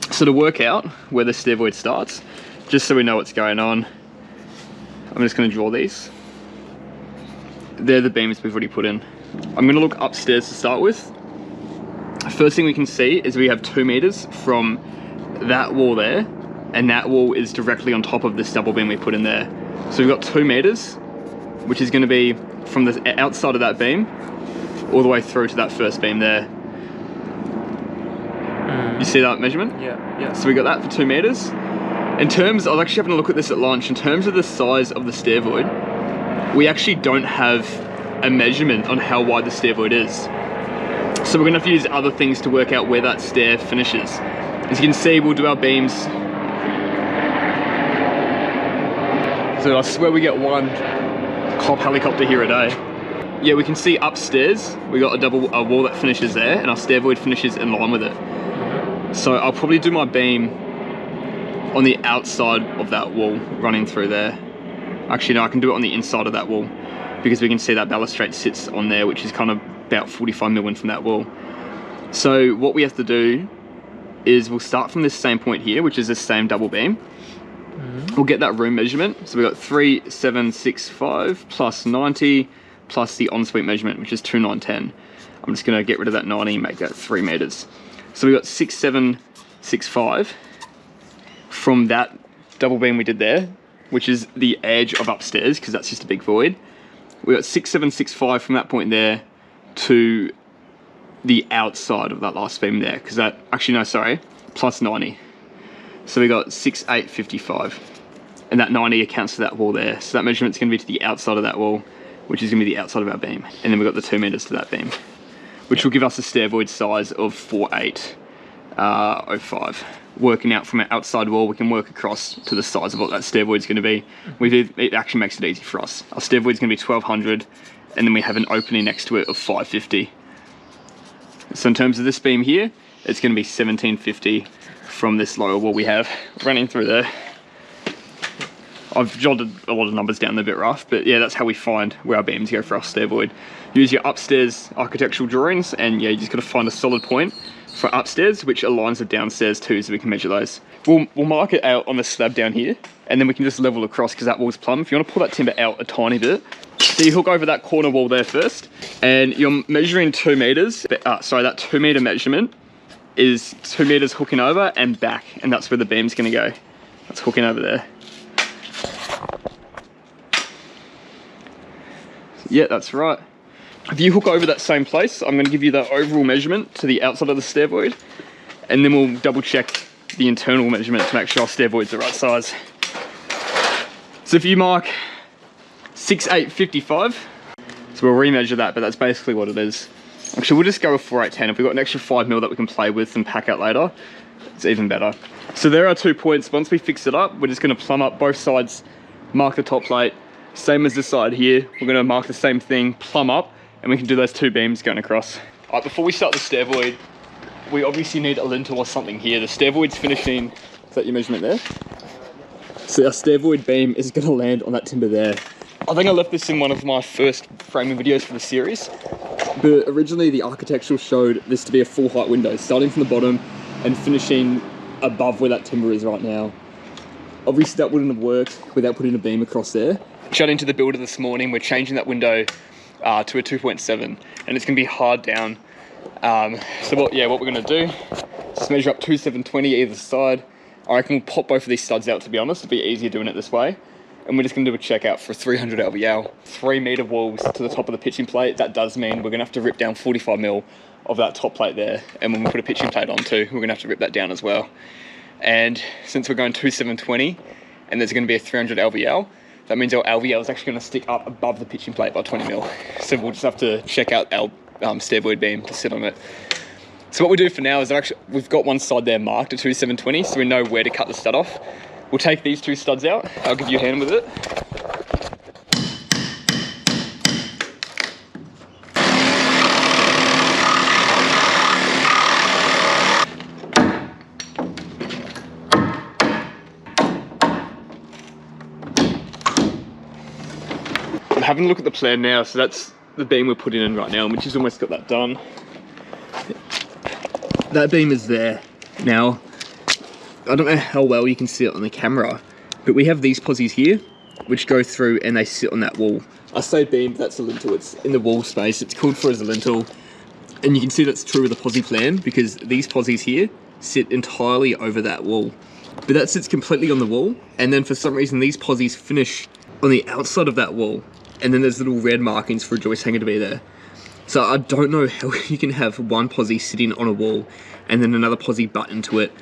So to work out where the stair void starts, just so we know what's going on, I'm just going to draw these. They're the beams we've already put in. I'm going to look upstairs to start with. First thing we can see is we have 2 meters from that wall there, and that wall is directly on top of this double beam we put in there. So we've got 2 meters, which is going to be from the outside of that beam all the way through to that first beam there. You see that measurement?
Yeah.
So we got that for 2 meters. In terms, I was actually having a look at this at lunch, in terms of the size of the stair void, we actually don't have a measurement on how wide the stair void is. So we're gonna have to use other things to work out where that stair finishes. As you can see, we'll do our beams. So I swear we get one cop helicopter here a day. Yeah, we can see upstairs, we got a wall that finishes there, and our stair void finishes in line with it. So I'll probably do my beam on the outside of that wall running through there. Actually, no, I can do it on the inside of that wall because we can see that balustrade sits on there, which is kind of about 45 mm from that wall. So what we have to do is we'll start from this same point here, which is the same double beam. We'll get that room measurement. So we've got 3765 plus 90 plus the ensuite measurement, which is 2910. I'm just gonna get rid of that 90 and make that 3 meters. So we got 6765 from that double beam we did there, which is the edge of upstairs, because that's just a big void. We got 6765 from that point there to the outside of that last beam there, because that, actually no, sorry, plus 90. So we got 6855, and that 90 accounts for that wall there. So that measurement's gonna be to the outside of that wall, which is gonna be the outside of our beam. And then we've got the 2 meters to that beam, which will give us a stair void size of 4805. Working out from our outside wall, we can work across to the size of what that stair void's going to be. It actually makes it easy for us. Our stair void's going to be 1200, and then we have an opening next to it of 550. So in terms of this beam here, it's going to be 1750 from this lower wall we have running through there. I've jotted a lot of numbers down, they're a bit rough, but yeah, that's how we find where our beams go for our stair void. Use your upstairs architectural drawings, and yeah, you just got to find a solid point for upstairs, which aligns with downstairs too, so we can measure those. We'll mark it out on the slab down here, and then we can just level across because that wall's plumb. If you want to pull that timber out a tiny bit, so you hook over that corner wall there first, and you're measuring 2 meters. That 2 meter measurement is 2 meters hooking over and back, and that's where the beam's going to go. That's hooking over there. Yeah, that's right. If you hook over that same place, I'm going to give you the overall measurement to the outside of the stair void, and then we'll double check the internal measurement to make sure our stair void's the right size. So if you mark 6855, so we'll remeasure that, but that's basically what it is. Actually, we'll just go with 4810. If we've got an extra 5 mil that we can play with and pack out later, it's even better. So there are 2 points. Once we fix it up, we're just going to plumb up both sides, mark the top plate, same as the side here. We're going to mark the same thing, plumb up, and we can do those 2 beams going across. All right, before we start the stair void, we obviously need a lintel or something here. The stair void's finishing, is that your measurement there? So our stair void beam is going to land on that timber there. I think I left this in one of my first framing videos for the series, but originally the architectural showed this to be a full height window, starting from the bottom and finishing above where that timber is right now. Obviously that wouldn't have worked without putting a beam across there. Chatting to the builder this morning, we're changing that window to a 2.7, and it's going to be hard down. So what we're going to do is just measure up 2720 either side. I reckon we'll pop both of these studs out, to be honest. It'll be easier doing it this way. and we're just going to do a checkout for 300 LVL. 3 meter walls to the top of the pitching plate. That does mean we're going to have to rip down 45 mil of that top plate there, and when we put a pitching plate on too, we're going to have to rip that down as well. And since we're going 2/720 and there's going to be a 300 LVL, that means our LVL is actually going to stick up above the pitching plate by 20 mil. So we'll just have to check out our stair void beam to sit on it. So what we do for now is we've got one side there marked at 2/720, so we know where to cut the stud off. We'll take these 2 studs out. I'll give you a hand with it. I'm having a look at the plan now, so that's the beam we're putting in right now, which has almost got that done. That beam is there. Now, I don't know how well you can see it on the camera, but we have these posies here, which go through and they sit on that wall. I say beam, that's a lintel, it's in the wall space, it's called for as a lintel. And you can see that's true with the posi plan, because these posies here sit entirely over that wall. But that sits completely on the wall, and then for some reason these posies finish on the outside of that wall, and then there's little red markings for a joist hanger to be there. So I don't know how you can have one posi sitting on a wall, and then another posi butt into it,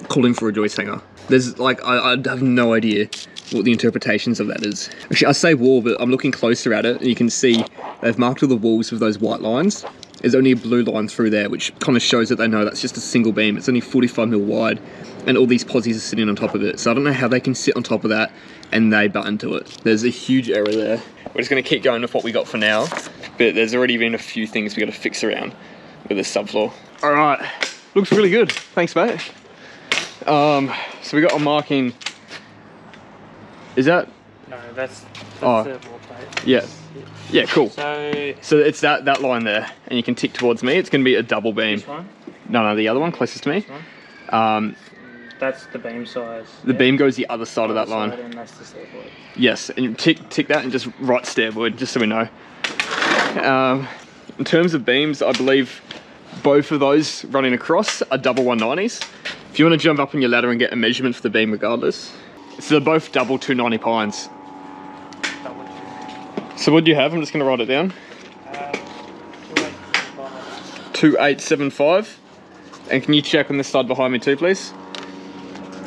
calling for a joist hanger. There's like, I have no idea what the interpretations of that is. Actually, I say wall, but I'm looking closer at it, and you can see they've marked all the walls with those white lines. There's only a blue line through there, which kind of shows that they know that's just a single beam. It's only 45 mil wide, and all these posies are sitting on top of it. So I don't know how they can sit on top of that and they butt into it. There's a huge error there. We're just gonna keep going with what we got for now, but there's already been a few things we gotta fix around with this subfloor. All right, looks really good. Thanks, mate. So we got a marking. Is that?
No, that's
Oh.
the wall plate.
Yeah. Yeah, cool.
So
it's that line there, and you can tick towards me. It's gonna be a double beam.
this one?
No, the other one closest to me.
This one? That's the beam size.
The beam goes the other side of that line.
And that's the stair void.
Yes, and you tick that and just write stair void, just so we know. In terms of beams, I believe both of those running across are double 190s. If you want to jump up on your ladder and get a measurement for the beam regardless. So they're both double 290 pines.
Double two.
So what do you have? I'm just going to write it down. 2875. And can you check on this side behind me too, please?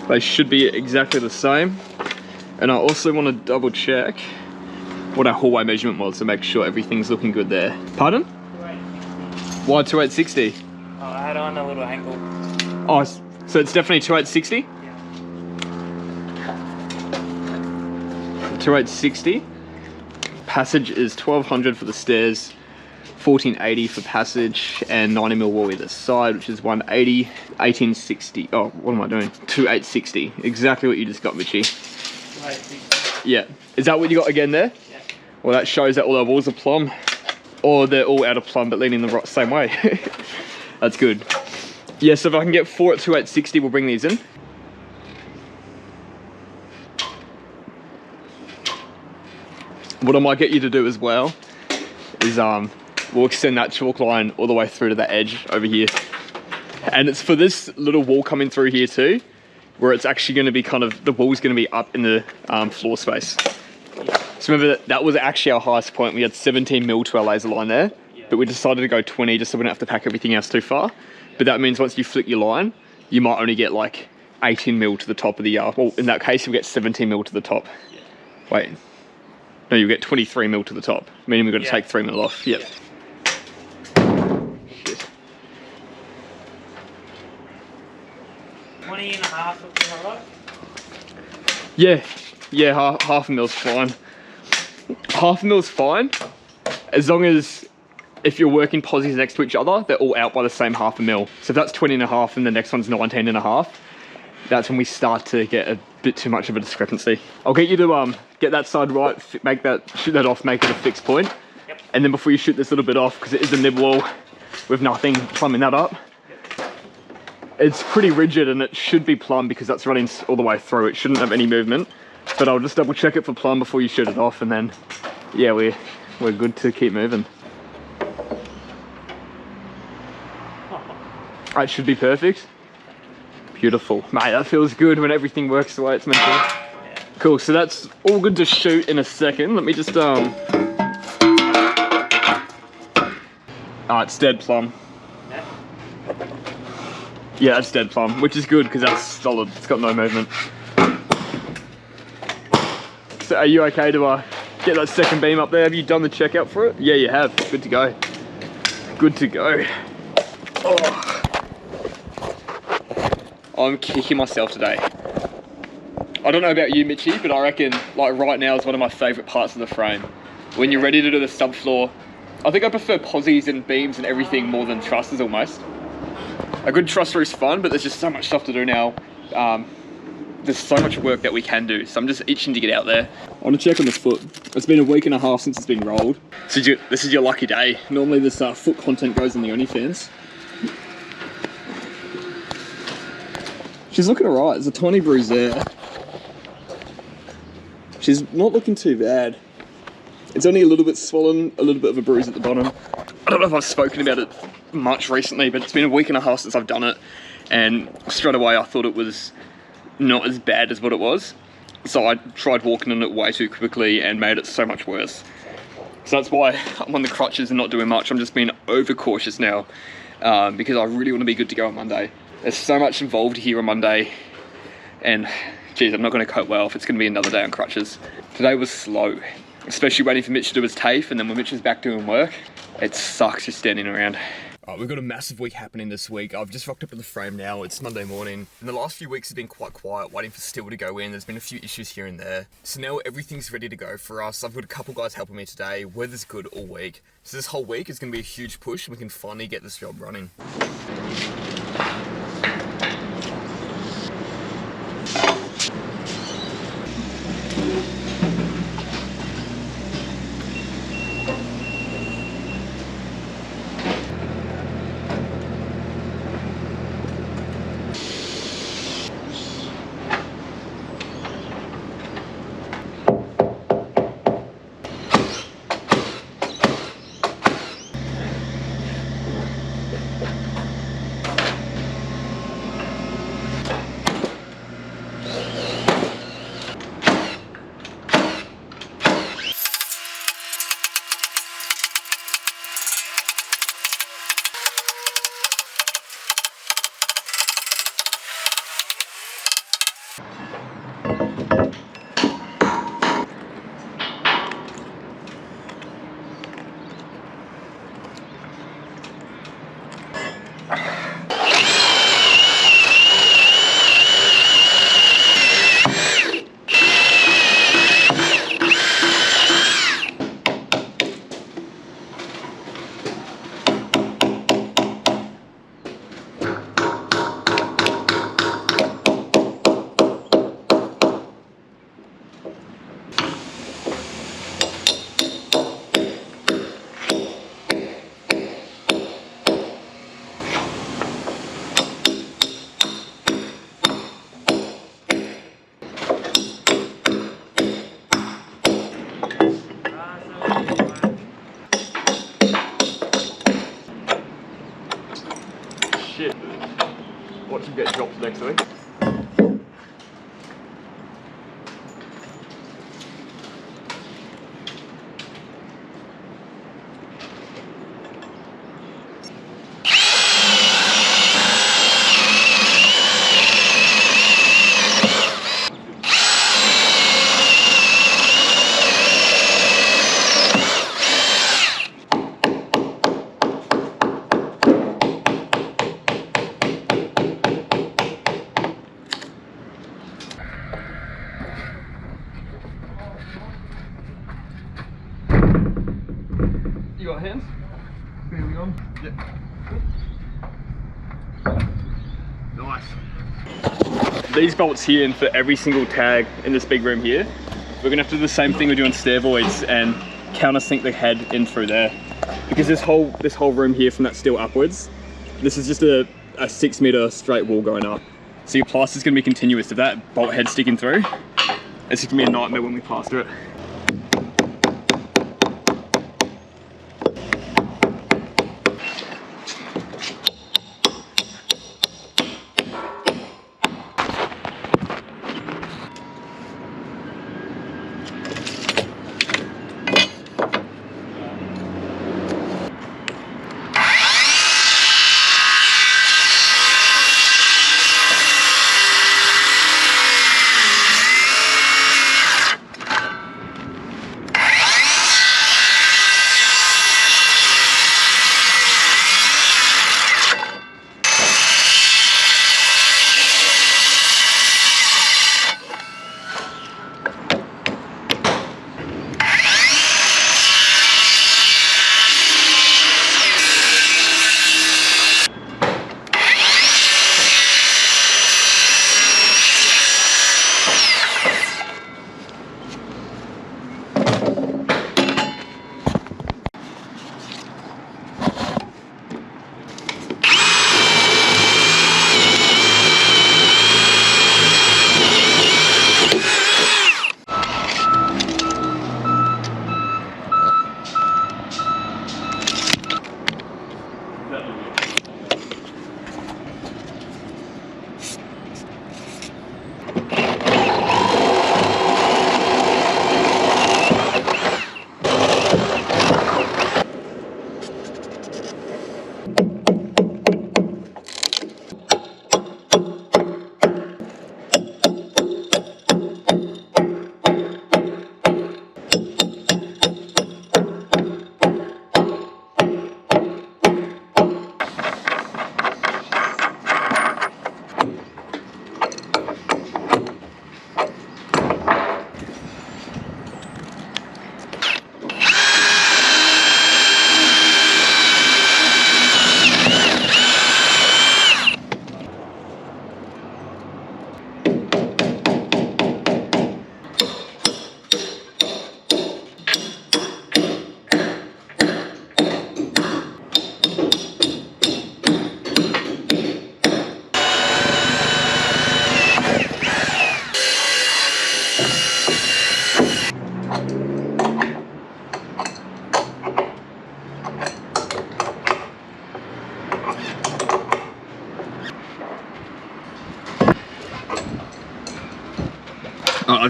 They should be exactly the same. And I also want to double check what our hallway measurement was to make sure everything's looking good there. Pardon?
2860.
Why 2860?
Oh, I had on a little angle.
Oh, so it's definitely 2860?
Yeah.
2860. Passage is 1200 for the stairs, 1480 for passage, and 90 mil wall either side, which is 180, 1860. Oh, what am I doing? 2860. Exactly what you just got, Mitchie.
2860.
Yeah. Is that what you got again there?
Yeah.
Well, that shows that all our walls are plumb, or they're all out of plumb but leaning the same way. That's good. Yeah, so if I can get 4 at 2860, we'll bring these in. What I might get you to do as well is we'll extend that chalk line all the way through to the edge over here. And it's for this little wall coming through here too, where it's actually going to be kind of, the wall's going to be up in the floor space. So remember that was actually our highest point. We had 17 mil to our laser line there, but we decided to go 20 just so we don't have to pack everything else too far. But that means once you flick your line, you might only get like 18 mil to the top of the yard. Well, in that case, you'll get 17 mil to the top. Wait. No, you'll get 23 mil to the top, meaning we've got to take 3 mil off. Yep. Shit.
20 and a half, am I right?
Yeah, half a mil's fine. Half a mil's fine, as long as if you're working posies next to each other, they're all out by the same half a mil. So if that's 20 and a half and the next one's 19 and a half, that's when we start to get a bit too much of a discrepancy. I'll get you to get that side right, shoot that off, make it a fixed point.
Yep.
And then before you shoot this little bit off, because it is a nib wall with nothing, plumbing that up. Yep. It's pretty rigid and it should be plumb because that's running all the way through. It shouldn't have any movement, but I'll just double check it for plumb before you shoot it off, and then yeah, we're good to keep moving. It should be perfect. Beautiful. Mate, that feels good when everything works the way it's meant to. Cool, so that's all good to shoot in a second. Let me just, it's dead plumb. Yeah, that's dead plumb, which is good because that's solid. It's got no movement. So are you okay to get that second beam up there? Have you done the checkout for it? Yeah, you have. Good to go. Good to go. Oh. I'm kicking myself today. I don't know about you, Mitchy, but I reckon like right now is one of my favourite parts of the frame. When you're ready to do the subfloor, I think I prefer posies and beams and everything more than trusses almost. A good truss roof's fun, but there's just so much stuff to do now. There's so much work that we can do, so I'm just itching to get out there. I want to check on the foot. It's been a week and a half since it's been rolled. So this is your lucky day. Normally this foot content goes on the OnlyFans. She's looking alright, there's a tiny bruise there. She's not looking too bad. It's only a little bit swollen, a little bit of a bruise at the bottom. I don't know if I've spoken about it much recently, but it's been a week and a half since I've done it, and straight away I thought it was not as bad as what it was. So I tried walking on it way too quickly and made it so much worse. So that's why I'm on the crutches and not doing much. I'm just being over cautious now because I really want to be good to go on Monday. There's so much involved here on Monday, and geez, I'm not going to cope well if it's going to be another day on crutches. Today was slow, especially waiting for Mitch to do his TAFE, and then when Mitch is back doing work, it sucks just standing around. We've got a massive week happening this week. I've just rocked up to the frame now. It's Monday morning. And the last few weeks have been quite quiet, waiting for steel to go in. There's been a few issues here and there. So now everything's ready to go for us. I've got a couple guys helping me today. Weather's good all week. So this whole week is going to be a huge push, and we can finally get this job running. Shit. Watch him get dropped next week. You got hands? Here we go. Yep. Nice. These bolts here and for every single tag in this big room here, we're gonna have to do the same thing we do on stair voids and countersink the head in through there. Because this whole room here from that steel upwards, this is just a 6 meter straight wall going up. So your plaster's gonna be continuous. If that bolt head's sticking through, it's just gonna be a nightmare when we plaster it.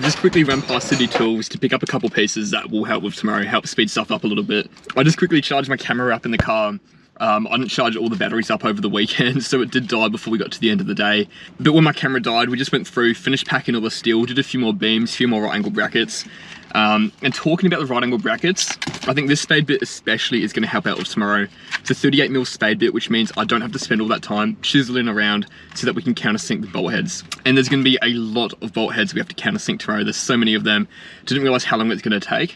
just quickly ran past City Tools to pick up a couple pieces that will help with tomorrow, help speed stuff up a little bit. I just quickly charged my camera up in the car. I didn't charge all the batteries up over the weekend, so it did die before we got to the end of the day. But when my camera died, we just went through, finished packing all the steel, did a few more beams, a few more right angle brackets. And talking about the right angle brackets, I think this spade bit especially is going to help out with tomorrow. It's a 38mm spade bit, which means I don't have to spend all that time chiseling around so that we can countersink the bolt heads. And there's going to be a lot of bolt heads we have to countersink tomorrow. There's so many of them. Didn't realize how long it's going to take.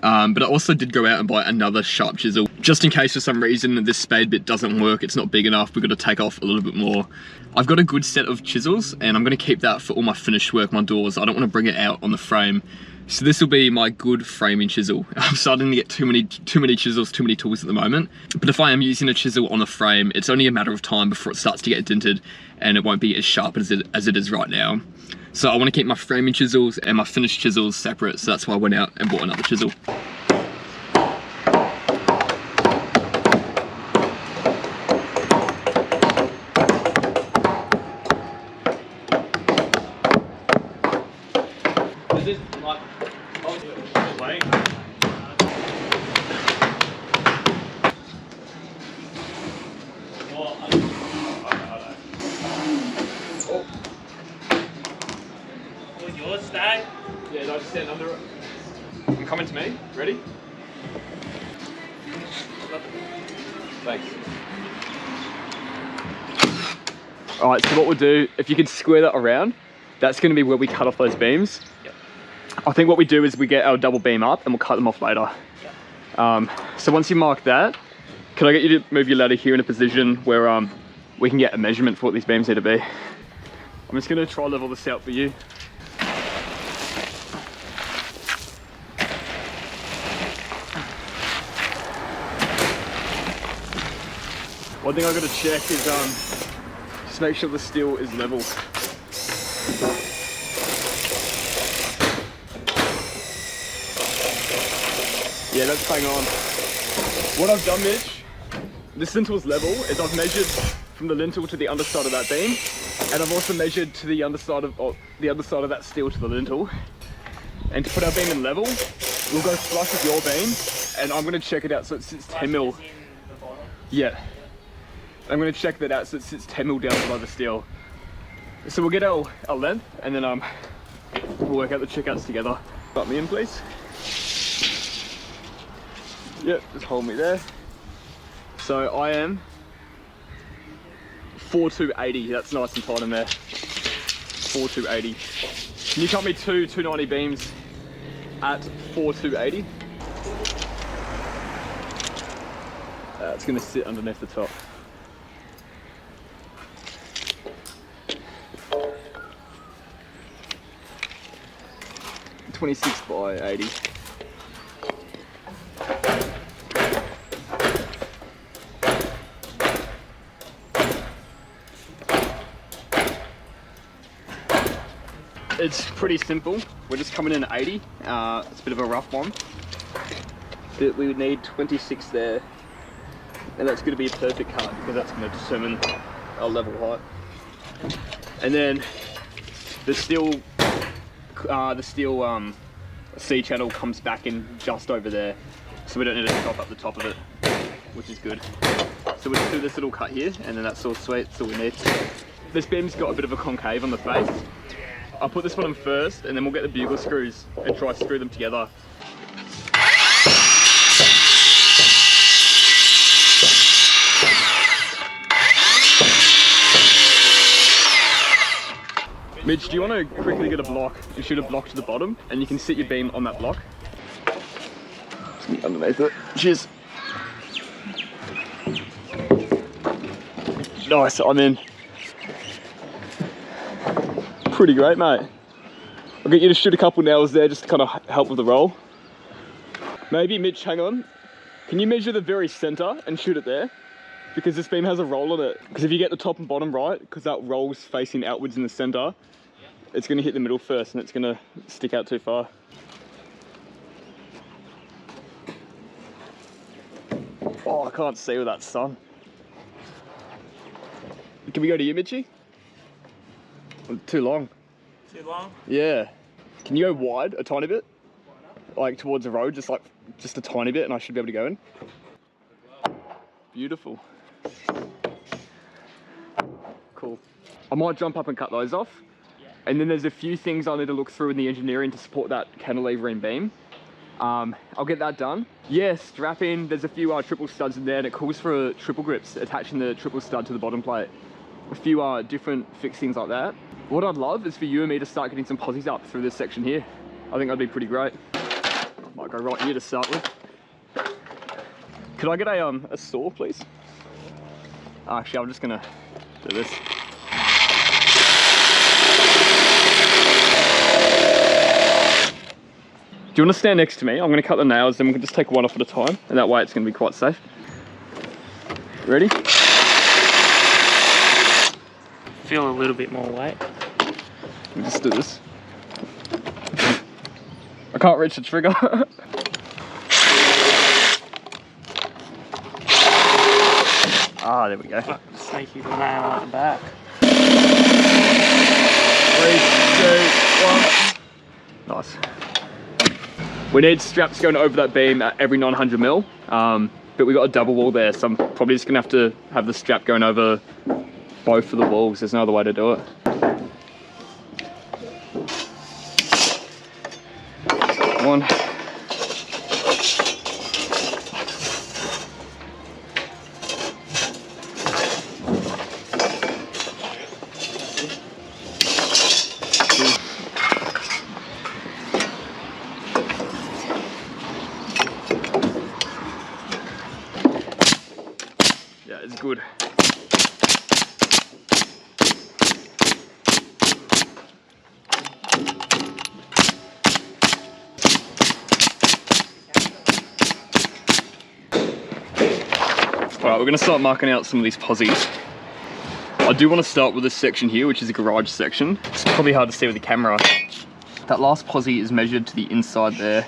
But I also did go out and buy another sharp chisel, just in case for some reason this spade bit doesn't work, it's not big enough, we've got to take off a little bit more. I've got a good set of chisels, and I'm going to keep that for all my finished work, my doors. I don't want to bring it out on the frame. So this will be my good framing chisel. I'm starting to get too many chisels, too many tools at the moment. But if I am using a chisel on the frame, it's only a matter of time before it starts to get dented, and it won't be as sharp as it is right now. So I want to keep my framing chisels and my finished chisels separate, so that's why I went out and bought another chisel.
Yeah,
no, just stand under it. And come into me. Ready? Thanks. Alright, so what we'll do, if you could square that around, that's going to be where we cut off those beams.
Yep.
I think what we do is we get our double beam up and we'll cut them off later. Yep. So once you mark that, can I get you to move your ladder here in a position where we can get a measurement for what these beams need to be? I'm just going to try level this out for you. One thing I've got to check is just make sure the steel is level. Yeah, that's bang on. What I've done, Mitch, this lintel's level, is I've measured from the lintel to the underside of that beam, and I've also measured to the underside of that steel to the lintel. And to put our beam in level, we'll go flush with your beam, and I'm going to check it out so it sits 10 mil. Yeah. I'm going to check that out so it sits 10 mil down below the steel. So we'll get our length, and then we'll work out the checkouts together. Put me in, please. Yep, just hold me there. So I am 4,280. That's nice and tight in there. 4,280. Can you cut me two 290 beams at 4,280? It's going to sit underneath the top. $26 by $80. It's pretty simple. We're just coming in at 80. It's a bit of a rough one. But we would need 26 there. And that's going to be a perfect cut because that's going to determine our level height. And then the steel C channel comes back in just over there, so we don't need to chop up the top of it, which is good. So we'll just do this little cut here, and then that's all sweet. That's all we need. This beam's got a bit of a concave on the face. I'll put this one in first, and then we'll get the bugle screws and try to screw them together. Mitch, do you want to quickly get a block and shoot a block to the bottom, and you can sit your beam on that block? Just underneath it. Cheers. Nice, I'm in. Pretty great, mate. I'll get you to shoot a couple nails there just to kind of help with the roll. Maybe, Mitch, hang on. Can you measure the very center and shoot it there? Because this beam has a roll on it. Because if you get the top and bottom right, because that roll's facing outwards in the center, it's going to hit the middle first and it's going to stick out too far. Oh, I can't see with that sun. Can we go to you, Mitchie? Too long.
Too long?
Yeah. Can you go wide a tiny bit? Like towards the road, just a tiny bit, and I should be able to go in. Beautiful. Cool. I might jump up and cut those off. And then there's a few things I need to look through in the engineering to support that cantilever and beam. I'll get that done. Yeah, strap in. There's a few triple studs in there, and it calls for triple grips, attaching the triple stud to the bottom plate. A few different fixings like that. What I'd love is for you and me to start getting some posies up through this section here. I think that'd be pretty great. Might go right here to start with. Could I get a saw, please? Actually, I'm just gonna do this. Do you want to stand next to me? I'm going to cut the nails, then we can just take one off at a time, and that way it's going to be quite safe. Ready?
Feel a little bit more weight.
Let me just do this. I can't reach the trigger. Ah, there we go.
Sneaky nail at the back.
3, 2, 1. Nice. We need straps going over that beam at every 900 mil, but we've got a double wall there, so I'm probably just gonna have to have the strap going over both of the walls. There's no other way to do it. One. Yeah, it's good. Alright, we're going to start marking out some of these posies. I do want to start with this section here, which is a garage section. It's probably hard to see with the camera. That last posie is measured to the inside there,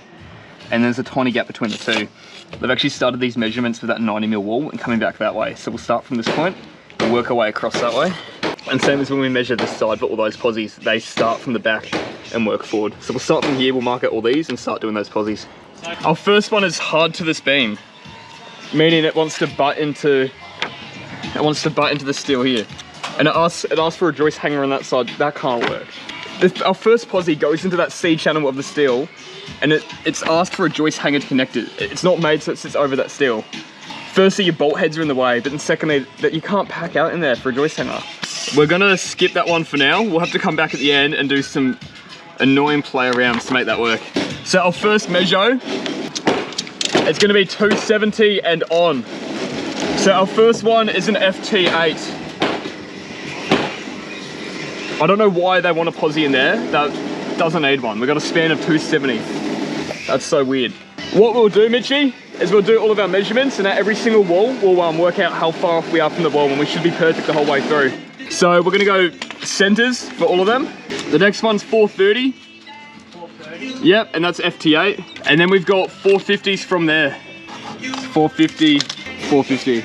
and there's a tiny gap between the two. They've actually started these measurements with that 90mm wall and coming back that way. So we'll start from this point and work our way across that way. And same as when we measure this side for all those posies, they start from the back and work forward. So we'll start from here, we'll mark out all these and start doing those posies. Our first one is hard to this beam, meaning it wants to butt into the steel here. And it asks for a joist hanger on that side. That can't work. Our first posie goes into that C channel of the steel, and it's asked for a joist hanger to connect it. It's not made so it sits over that steel. Firstly, your bolt heads are in the way, but then secondly, that you can't pack out in there for a joist hanger. We're gonna skip that one for now. We'll have to come back at the end and do some annoying play arounds to make that work. So our first measure, it's gonna be 270 and on. So our first one is an FT8. I don't know why they want a posie in there. That doesn't need one. We've got a span of 270. That's so weird. What we'll do, Mitchie, is we'll do all of our measurements, and at every single wall, we'll work out how far off we are from the wall, and we should be perfect the whole way through. So we're gonna go centers for all of them. The next one's 430. 430? Yep, and that's FT8. And then we've got 450s from there. 450, 450.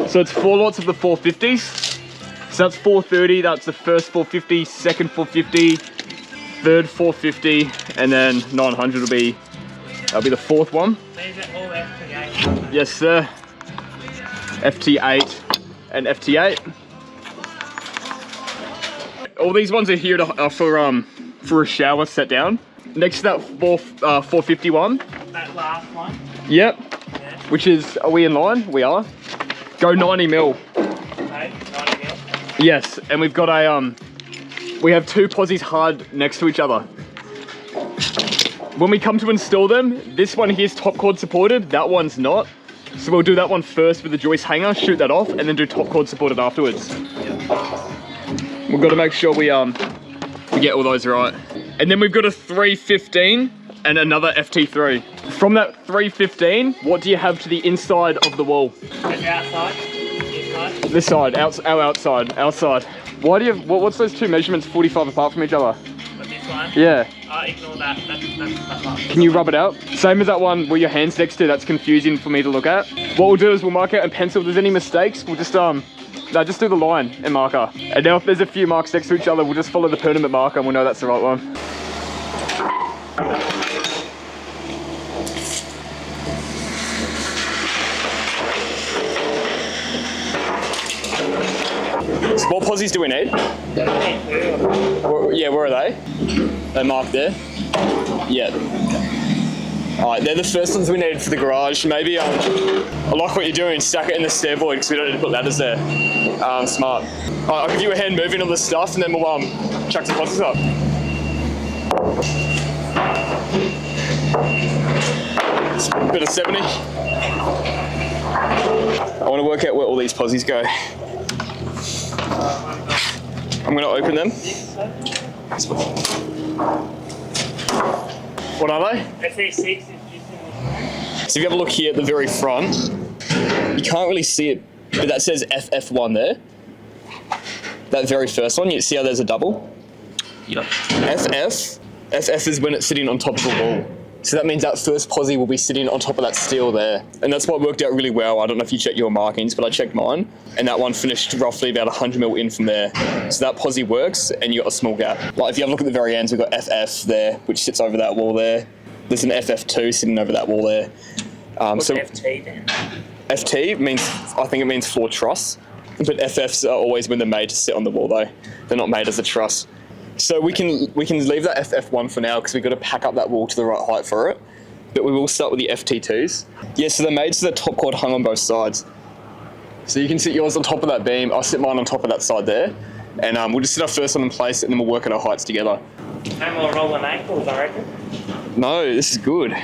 So it's 4 lots of the 450s. So that's 430, that's the first 450, second 450, third 450, and then 900 that'll be the fourth one.
These are all FT8.
Yes, sir. FT8 and FT8. All these ones are here for a shower set down. Next to that 451.
That last one?
Yep.
Yeah.
Which is, are we in line? We are. Go 90mm.
Okay, 90mm.
Yes, and we've got we have two posies hard next to each other. When we come to install them, this one here's top cord supported, that one's not. So we'll do that one first with the joist hanger, shoot that off, and then do top cord supported afterwards. We've got to make sure we get all those right. And then we've got a 315 and another FT3. From that 315, what do you have to the inside of the wall?
And outside? Inside?
This side, our outside. Why do you have, what's those two measurements 45 apart from each other?
But this one?
Yeah.
Ignore that. That's not.
Can you rub it out? Same as that one where your hand's next to, that's confusing for me to look at. What we'll do is we'll mark out in pencil. If there's any mistakes, we'll just No, just do the line and marker. And now if there's a few marks next to each other, we'll just follow the permanent marker and we'll know that's the right one. So what posies do we need? Yeah, where are they? They're marked there? Yeah. Alright, they're the first ones we needed for the garage. Maybe, I like what you're doing, stack it in the stair void because we don't need to put ladders there. Smart. Alright, I'll give you a hand moving on the stuff and then we'll chuck the posies up. Bit of 70. I want to work out where all these posies go. I'm going to open them. What are they?
FE6 is
So if you have a look here at the very front, you can't really see it, but that says FF1 there. That very first one, you see how there's a double?
Yep.
FF is when it's sitting on top of the wall. So that means that first posi will be sitting on top of that steel there. And that's what worked out really well. I don't know if you checked your markings, but I checked mine. And that one finished roughly about 100 mil in from there. So that posi works and you got a small gap. Like if you have a look at the very ends, we've got FF there, which sits over that wall there. There's an FF2 sitting over that wall there.
What's FT then?
FT means, I think it means floor truss. But FFs are always when they're made to sit on the wall though. They're not made as a truss. So we can leave that FF1 for now because we've got to pack up that wall to the right height for it. But we will start with the FT2s. Yeah, so they're made so the top cord hung on both sides. So you can sit yours on top of that beam, I'll sit mine on top of that side there. And we'll just sit our first one in place and then we'll work at our heights together.
No more rolling ankles, I reckon.
No, this is good.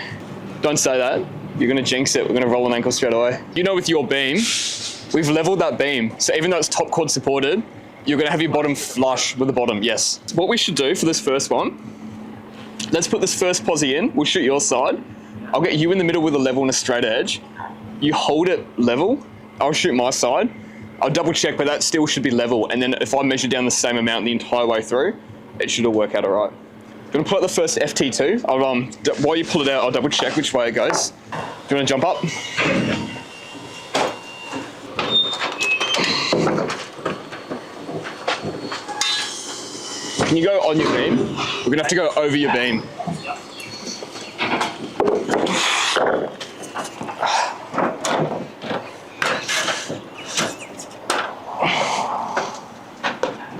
Don't say that. You're going to jinx it. We're going to roll an ankle straight away. You know, with your beam, we've leveled that beam. So even though it's top cord supported, you're going to have your bottom flush with the bottom, yes. What we should do for this first one, let's put this first posi in. We'll shoot your side. I'll get you in the middle with a level and a straight edge. You hold it level. I'll shoot my side. I'll double check, but that still should be level. And then if I measure down the same amount the entire way through, it should all work out all right. I'm going to pull out the first FT2. While you pull it out, I'll double check which way it goes. Do you want to jump up? Can you go on your beam? We're going to have to go over your beam.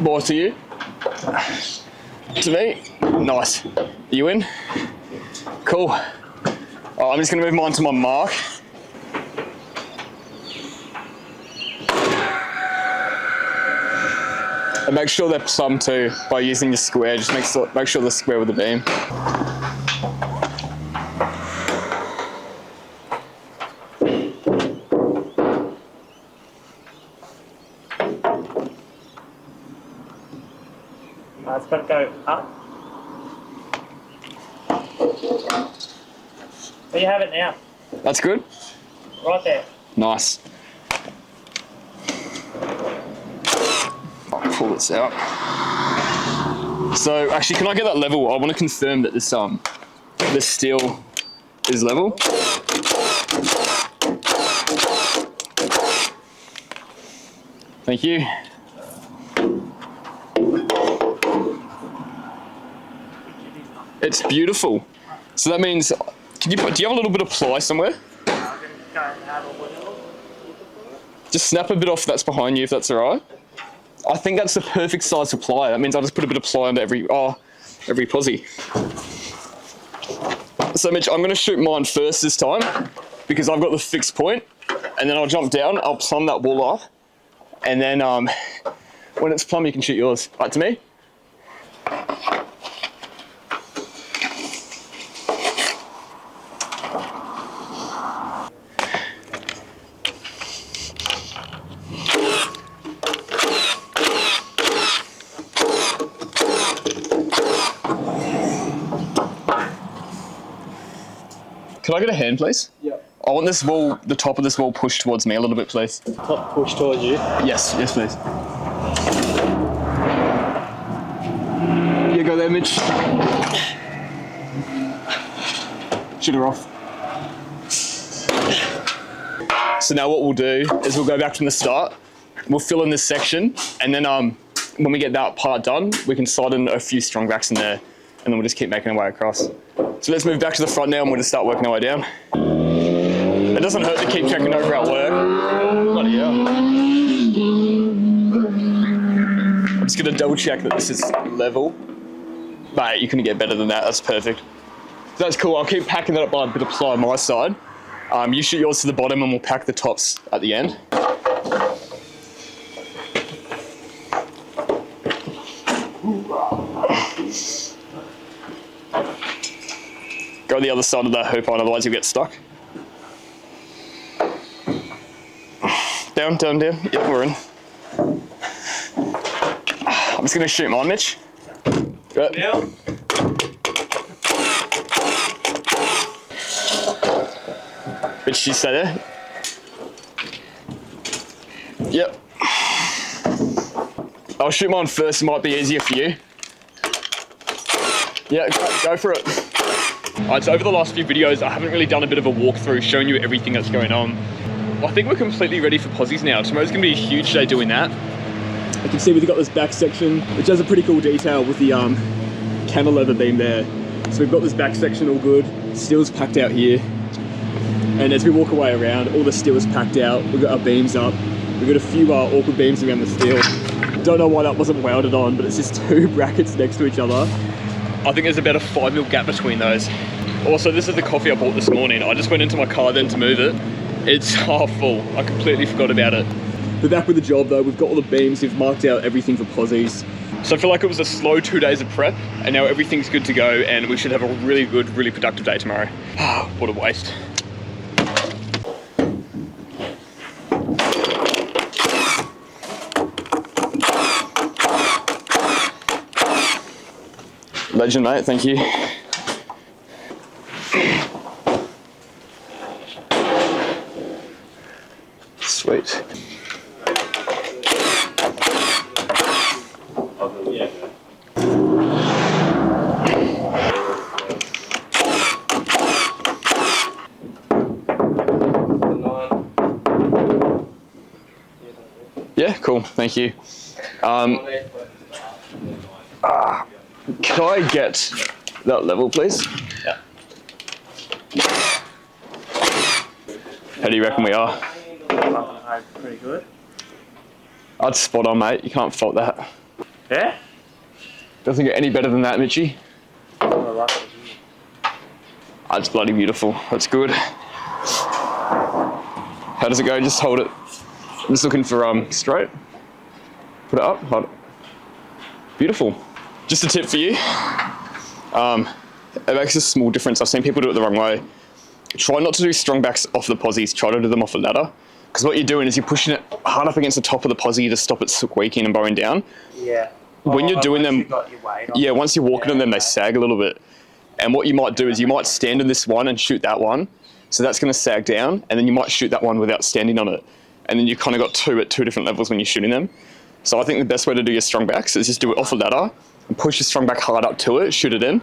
More to you. To me. Nice. Are you in? Cool. I'm just going to move mine to my mark. And make sure they're plumb too by using your square. Just make sure they're square with the beam.
It's got to go up. There you have it now.
That's good?
Right there.
Nice. I'll pull this out. So actually, can I get that level? I want to confirm that this steel is level. Thank you. It's beautiful. So that means, do you have a little bit of ply somewhere? Just snap a bit off that's behind you if that's alright. I think that's the perfect size for ply. That means I'll just put a bit of ply under every posi. So Mitch, I'm going to shoot mine first this time because I've got the fixed point, and then I'll jump down, I'll plumb that wall off, and then when it's plumb you can shoot yours. Right to me? Can I get a hand, please? Yeah. I want this wall, the top of this wall pushed towards me a little bit, please.
Top push towards you?
Yes, please. You go there, Mitch. Shoot her off. So now what we'll do is we'll go back from the start. We'll fill in this section, and then when we get that part done, we can slide in a few strong backs in there, and then we'll just keep making our way across. So let's move back to the front now, and we'll just start working our way down. It doesn't hurt to keep checking over our work. Bloody hell. I'm just gonna double check that this is level. Mate, you couldn't get better than that. That's perfect. So that's cool. I'll keep packing that up by a bit of ply on my side. You shoot yours to the bottom, and we'll pack the tops at the end. Go the other side of that hoop on, otherwise you'll get stuck. Down, down, down. Yep, we're in. I'm just gonna shoot mine, Mitch. Right.
Now.
Mitch, you stay there. Yep. I'll shoot mine first, it might be easier for you. Yeah, go for it. Alright, so over the last few videos, I haven't really done a bit of a walkthrough showing you everything that's going on. I think we're completely ready for posies now. Tomorrow's gonna be a huge day doing that. You can see we've got this back section, which has a pretty cool detail with the cantilever beam there. So we've got this back section all good. Steel's packed out here. And as we walk away around, all the steel is packed out. We've got our beams up. We've got a few awkward beams around the steel. Don't know why that wasn't welded on, but it's just two brackets next to each other. I think there's about a 5mm gap between those. Also, this is the coffee I bought this morning. I just went into my car then to move it. It's half full. I completely forgot about it. We're back with the job though. We've got all the beams. We've marked out everything for posies. So I feel like it was a slow 2 days of prep, and now everything's good to go, and we should have a really good, really productive day tomorrow. What a waste. Legend, mate, thank you. Sweet. Yeah, cool, thank you. Can I get that level, please?
Yeah.
How do you reckon we are?
Pretty good.
I'd spot on, mate. You can't fault that.
Yeah?
Doesn't get any better than that, Mitchie.
Oh,
That's bloody beautiful. That's good. How does it go? Just hold it. I'm just looking for straight. Put it up. Hold it. Beautiful. Just a tip for you. It makes a small difference. I've seen people do it the wrong way. Try not to do strong backs off the posies. Try to do them off a ladder. Because what you're doing is you're pushing it hard up against the top of the posi to stop it squeaking and bowing down.
Yeah.
When you're doing them,
yeah,
once you're walking on them, they sag a little bit. And what you might do is you might stand in this one and shoot that one. So that's going to sag down, and then you might shoot that one without standing on it. And then you kind of got two at two different levels when you're shooting them. So I think the best way to do your strong backs is just do it off a ladder and push your strong back hard up to it, shoot it in.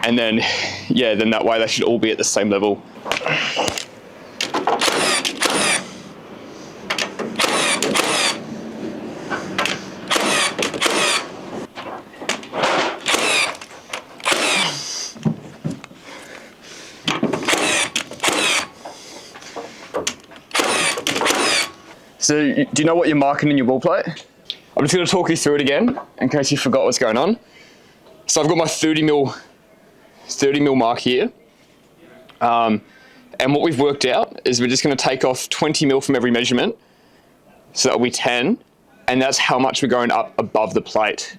And then, yeah, then that way they should all be at the same level. So, do you know what you're marking in your wall plate? I'm just going to talk you through it again, in case you forgot what's going on. So I've got my 30mm mark here. And what we've worked out is we're just going to take off 20mm from every measurement. So that'll be 10. And that's how much we're going up above the plate.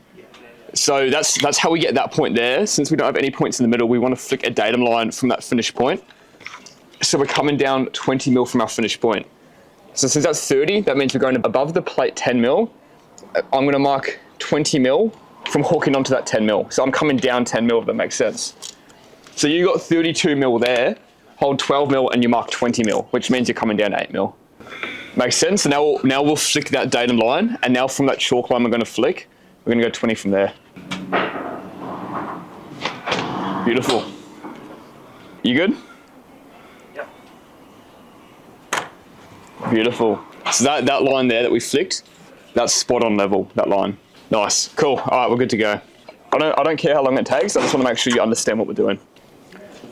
So that's how we get that point there. Since we don't have any points in the middle, we want to flick a datum line from that finish point. So we're coming down 20mm from our finish point. So since that's 30, that means we're going above the plate 10mm. I'm going to mark 20mm from hooking onto that 10mm. So I'm coming down 10mm, if that makes sense. So you got 32mm there, hold 12mm and you mark 20mm, which means you're coming down 8mm. Makes sense? So now we'll flick that datum line, and now from that chalk line we're going to flick. We're going to go 20 from there. Beautiful. You good?
Yep.
Beautiful. So that line there that we flicked, that's spot on level, that line. Nice, cool. All right, we're good to go. I don't care how long it takes, I just want to make sure you understand what we're doing.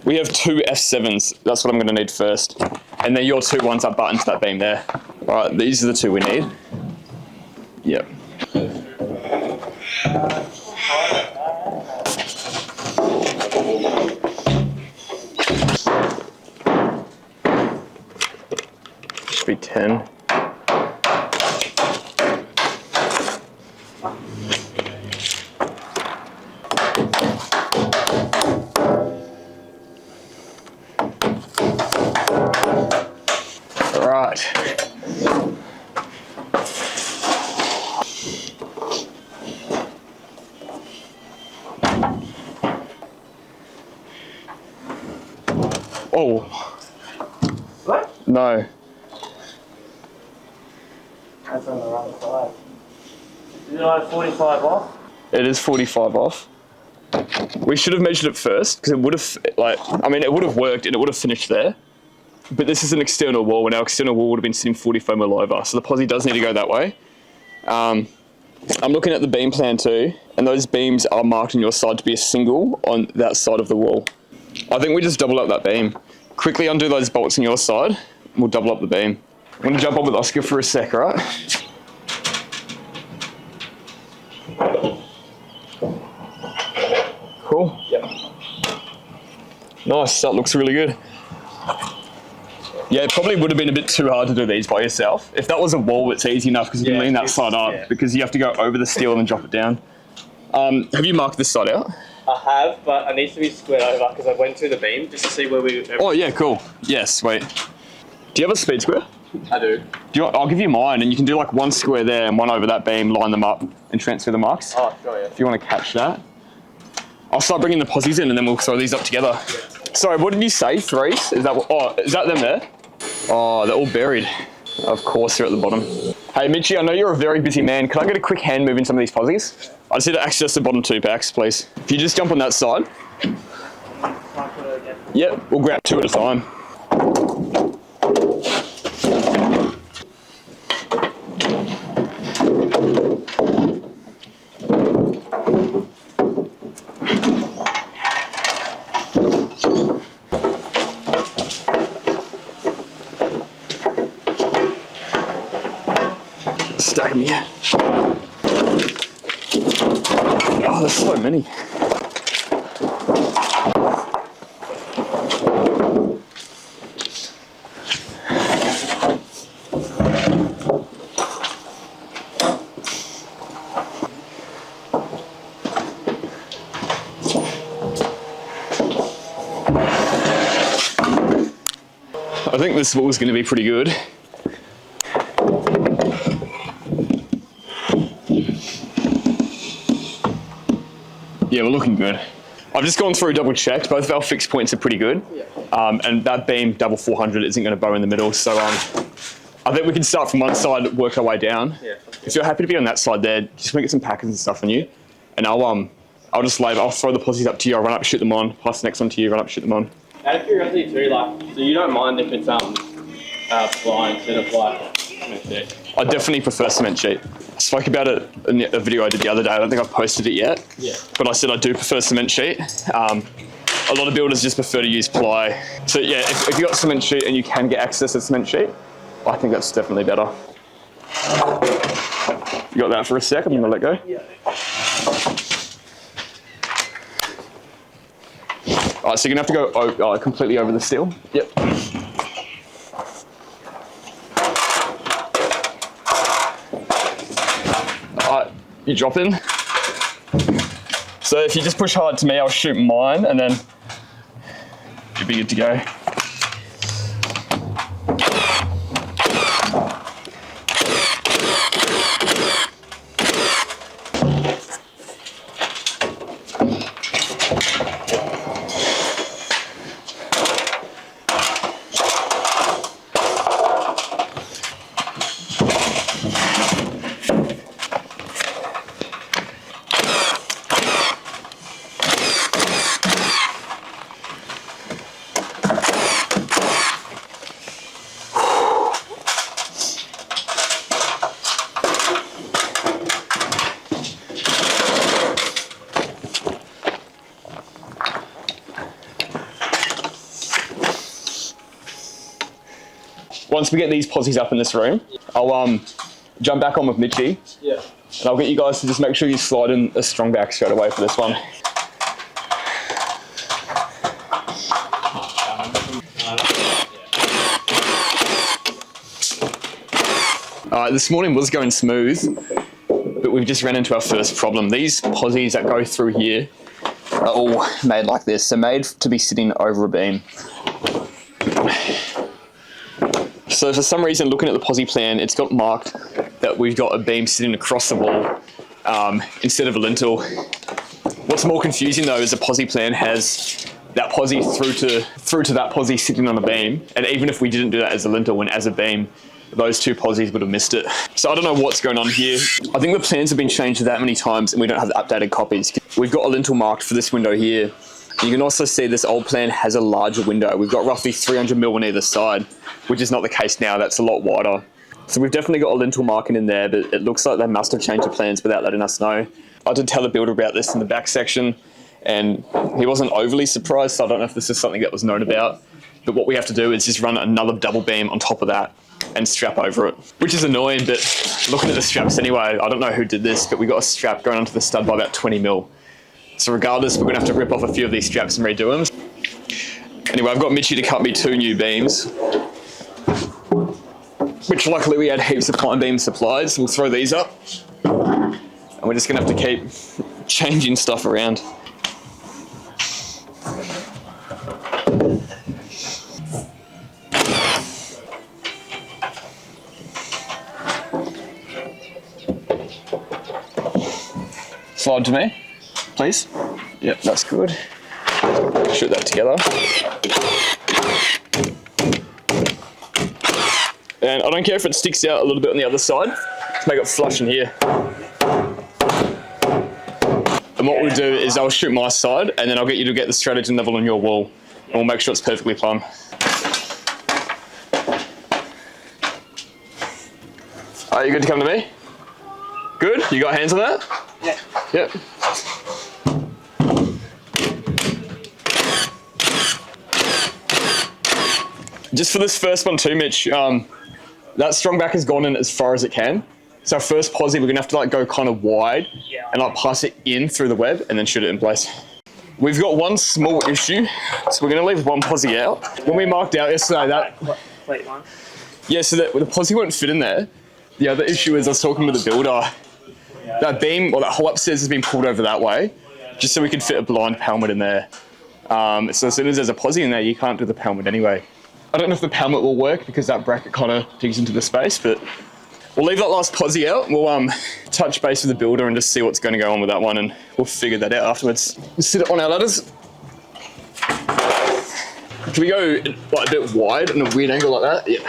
We have 2 F7s, that's what I'm gonna need first. And then your 2 ones are buttoned to that beam there. All right, these are the 2 we need. Yep. Should be 10. All right. Oh.
What?
No.
That's on the wrong side. Is it like 45 off?
It is 45 off. We should have measured it first because it would have, it would have worked and it would have finished there. But this is an external wall, and our external wall would have been sitting 45 mil over, so the posi does need to go that way. I'm looking at the beam plan too, and those beams are marked on your side to be a single on that side of the wall. I think we just double up that beam. Quickly undo those bolts on your side, and we'll double up the beam. I'm going to jump on with Oscar for a sec, right? Cool.
Yep.
Nice, that looks really good. Yeah, it probably would have been a bit too hard to do these by yourself. If that was a wall, it's easy enough because you can lean that side up because you have to go over the steel and then drop it down. Have you marked this side out?
I have, but I need to be squared over because I went through the beam just to see where we...
Oh yeah, cool. Yes, wait. Do you have a speed square?
I do.
I'll give you mine and you can do like 1 square there and 1 over that beam, line them up and transfer the marks.
Oh, sure, yeah.
If you want to catch that. I'll start bringing the posies in and then we'll throw these up together. Yeah. Sorry, what did you say? 3s? Is that what, oh, is that them there? Oh, they're all buried. Of course, they're at the bottom. Hey, Mitchie, I know you're a very busy man. Can I get a quick hand move in some of these posies? I just need to access the bottom 2 packs, please. If you just jump on that side. Yep, we'll grab 2 at a time. Stack them here. Oh, there's so many. I think this wall is going to be pretty good. Yeah, we're looking good. I've just gone through, double checked. Both of our fixed points are pretty good. Yeah. And that beam, double 400, isn't going to bow in the middle. So I think we can start from one side, work our way down. Yeah. If you're happy to be on that side there, just want to get some packers and stuff on you. And I'll just I'll throw the posies up to you, I'll run up, shoot them on, pass the next one to you, run up, shoot them on.
Out of curiosity too, so you don't mind if it's fly instead of cement sheet?
I definitely prefer cement sheet. I spoke about it in a video I did the other day. I don't think I've posted it yet. Yeah. But I said I do prefer cement sheet. A lot of builders just prefer to use ply. So yeah, if you got cement sheet and you can get access to cement sheet, I think that's definitely better. You got that for a sec? I'm gonna let go. Yeah. All right, so you're gonna have to go completely over the steel. Yep. All right, you drop in. So if you just push hard to me, I'll shoot mine and then you'll be good to go. once we get these posies up in this room, I'll jump back on with Mitchie.
Yeah.
And I'll get you guys to just make sure you slide in a strong back straight away for this one. This morning was going smooth, but we've just ran into our first problem. These posies that go through here are all made like this. They're made to be sitting over a beam. So for some reason, looking at the posi plan, it's got marked that we've got a beam sitting across the wall instead of a lintel. What's more confusing though is the posi plan has that posi through to that posi sitting on a beam, and even if we didn't do that as a lintel and as a beam, those two posies would have missed it. So I don't know what's going on here. I think the plans have been changed that many times and we don't have the updated copies. We've got a lintel marked for this window here. You can also see this old plan has a larger window. We've got roughly 300mm on either side, which is not the case now. That's a lot wider. So we've definitely got a lintel marking in there, but it looks like they must have changed the plans without letting us know. I did tell the builder about this in the back section and he wasn't overly surprised, so I don't know if this is something that was known about. But what we have to do is just run another double beam on top of that and strap over it, which is annoying, but looking at the straps anyway, I don't know who did this, but we got a strap going onto the stud by about 20mm. So regardless, we're gonna have to rip off a few of these straps and redo them. Anyway, I've got Mitchie to cut me 2 new beams, which luckily we had heaps of pine beam supplied, so we'll throw these up. And we're just gonna have to keep changing stuff around. Slide to me, please. Yep, that's good. Shoot that together. And I don't care if it sticks out a little bit on the other side. Let's make it flush in here. And what we'll do is I'll shoot my side and then I'll get you to get the strategy level on your wall. And we'll make sure it's perfectly plumb. Are you good to come to me? Good? You got hands on that?
Yeah.
Yep. Just for this first one too, Mitch, that strong back has gone in as far as it can. So our first posi, we're gonna have to like go kind of wide and like pass it in through the web and then shoot it in place. We've got one small issue, so we're gonna leave one posi out. When we marked out yesterday that, yeah, so that the posi won't fit in there. The other issue is I was talking with the builder. That beam, or that hole upstairs has been pulled over that way, just so we could fit a blind pelmet in there. So as soon as there's a posi in there, you can't do the pelmet anyway. I don't know if the pelmet will work because that bracket kind of digs into the space, but we'll leave that last posi out. We'll touch base with the builder and just see what's going to go on with that one, and we'll figure that out afterwards. We'll sit it on our ladders. Can we go like a bit wide and a weird angle like that? Yeah.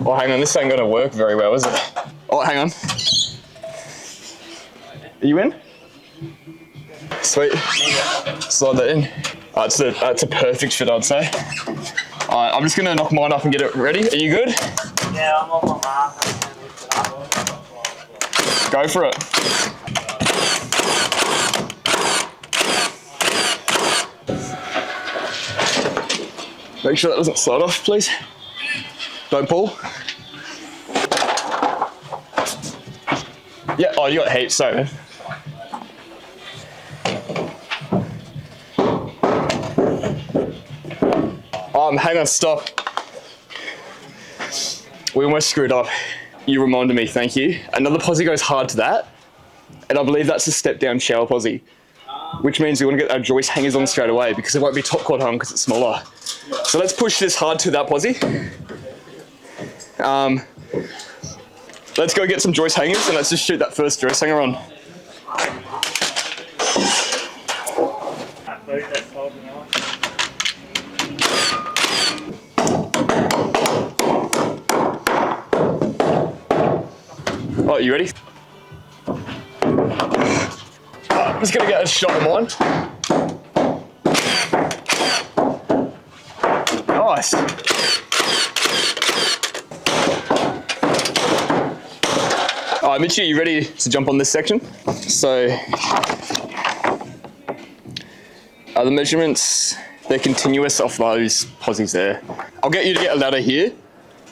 Oh, hang on, this ain't going to work very well, is it? Oh, hang on. Are you in? Sweet. Slide that in. It's a perfect fit, I'd say. Alright, I'm just going to knock mine off and get it ready. Are you good?
Yeah, I'm on my mark.
Go for it. Make sure that doesn't slide off, please. Don't pull. Yeah, oh, you got heaps, so man. Hang on, stop. We almost screwed up. You reminded me, thank you. Another posi goes hard to that, and I believe that's a step down shower posi, which means we want to get our joist hangers on straight away because it won't be top quad hung because it's smaller. So let's push this hard to that posi. Let's go get some joist hangers and let's just shoot that first joist hanger on. Oh, you ready? I'm just gonna get a shot of mine. Nice. Alright, Mitchie, are you ready to jump on this section? So, the measurements, they're continuous off those posies there. I'll get you to get a ladder here,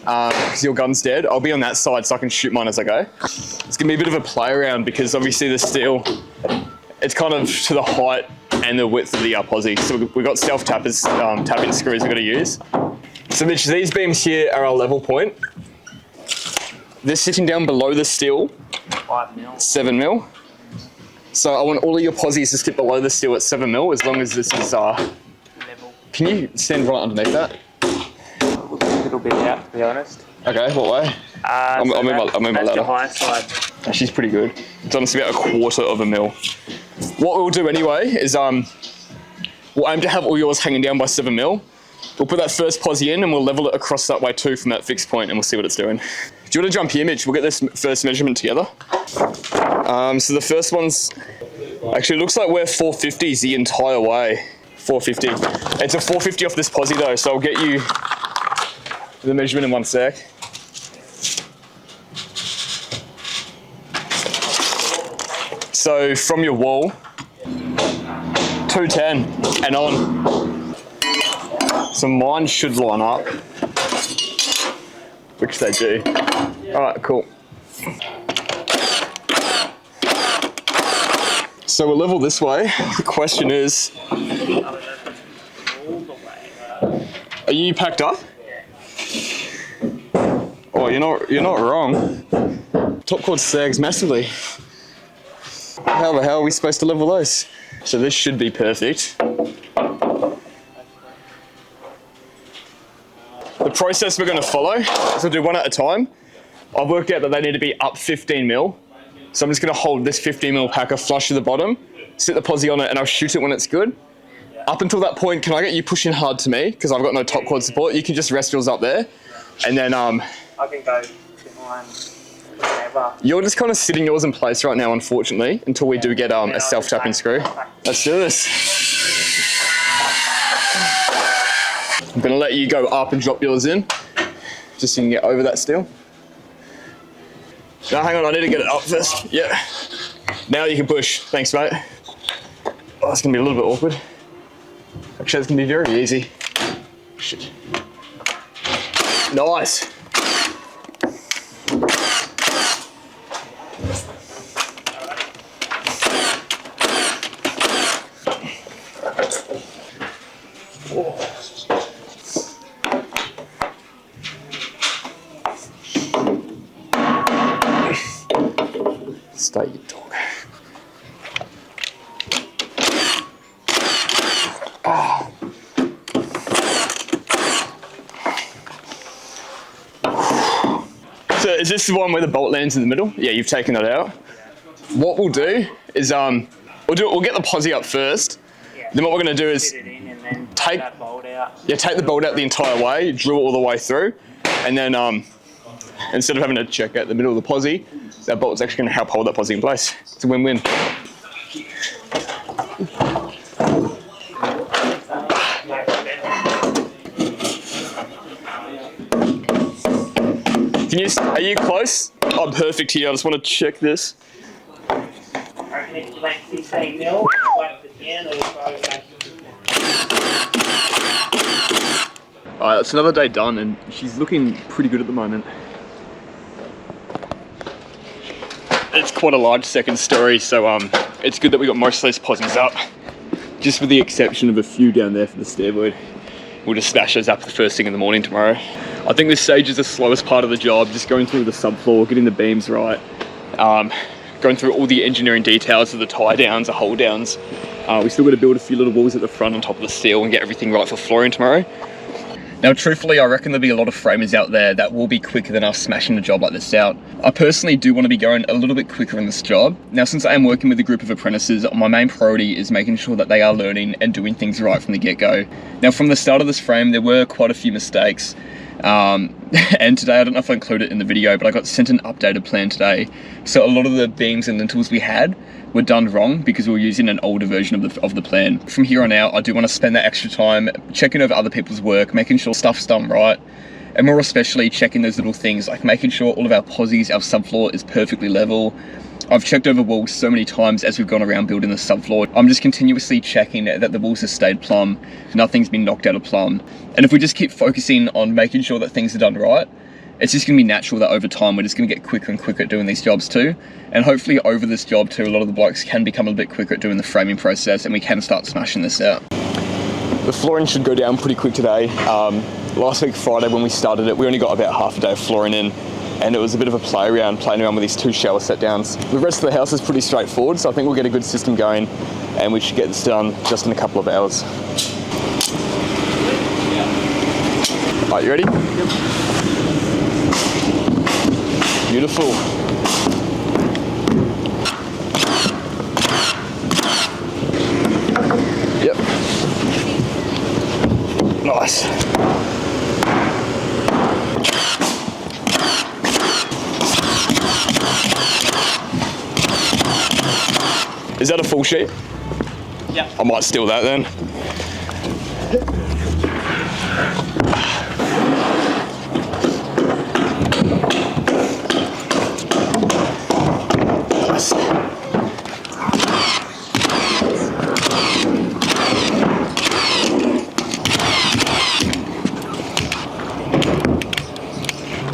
because your gun's dead. I'll be on that side so I can shoot mine as I go. It's gonna be a bit of a play around because obviously the steel, it's kind of to the height and the width of the posi. So we've got self tappers, tapping screws we've got to use. So Mitch, these beams here are our level point. They're sitting down below the steel, 7 mil. So I want all of your posies to sit below the steel at 7 mil as long as this is level. Can you stand right underneath that?
A little bit out, to be honest.
Okay, what way? I'm in my ladder.
The high side.
She's pretty good. It's honestly about 1/4 of a mil. What we'll do anyway is we'll aim to have all yours hanging down by 7 mil. We'll put that first posi in and we'll level it across that way too from that fixed point and we'll see what it's doing. Do you want to jump here, Mitch? We'll get this first measurement together. So the first one's, actually it looks like we're 450s the entire way. 450. It's a 450 off this posi though, so I'll get you the measurement in 1 sec. So from your wall, 210 and on. So mine should line up, which they do. All right, cool. So we're level this way. The question is, are you packed up? Oh, you're not wrong. Top chord sags massively. How the hell are we supposed to level those? So this should be perfect. The process we're going to follow is we'll do one at a time. I've worked out that they need to be up 15 mil. So I'm just going to hold this 15 mil packer flush to the bottom, sit the posi on it, and I'll shoot it when it's good. Up until that point, can I get you pushing hard to me? Because I've got no top chord support. You can just rest yours up there. And then
I can go behind whenever.
You're just kind of sitting yours in place right now, unfortunately, until we do get a self-tapping screw. Let's do this. I'm going to let you go up and drop yours in, just so you can get over that steel. No, hang on, I need to get it up first. Yeah. Now you can push. Thanks, mate. Oh, it's going to be a little bit awkward. Actually, it's going to be very easy. Shit. Nice. Stay, you dog. Oh. So is this the one where the bolt lands in the middle? Yeah, you've taken that out. What we'll do is we'll get the posi up first. Yeah. Then what we're going to do is take that bolt out. Yeah, take the bolt out the entire way, drill it all the way through, and then instead of having to check out the middle of the posi, that bolt's actually going to help hold that posi in place. It's a win-win. Are you close? I'm perfect here. I just want to check this. Alright, that's another day done and she's looking pretty good at the moment. It's quite a large second story, so it's good that we got most of those posis up. Just with the exception of a few down there for the stairboard. We'll just smash those up the first thing in the morning tomorrow. I think this stage is the slowest part of the job, just going through the subfloor, getting the beams right, going through all the engineering details of the tie downs, the hold downs. We still got to build a few little walls at the front on top of the steel and get everything right for flooring tomorrow. Now, truthfully, I reckon there'll be a lot of framers out there that will be quicker than us smashing a job like this out. I personally do want to be going a little bit quicker in this job. Now, since I am working with a group of apprentices, my main priority is making sure that they are learning and doing things right from the get-go. Now, from the start of this frame, there were quite a few mistakes. And today, I don't know if I included it in the video, but I got sent an updated plan today. So a lot of the beams and lintels we had were done wrong because we were using an older version of the plan. From here on out, I do want to spend that extra time checking over other people's work, making sure stuff's done right, and more especially checking those little things like making sure all of our posis, our subfloor is perfectly level. I've checked over walls so many times as we've gone around building the subfloor. I'm just continuously checking that the walls have stayed plumb, nothing's been knocked out of plumb. And if we just keep focusing on making sure that things are done right, it's just going to be natural that over time we're just going to get quicker and quicker at doing these jobs too. And hopefully over this job too, a lot of the blokes can become a bit quicker at doing the framing process, and we can start smashing this out. The flooring should go down pretty quick today. Last week Friday when we started it, we only got about half a day of flooring in, and it was a bit of a playing around with these 2 shower set downs. The rest of the house is pretty straightforward, so I think we'll get a good system going, and we should get this done just in a couple of hours. Alright, you ready? Yep. Beautiful. Yep. Nice. Is that a full sheet?
Yeah.
I might steal that then. Nice.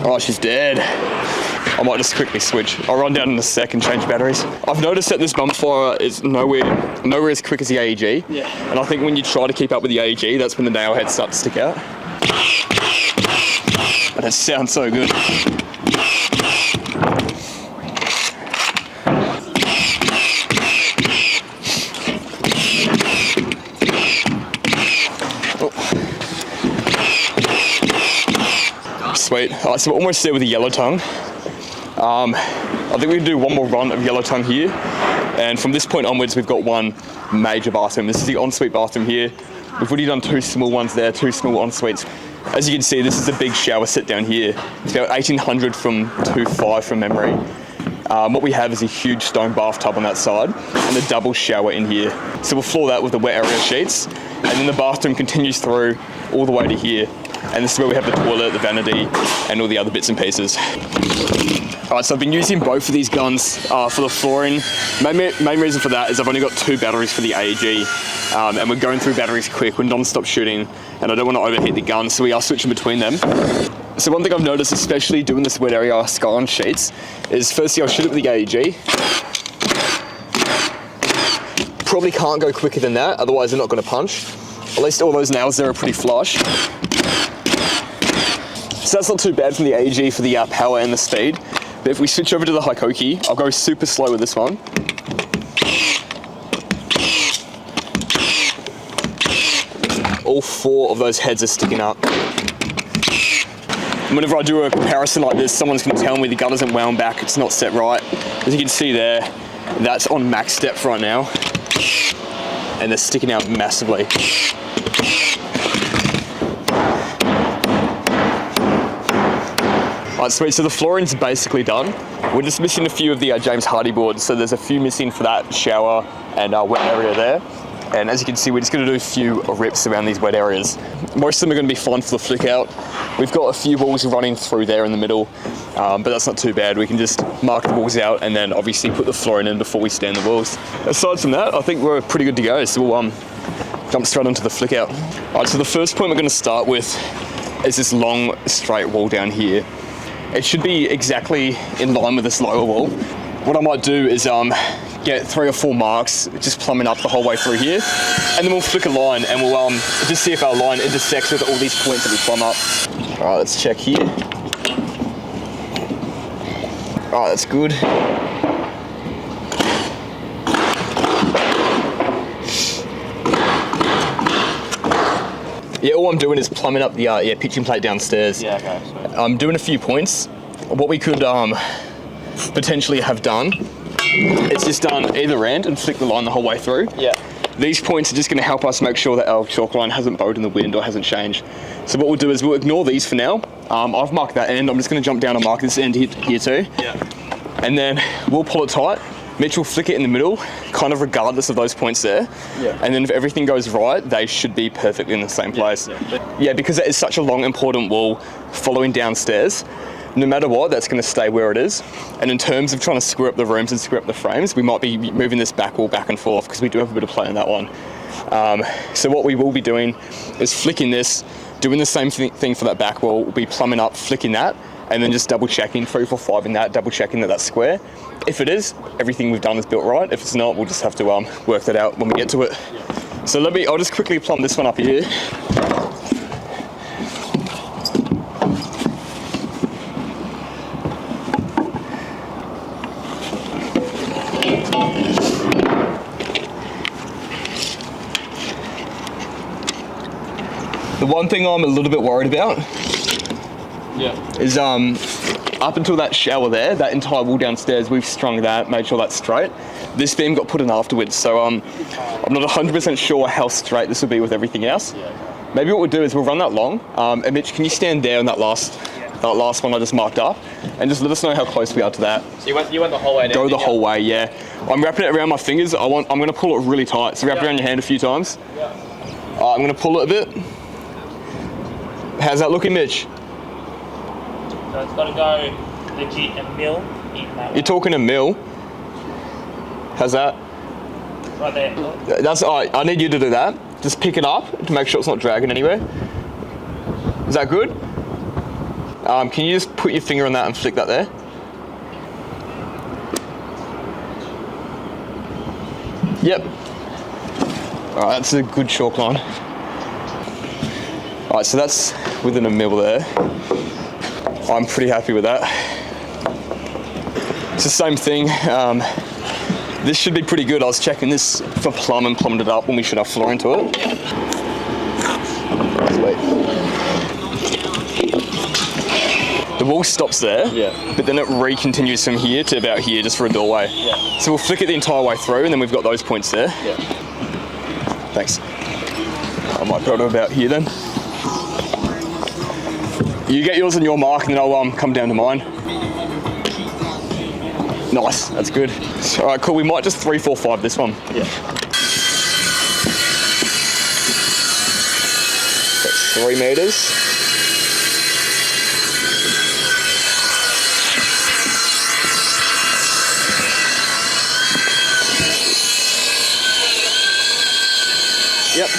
Oh, she's dead. I might just quickly switch. I'll run down in a sec and change batteries. I've noticed that this bump fire is nowhere as quick as the AEG.
Yeah.
And I think when you try to keep up with the AEG, that's when the nail heads start to stick out. But it sounds so good. Oh. Sweet. All right, so we're almost there with the yellow tongue. I think we can do one more run of yellow tongue here, and from this point onwards we've got one major bathroom. This is the ensuite bathroom here. We've already done 2 small ones there, 2 small ensuites. As you can see, this is a big shower set down here. It's about 1800 from 2.5 from memory. What we have is a huge stone bathtub on that side and a double shower in here. So we'll floor that with the wet area sheets, and then the bathroom continues through all the way to here. And this is where we have the toilet, the vanity, and all the other bits and pieces. Alright, so I've been using both of these guns for the flooring. Main reason for that is I've only got 2 batteries for the AEG, and we're going through batteries quick, we're non-stop shooting, and I don't want to overheat the gun, so we are switching between them. So one thing I've noticed, especially doing this wet area skyline sheets, is firstly I'll shoot it with the AEG. Probably can't go quicker than that, otherwise they're not going to punch. At least all those nails there are pretty flush. So that's not too bad from the AEG for the power and the speed. But if we switch over to the Hikoki, I'll go super slow with this one. All 4 of those heads are sticking up. And whenever I do a comparison like this, someone's going to tell me the gun isn't wound back, it's not set right. As you can see there, that's on max depth right now. And they're sticking out massively. Alright, sweet, so the flooring's basically done. We're just missing a few of the James Hardy boards, so there's a few missing for that shower and wet area there. And as you can see, we're just going to do a few rips around these wet areas. Most of them are going to be fine for the flick out. We've got a few walls running through there in the middle, but that's not too bad. We can just mark the walls out and then obviously put the flooring in before we stand the walls. Aside from that, I think we're pretty good to go, so we'll jump straight onto the flick out. Alright, so the first point we're going to start with is this long straight wall down here. It should be exactly in line with this lower wall. What I might do is get 3 or 4 marks, just plumbing up the whole way through here, and then we'll flick a line and we'll just see if our line intersects with all these points that we plumb up. All right, let's check here. All right, that's good. Yeah, all I'm doing is plumbing up the pitching plate downstairs.
Yeah, okay. So.
I'm doing a few points. What we could potentially have done is just done either end and flick the line the whole way through.
Yeah.
These points are just going to help us make sure that our chalk line hasn't bowed in the wind or hasn't changed. So what we'll do is we'll ignore these for now. I've marked that end. I'm just going to jump down and mark this end here too.
Yeah.
And then we'll pull it tight. Mitch will flick it in the middle, kind of regardless of those points there.
Yeah.
And then if everything goes right, they should be perfectly in the same place. Yeah, because that is such a long, important wall following downstairs. No matter what, that's going to stay where it is. And in terms of trying to screw up the rooms and screw up the frames, we might be moving this back wall back and forth because we do have a bit of play in that one. So what we will be doing is flicking this, doing the same thing for that back wall. We'll be plumbing up, flicking that, and then just double checking 3, 4, 5 in that, double checking that that's square. If it is, everything we've done is built right. If it's not, we'll just have to work that out when we get to it. So I'll just quickly plumb this one up here. The one thing I'm a little bit worried about is up until that shower there, that entire wall downstairs, we've strung that, made sure that's straight. This beam got put in afterwards, so I'm not 100% sure how straight this will be with everything else. Maybe what we'll do is we'll run that long. And Mitch, can you stand there on that last one I just marked up, and just let us know how close we are to that.
So you went the whole way down?
Go the whole way, yeah. I'm wrapping it around my fingers. I'm going to pull it really tight. So wrap it around your hand a few times. I'm going to pull it a bit. How's that looking, Mitch?
So it's got to go legit a mil in that.
You're talking a mil. How's that?
Right there.
That's all right. I need you to do that. Just pick it up to make sure it's not dragging anywhere. Is that good? Can you just put your finger on that and flick that there? Yep. All right, that's a good chalk line. All right, so that's within a mil there. I'm pretty happy with that. It's the same thing. This should be pretty good. I was checking this for plumb and plumbed it up when we should have floor into it. Wait. The wall stops there, but then it re-continues from here to about here just for a doorway. So we'll flick it the entire way through, and then we've got those points there. Thanks. I might go to about here then. You get yours on your mark, and then I'll come down to mine. Nice, that's good. All right, cool. We might just 3, 4, 5 this one. That's 3 meters. Yep.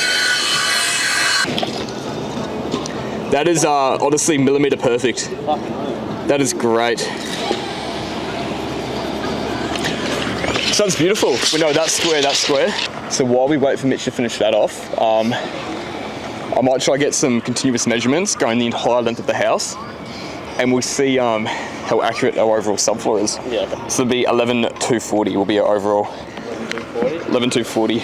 That is honestly millimeter perfect. That is great. So that's beautiful. We know that's square, that's square. So while we wait for Mitch to finish that off, I might try to get some continuous measurements going the entire length of the house, and we'll see how accurate our overall subfloor is. So it'll be 11,240 will be our overall. 11,240.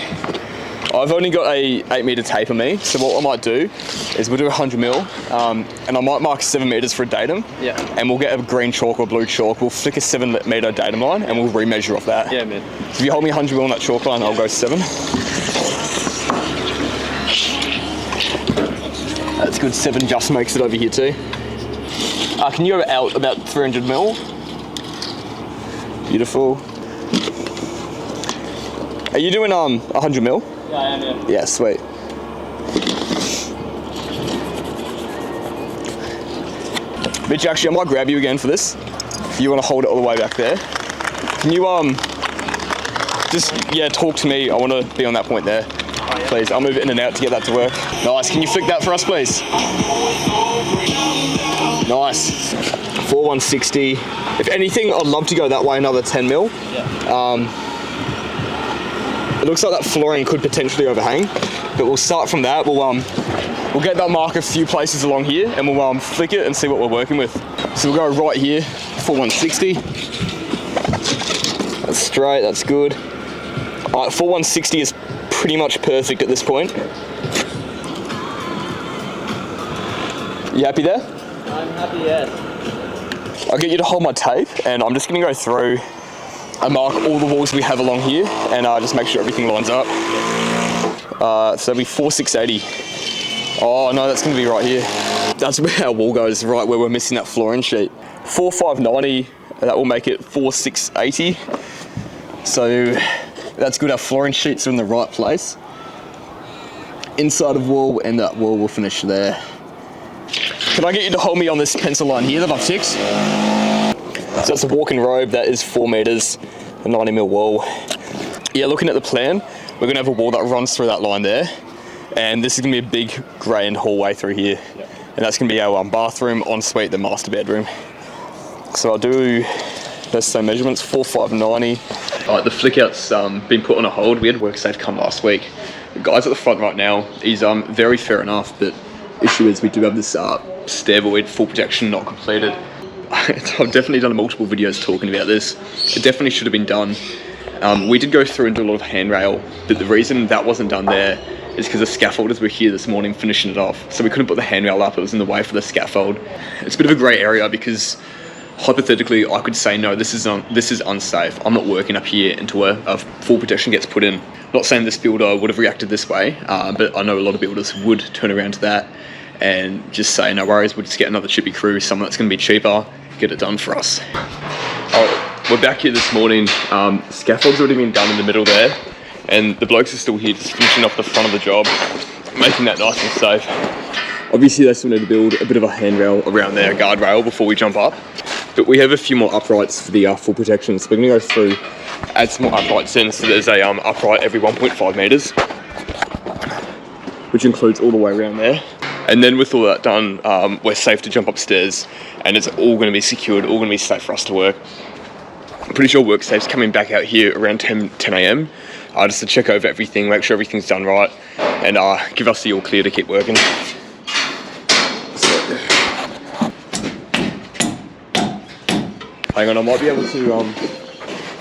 I've only got a 8 meter tape on me, so what I might do is we'll do 100 mil, and I might mark 7 meters for a datum, and we'll get a green chalk or blue chalk, we'll flick a 7 meter datum line, and we'll remeasure off that.
Man.
So if you hold me 100 mil on that chalk line, I'll go 7. That's good, 7 just makes it over here too. Can you go out about 300 mil? Beautiful. Are you doing 100 mil?
Yeah, I am, yeah.
Yeah, sweet. Mitch, actually, I might grab you again for this. If you want to hold it all the way back there. Can you just talk to me? I want to be on that point there. Please, I'll move it in and out to get that to work. Nice. Can you flick that for us, please? Nice. 4160. If anything, I'd love to go that way another 10 mil. It looks like that flooring could potentially overhang, but we'll start from that. We'll get that mark a few places along here, and we'll flick it and see what we're working with. So we'll go right here, 4160. That's straight, that's good. All right, 4160 is pretty much perfect at this point. You happy there?
I'm happy, yes.
I'll get you to hold my tape, and I'm just gonna go through and mark all the walls we have along here, and just make sure everything lines up. So it'll be 4680. Oh no, that's gonna be right here. That's where our wall goes, right where we're missing that flooring sheet. 4590, that will make it 4680. So that's good, our flooring sheets are in the right place. Inside of wall, and that wall will finish there. Can I get you to hold me on this pencil line here that I've ticked? So that's a walk-in robe, that is 4 meters, a 90 mil wall. Yeah, looking at the plan, we're gonna have a wall that runs through that line there, and this is gonna be a big grey and hallway through here. And that's gonna be our bathroom, ensuite, the master bedroom. So I'll do those same measurements, 4,590. Alright, the flick out's been put on a hold. We had WorkSafe come last week. The guy's at the front right now. He's very fair enough, but issue is we do have this stair void, full protection not completed. I've definitely done multiple videos talking about this. It definitely should have been done. We did go through and do a lot of handrail, but the reason that wasn't done there is because the scaffolders were here this morning finishing it off. So we couldn't put the handrail up, it was in the way for the scaffold. It's a bit of a grey area because hypothetically I could say no, this is unsafe. I'm not working up here until a full protection gets put in. Not saying this builder would have reacted this way, but I know a lot of builders would turn around to that and just say no worries, we'll just get another chippy crew, someone that's going to be cheaper, get it done for us. We're back here this morning. Scaffold's already been done in the middle there, and the blokes are still here just finishing off the front of the job, making that nice and safe. Obviously they still need to build a bit of a handrail around their guardrail before we jump up, but we have a few more uprights for the full protection, so we're going to go through, add some more uprights in, so there's a upright every 1.5 metres, which includes all the way around there. And then with all that done, we're safe to jump upstairs, and it's all going to be secured, all going to be safe for us to work. I'm pretty sure WorkSafe's coming back out here around 10 AM, just to check over everything, make sure everything's done right, and give us the all clear to keep working. Hang on, I might be able to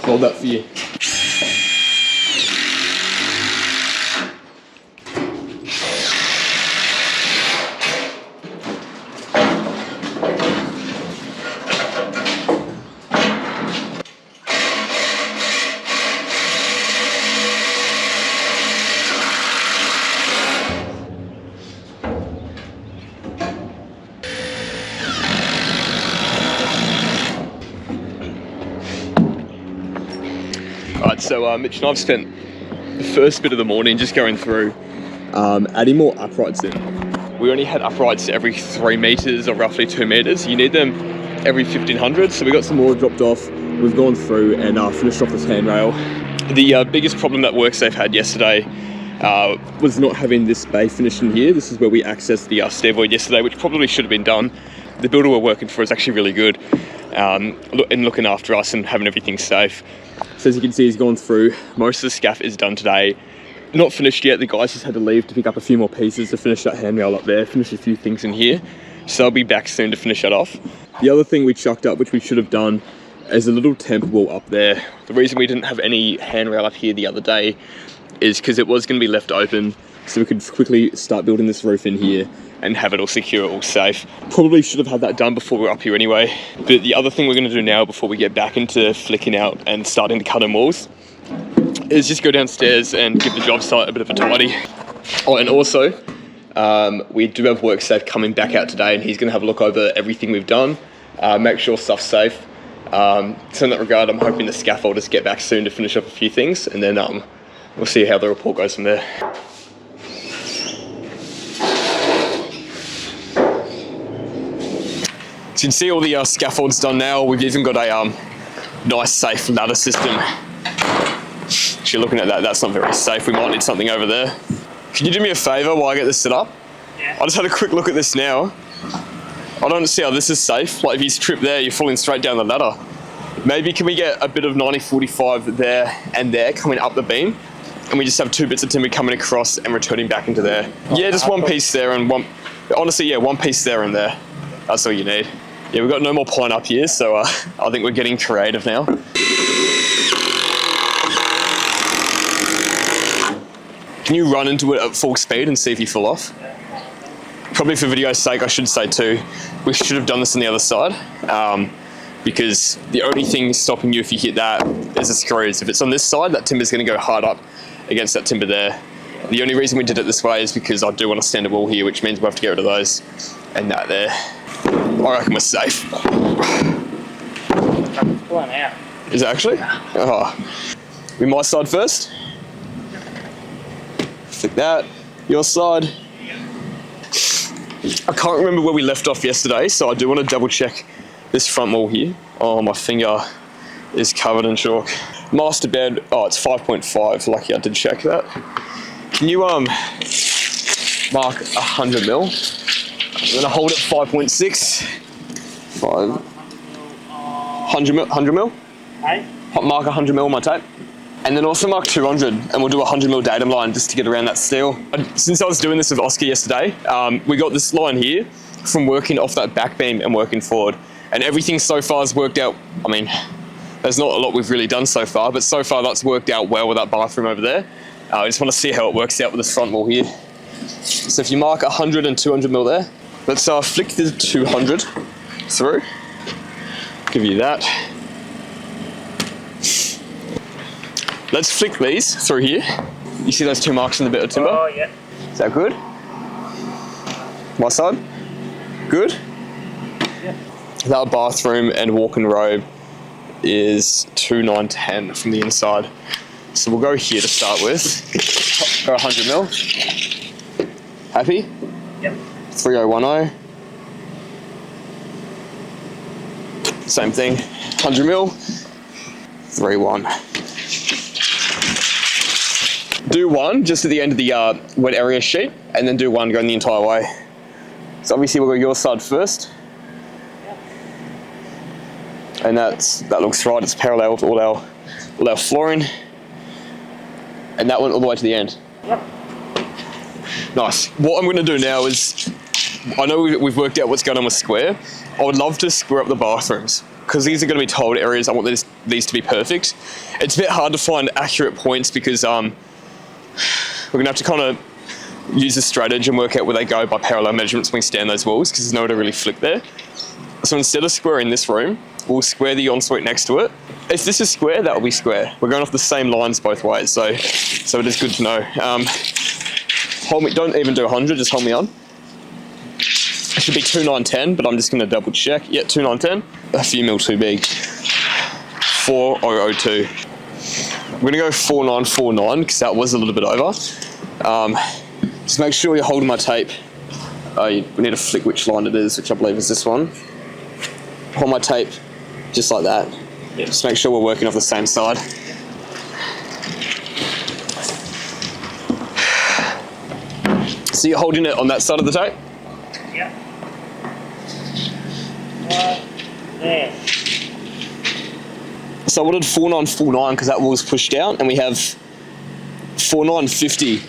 hold that for you. Alright, so Mitch and I've spent the first bit of the morning just going through adding more uprights in. We only had uprights every 3 metres or roughly 2 metres. You need them every 1,500, so we got some more dropped off. We've gone through and finished off this handrail. The biggest problem that WorkSafe had yesterday was not having this bay finished in here. This is where we accessed the stair void yesterday, which probably should have been done. The builder we're working for is actually really good in looking after us and having everything safe. So as you can see, he's gone through. Most of the scaff is done today. Not finished yet. The guys just had to leave to pick up a few more pieces to finish that handrail up there, finish a few things in here. So I'll be back soon to finish that off. The other thing we chucked up, which we should have done, is a little temp wall up there. The reason we didn't have any handrail up here the other day is because it was going to be left open, so we could quickly start building this roof in here and have it all secure, all safe. Probably should have had that done before we're up here anyway. But the other thing we're going to do now before we get back into flicking out and starting to cut in walls is just go downstairs and give the job site a bit of a tidy. Oh, and also we do have WorkSafe coming back out today, and he's going to have a look over everything we've done, make sure stuff's safe. So in that regard, I'm hoping the scaffolders get back soon to finish up a few things, and then we'll see how the report goes from there. So you can see all the scaffolds done now. We've even got a nice safe ladder system. Actually, looking at that, that's not very safe. We might need something over there. Can you do me a favour while I get this set up? Yeah. I just had a quick look at this now. I don't see how this is safe. Like if you trip there, you're falling straight down the ladder. Maybe can we get a bit of 90/45 there and there coming up the beam? And we just have 2 bits of timber coming across and returning back into there. Yeah, just one piece there and one, honestly, yeah, one piece there and there. That's all you need. Yeah, we've got no more pine up here, so I think we're getting creative now. Can you run into it at full speed and see if you fall off? Probably for video's sake, I should say too, we should have done this on the other side, because the only thing stopping you if you hit that is the screws. If it's on this side, that timber's going to go hard up against that timber there. The only reason we did it this way is because I do want a standard wall here, which means we'll have to get rid of those and that there. I reckon we're safe.
I'm pulling out.
Is it actually? Oh. We my side first. Like that. Your side. I can't remember where we left off yesterday, so I do want to double check this front wall here. Oh, my finger is covered in chalk. Master bed, oh, it's 5.5. Lucky I did check that. Can you mark 100 mil? I'm gonna hold it 5.6. 5. 100 mil.
Hey?
Mark 100 mil on my tape. And then also mark 200, and we'll do a 100 mil datum line just to get around that steel. Since I was doing this with Oscar yesterday, we got this line here from working off that back beam and working forward. And everything so far has worked out. I mean, there's not a lot we've really done so far, but so far that's worked out well with that bathroom over there. I just want to see how it works out with this front wall here. So if you mark 100 and 200 mil there, let's flick the 200 through. Give you that. Let's flick these through here. You see those two marks in the bit of timber?
Oh, yeah.
Is that good? My side? Good?
Yeah.
That bathroom and walk-in robe is 2910 from the inside. So we'll go here to start with. Go 100 mil. Happy?
Yep.
3010. Same thing. 100 mil. 31. Do one just at the end of the wet area sheet, and then do one going the entire way. So obviously we'll go your side first. And that looks right, it's parallel to all our flooring. And that went all the way to the end.
Yep.
Nice. What I'm going to do now is, I know we've worked out what's going on with square. I would love to square up the bathrooms, because these are going to be tiled areas. I want these to be perfect. It's a bit hard to find accurate points because we're going to have to kind of use a strategy and work out where they go by parallel measurements when we stand those walls, because there's nowhere to really flick there. So instead of squaring this room, we'll square the ensuite next to it. If this is square, that will be square. We're going off the same lines both ways, so it is good to know. Hold me, don't even do 100, just hold me on. It should be 2910, but I'm just going to double check. Yeah, 2910. A few mil too big. 4002. We're going to go 4949 because that was a little bit over. Just make sure you're holding my tape. We need to flick which line it is, which I believe is this one. Hold my tape just like that. Yeah. Just make sure we're working off the same side. So you're holding it on that side of the tape?
Yep. There.
So I wanted 4949 because that was pushed out, and we have 4950,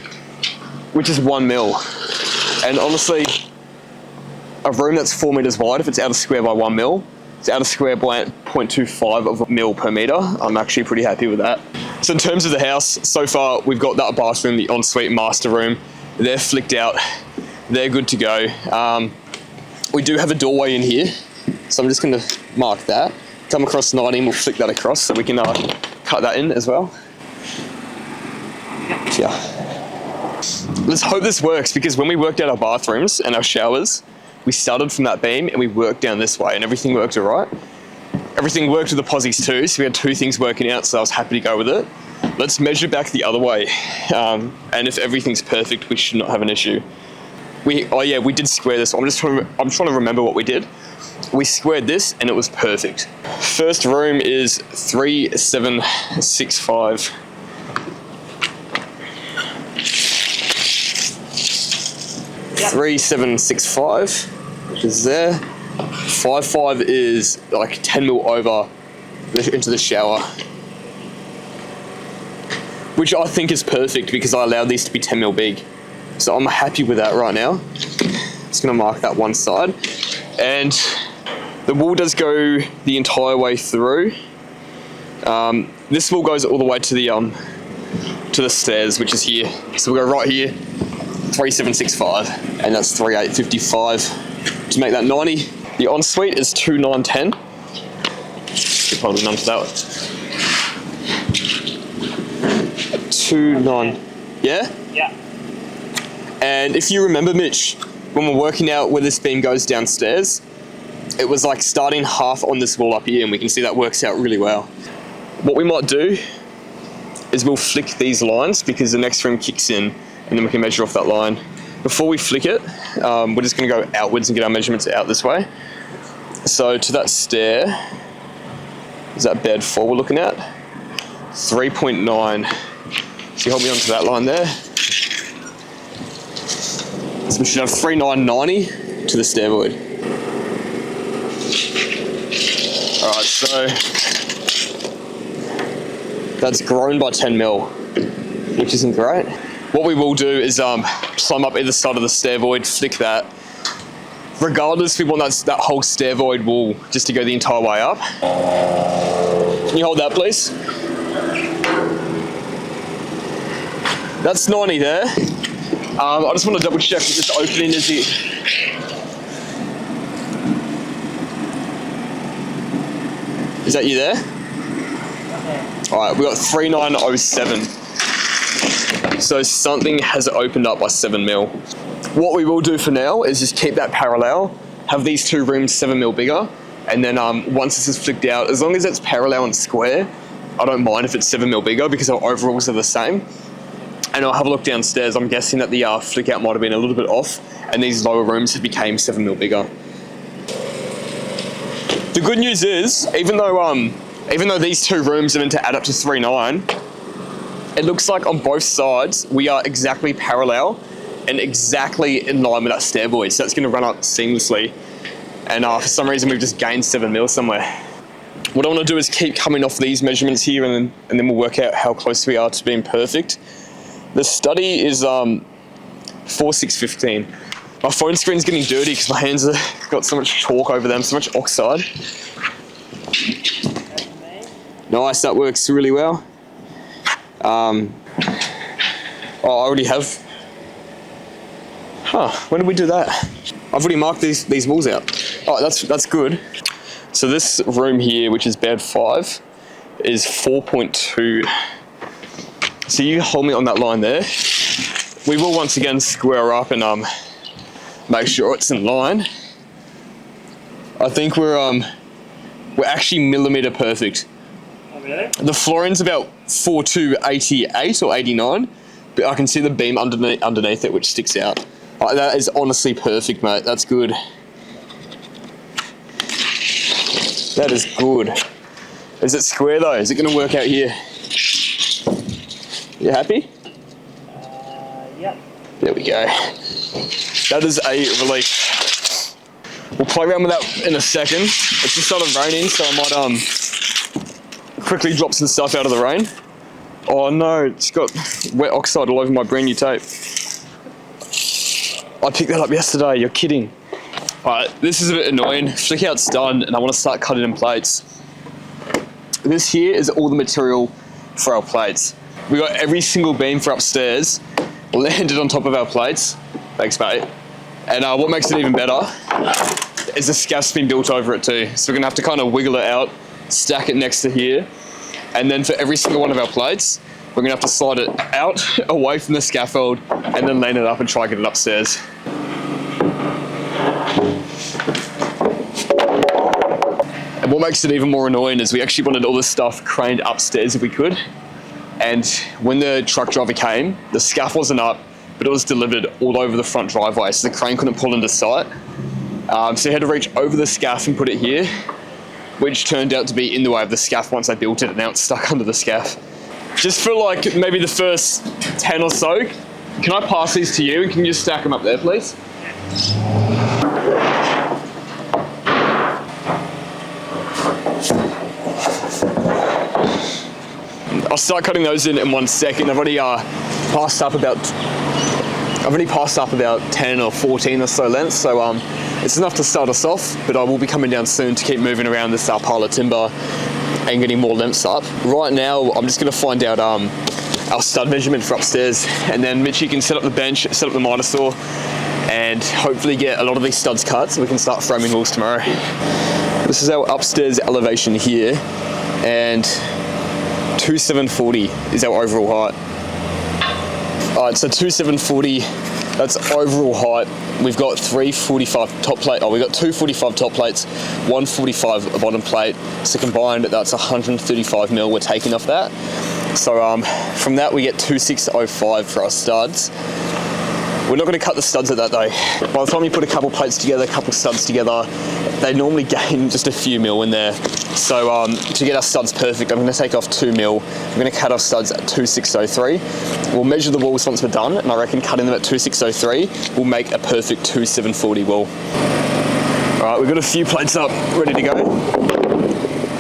which is 1 mil. And honestly, a room that's 4 meters wide, if it's out of square by 1 mil, it's out of square by 0.25 of a mil per meter. I'm actually pretty happy with that. So in terms of the house, so far we've got that bathroom, the ensuite master room. They're flicked out. They're good to go. We do have a doorway in here, so I'm just going to mark that. Come across 90 and we'll flick that across so we can cut that in as well. Yeah. Let's hope this works, because when we worked out our bathrooms and our showers, we started from that beam and we worked down this way and everything worked all right. Everything worked with the posies too, so we had two things working out, so I was happy to go with it. Let's measure back the other way, and if everything's perfect, we should not have an issue. We did square this. I'm trying to remember what we did. We squared this and it was perfect. First room is 3765. Yep. 3765, which is there. 55 is like 10 mil over into the shower, which I think is perfect because I allowed these to be 10 mil big. So I'm happy with that right now. Just gonna mark that one side. And the wall does go the entire way through. This wall goes all the way to the stairs, which is here. So we'll go right here, 3765, and that's 3855 to make that 90. The ensuite is 2910. Should probably number that one. 29. Yeah?
Yeah.
And if you remember, Mitch, when we're working out where this beam goes downstairs, it was like starting half on this wall up here, and we can see that works out really well. What we might do is we'll flick these lines because the next room kicks in, and then we can measure off that line. Before we flick it, we're just going to go outwards and get our measurements out this way. So to that stair, is that bed 4 we're looking at? 3.9. So you hold me onto that line there. So we should have 3990 to the stair void. Alright, So that's grown by 10 mil, which isn't great. What we will do is plumb up either side of the stair void, flick that. Regardless, we want that whole stair void wall just to go the entire way up. Can you hold that, please? That's 90 there. I just want to double check that this opening is the... Is that you there? Alright, we got 3907. So something has opened up by 7 mil. What we will do for now is just keep that parallel, have these two rooms 7 mil bigger, and then once this is flicked out, as long as it's parallel and square, I don't mind if it's 7 mil bigger because our overalls are the same. And I'll have a look downstairs. I'm guessing that the flick out might have been a little bit off, and these lower rooms have became 7 mil bigger. The good news is, even though these two rooms are meant to add up to 3.9, it looks like on both sides we are exactly parallel and exactly in line with that stair void, so that's going to run up seamlessly. And for some reason we've just gained 7 mil somewhere. What I want to do is keep coming off these measurements here, and then we'll work out how close we are to being perfect. The study is 4615. My phone screen's getting dirty because my hands have got so much chalk over them, so much oxide. Nice, that works really well. Oh, I already have. Huh, when did we do that? I've already marked these walls out. Oh, that's good. So this room here, which is bed 5, is 4.2. So you hold me on that line there. We will once again square up and make sure it's in line. I think we're actually millimeter perfect.
Oh, really?
The flooring's about 4288 or 89, but I can see the beam underneath it which sticks out. That is honestly perfect, mate. That's good. That is good. Is it square though? Is it going to work out here? You happy?
Yep.
There we go. That is a relief. We'll play around with that in a second. It's just started raining, so I might quickly drop some stuff out of the rain. Oh no, it's got wet oxide all over my brand new tape. I picked that up yesterday, you're kidding. Alright, this is a bit annoying. Flick out's done and I want to start cutting in plates. This here is all the material for our plates. We got every single beam for upstairs landed on top of our plates. Thanks, mate. And what makes it even better is the scaff's been built over it too. So we're gonna have to kind of wiggle it out, stack it next to here, and then for every single one of our plates, we're gonna have to slide it out, away from the scaffold, and then land it up and try and get it upstairs. And what makes it even more annoying is we actually wanted all this stuff craned upstairs if we could. And when the truck driver came, the scaff wasn't up, but it was delivered all over the front driveway, so the crane couldn't pull into sight. So he had to reach over the scaff and put it here, which turned out to be in the way of the scaff once I built it, and now it's stuck under the scaff. Just for like maybe the first 10 or so, can I pass these to you and can you just stack them up there, please? I'll start cutting those in 1 second. I've already passed up about 10 or 14 or so lengths, so it's enough to start us off, but I will be coming down soon to keep moving around this pile of timber and getting more lengths up. Right now, I'm just gonna find out our stud measurement for upstairs, and then Mitchie can set up the bench, set up the miter saw, and hopefully get a lot of these studs cut so we can start framing walls tomorrow. This is our upstairs elevation here, and 2740 is our overall height. Alright, so 2740, that's overall height. We've got 345 top plate. Oh, we've got 245 top plates, 145 bottom plate. So combined, that's 135 mil we're taking off that. So from that we get 2605 for our studs. We're not going to cut the studs at that though. By the time you put a couple plates together, a couple studs together, they normally gain just a few mil in there. So to get our studs perfect, I'm going to take off 2 mil. I'm going to cut off studs at 2603. We'll measure the walls once we're done, and I reckon cutting them at 2603 will make a perfect 2740 wall. All right, we've got a few plates up, ready to go.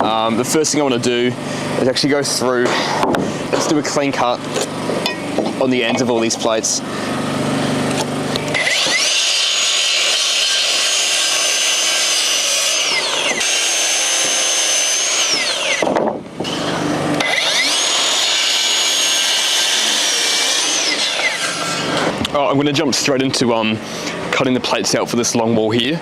The first thing I want to do is actually go through, let's do a clean cut on the ends of all these plates. I'm going to jump straight into cutting the plates out for this long wall here.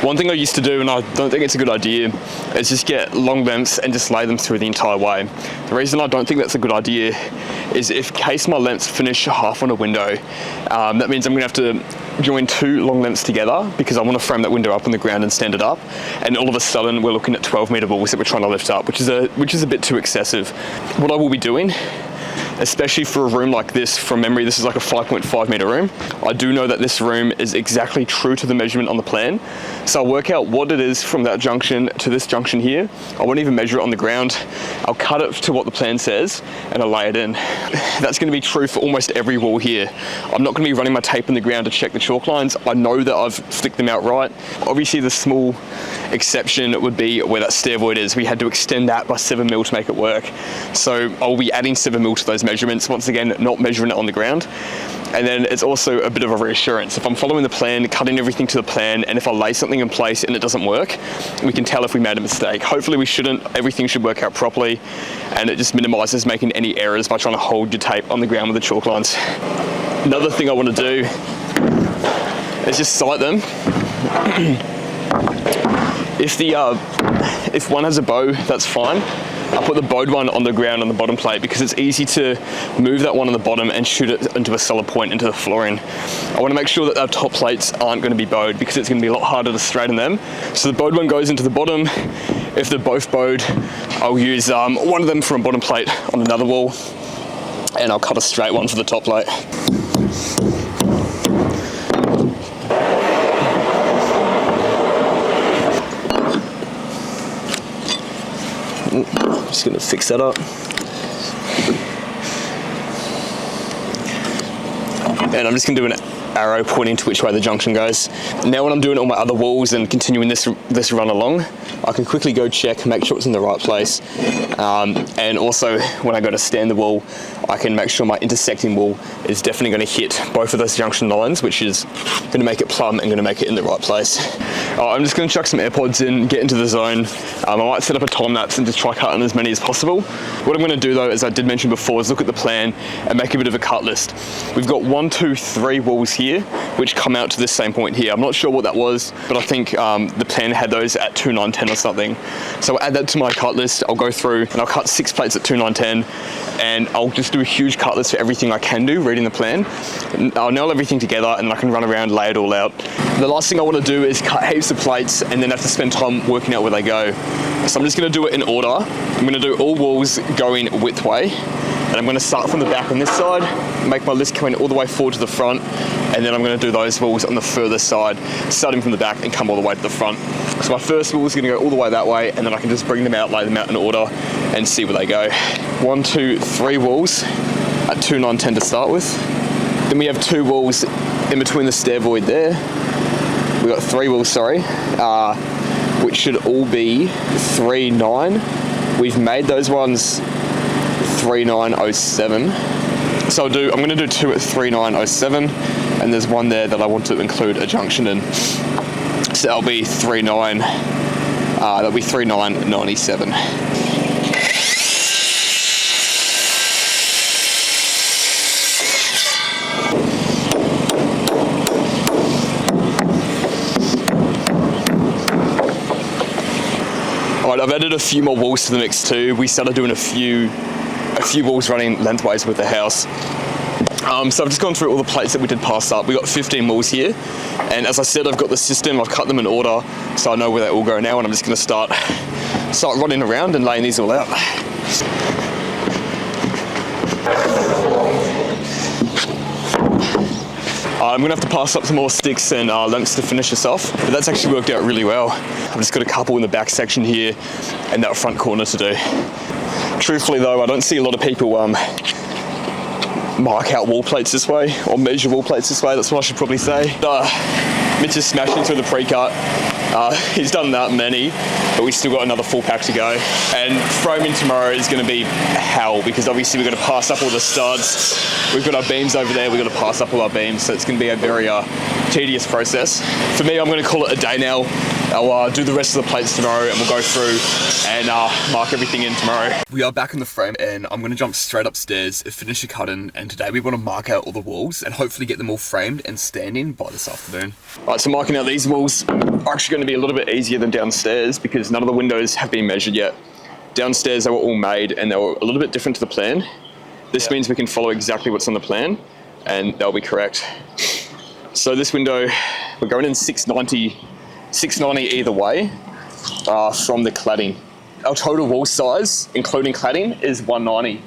One thing I used to do, and I don't think it's a good idea, is just get long lengths and just lay them through the entire way. The reason I don't think that's a good idea is if case my lengths finish half on a window, that means I'm going to have to join 2 long lengths together because I want to frame that window up on the ground and stand it up, and all of a sudden we're looking at 12-metre walls that we're trying to lift up, which is a bit too excessive. What I will be doing, especially for a room like this, from memory this is like a 5.5 metre room, I do know that this room is exactly true to the measurement on the plan, so I'll work out what it is from that junction to this junction here. I won't even measure it on the ground, I'll cut it to what the plan says and I'll lay it in. That's going to be true for almost every wall here. I'm not going to be running my tape in the ground to check the chalk lines. I know that I've flicked them out right. Obviously the small exception would be where that stair void is. We had to extend that by 7mm to make it work, so I'll be adding 7mm to those measurements, once again not measuring it on the ground. And then it's also a bit of a reassurance. If I'm following the plan, cutting everything to the plan, and if I lay something in place and it doesn't work, we can tell if we made a mistake. Hopefully we shouldn't. Everything should work out properly, and it just minimises making any errors by trying to hold your tape on the ground with the chalk lines. Another thing I want to do is just sight them. If one has a bow, that's fine. I'll put the bowed one on the ground on the bottom plate because it's easy to move that one on the bottom and shoot it into a solid point into the flooring. I want to make sure that our top plates aren't going to be bowed because it's going to be a lot harder to straighten them. So the bowed one goes into the bottom. If they're both bowed, I'll use one of them from a bottom plate on another wall, and I'll cut a straight one for the top plate. Just going to fix that up. And I'm just going to do an arrow pointing to which way the junction goes. Now when I'm doing all my other walls and continuing this run along, I can quickly go check, make sure it's in the right place. And also when I go to stand the wall, I can make sure my intersecting wall is definitely going to hit both of those junction lines, which is going to make it plumb and going to make it in the right place. I'm just going to chuck some AirPods in, get into the zone. I might set up a time lapse and just try cutting as many as possible. What I'm going to do though, as I did mention before, is look at the plan and make a bit of a cut list. We've got 1, 2, 3 walls here, which come out to this same point here. I'm not sure what that was, but I think the plan had those at 2, 9, 10 or something. So I'll add that to my cut list. I'll go through and I'll cut 6 plates at 2, 9, 10, and I'll just do a huge cut list for everything I can do, reading the plan. I'll nail everything together and I can run around, lay it all out. The last thing I want to do is cut heaps of plates and then have to spend time working out where they go. So I'm just going to do it in order. I'm going to do all walls going width way, and I'm going to start from the back on this side, make my list coming all the way forward to the front, and then I'm going to do those walls on the further side, starting from the back and come all the way to the front. So my first wall is going to go all the way that way, and then I can just bring them out, lay them out in order, and see where they go. 1, 2, 3 walls at 2, 9, 10 to start with. Then we have 2 walls in between the stair void there. We've got 3 walls, sorry, which should all be 3, 9. We've made those ones 3907. So I'm going to do 2 at 3907, and there's one there that I want to include a junction in. So that'll be 3997. Alright, I've added a few more walls to the mix too. We started doing a few walls running lengthways with the house. So I've just gone through all the plates that we did pass up. We got 15 walls here, and as I said, I've got the system. I've cut them in order, so I know where they all go now, and I'm just going to start running around and laying these all out. I'm going to have to pass up some more sticks and lengths to finish this off, but that's actually worked out really well. I've just got a couple in the back section here and that front corner to do. Truthfully though, I don't see a lot of people mark out wall plates this way, or measure wall plates this way, that's what I should probably say. Mitch is smashing through the pre-cut. He's done that many, but we still got another full pack to go. And framing tomorrow is going to be hell, because obviously we're going to pass up all the studs. We've got our beams over there, we've got to pass up all our beams, so it's going to be a very tedious process. For me, I'm going to call it a day now. I'll do the rest of the plates tomorrow, and we'll go through and mark everything in tomorrow. We are back in the frame, and I'm going to jump straight upstairs, finish the cutting, and today we want to mark out all the walls and hopefully get them all framed and standing by this afternoon. Alright, so marking out these walls are actually going to be a little bit easier than downstairs because none of the windows have been measured yet. Downstairs they were all made and they were a little bit different to the plan. This means we can follow exactly what's on the plan and they'll be correct. So this window, we're going in 690 either way from the cladding. Our total wall size, including cladding, is 190.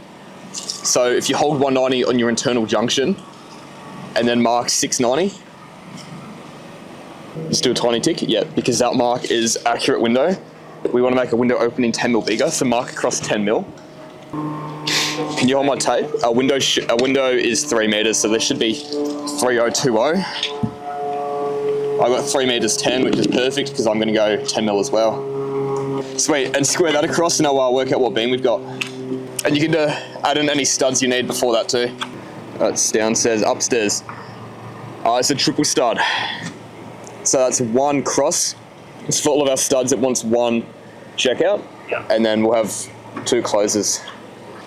So if you hold 190 on your internal junction and then mark 690, just do a tiny tick, yeah, because that mark is accurate window. We want to make a window opening 10 mil bigger, so mark across 10 mil. Can you hold my tape? Our window is 3 meters, so there should be 3020. I got 3 meters 10, which is perfect because I'm going to go 10 mil as well. Sweet, and square that across and I'll work out what beam we've got. And you can add in any studs you need before that too. That's downstairs, upstairs. It's a triple stud. So that's one cross. It's for all of our studs. It wants one checkout, and then we'll have 2 closes.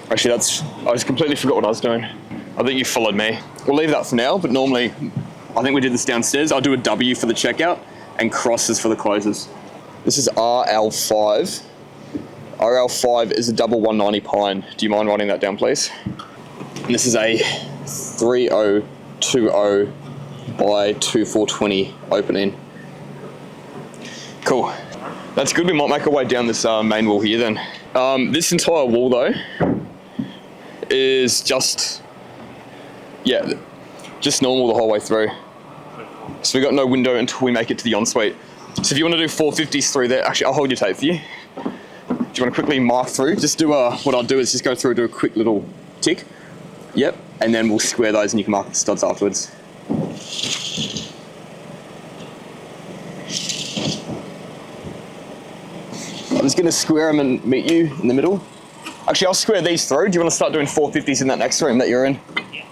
Actually, I just completely forgot what I was doing. I think you followed me. We'll leave that for now, but normally, I think we did this downstairs. I'll do a W for the checkout and crosses for the closes. This is RL5. RL5 is a double 190 pine. Do you mind writing that down, please? And this is a 3020 by 2420 opening. Cool. That's good. We might make our way down this main wall here then. This entire wall though is just normal the whole way through. So we got no window until we make it to the ensuite. So if you want to do 450s through there, actually I'll hold your tape for you. Do you want to quickly mark through? Just do what I'll do is just go through and do a quick little tick. Yep. And then we'll square those and you can mark the studs afterwards. I'm just going to square them and meet you in the middle. Actually, I'll square these through. Do you want to start doing 450s in that next room that you're in?
Yeah.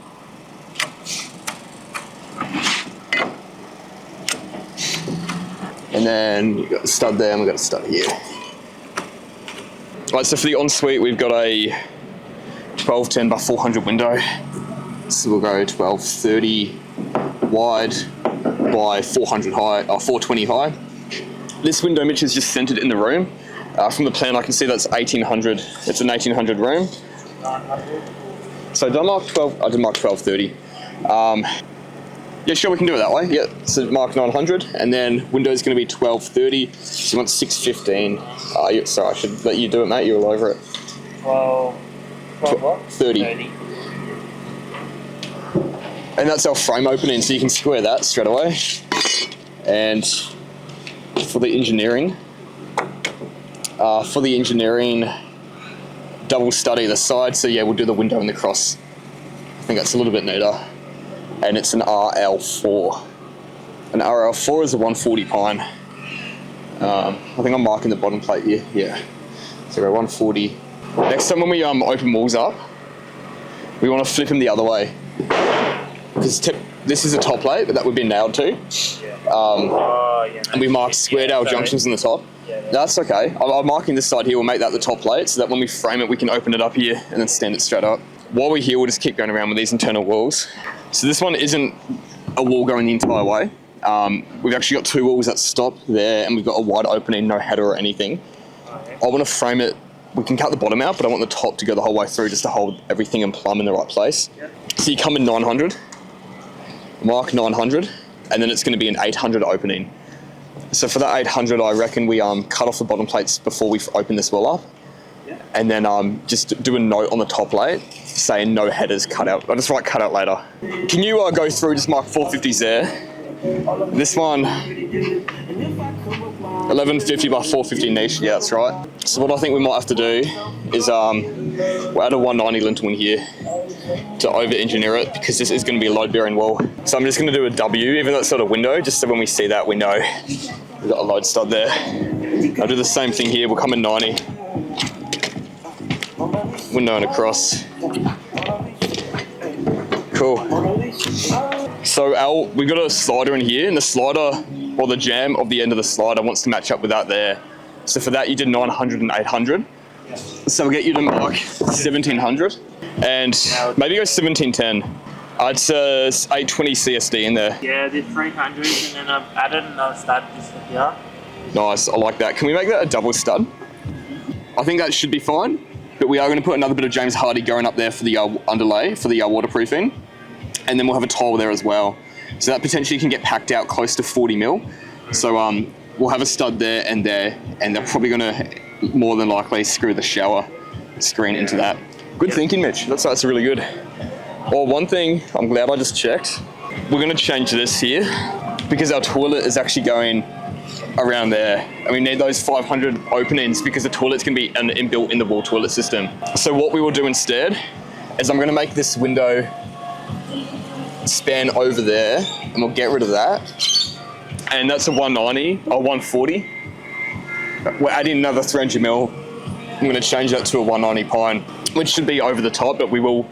And then you've got a stud there and we've got a stud here. Right, so for the ensuite, we've got a 1210 by 400 window. So we'll go 1230 wide by 400 high, or 420 high. This window, Mitch, is just centered in the room. From the plan, I can see that's 1800. It's an 1800 room. So did I mark 12? I did mark 1230. Yeah, sure, we can do it that way. Yeah, so mark 900, and then window's going to be 1230. So you want 615. Sorry, I should let you do it, mate. You're all over it.
12 what?
30. And that's our frame opening, so you can square that straight away. And for the engineering, double stud either side. So yeah, we'll do the window and the cross. I think that's a little bit neater. And it's an RL4. An RL4 is a 140 pine. I think I'm marking the bottom plate here. Yeah. So we're 140. Next time when we open walls up, we want to flip them the other way. Because this is a top plate, but that would be nailed to. And we marked squared our junctions on the top. That's okay. I'm marking this side here. We'll make that the top plate so that when we frame it, we can open it up here and then stand it straight up. While we're here, we'll just keep going around with these internal walls. So this one isn't a wall going the entire way. We've actually got 2 walls that stop there, and we've got a wide opening, no header or anything. I want to frame it. We can cut the bottom out, but I want the top to go the whole way through just to hold everything and plumb in the right place. So you come in 900, mark 900, and then it's going to be an 800 opening. So for that 800, I reckon we cut off the bottom plates before we open this wall up. And then just do a note on the top plate saying no headers cut out. I'll just write cut out later. Can you go through, just mark 450s there. This one, 1150 by 450 niche, yeah, that's right. So what I think we might have to do is we'll add a 190 lintel in here to over-engineer it, because this is going to be a load-bearing wall. So I'm just going to do a W, even though it's not a window, just so when we see that we know We've got a load stud there. I'll do the same thing here. We'll come in 90. Window and across. Cool. So we've got a slider in here, and the slider, or the jam of the end of the slider wants to match up with that there. So for that you did 900 and 800. So we'll get you to mark 1700 and maybe go 1710. It's 820 CSD in there.
Yeah, the 300s, and then I've added another stud just here.
Nice, I like that. Can we make that a double stud? I think that should be fine, but we are going to put another bit of James Hardy going up there for the underlay, for the waterproofing. And then we'll have a tile there as well. So that potentially can get packed out close to 40 mil. So we'll have a stud there, and they're probably going to more than likely screw the shower screen into that. Good thinking, Mitch. That's really good. Well, one thing I'm glad I just checked, we're going to change this here because our toilet is actually going around there, and we need those 500 openings because the toilet's going to be inbuilt in the wall toilet system. So what we will do instead is I'm going to make this window span over there, and we'll get rid of that, and that's a 190 or 140. We're adding another 300 mil. I'm going to change that to a 190 pine, which should be over the top, but we will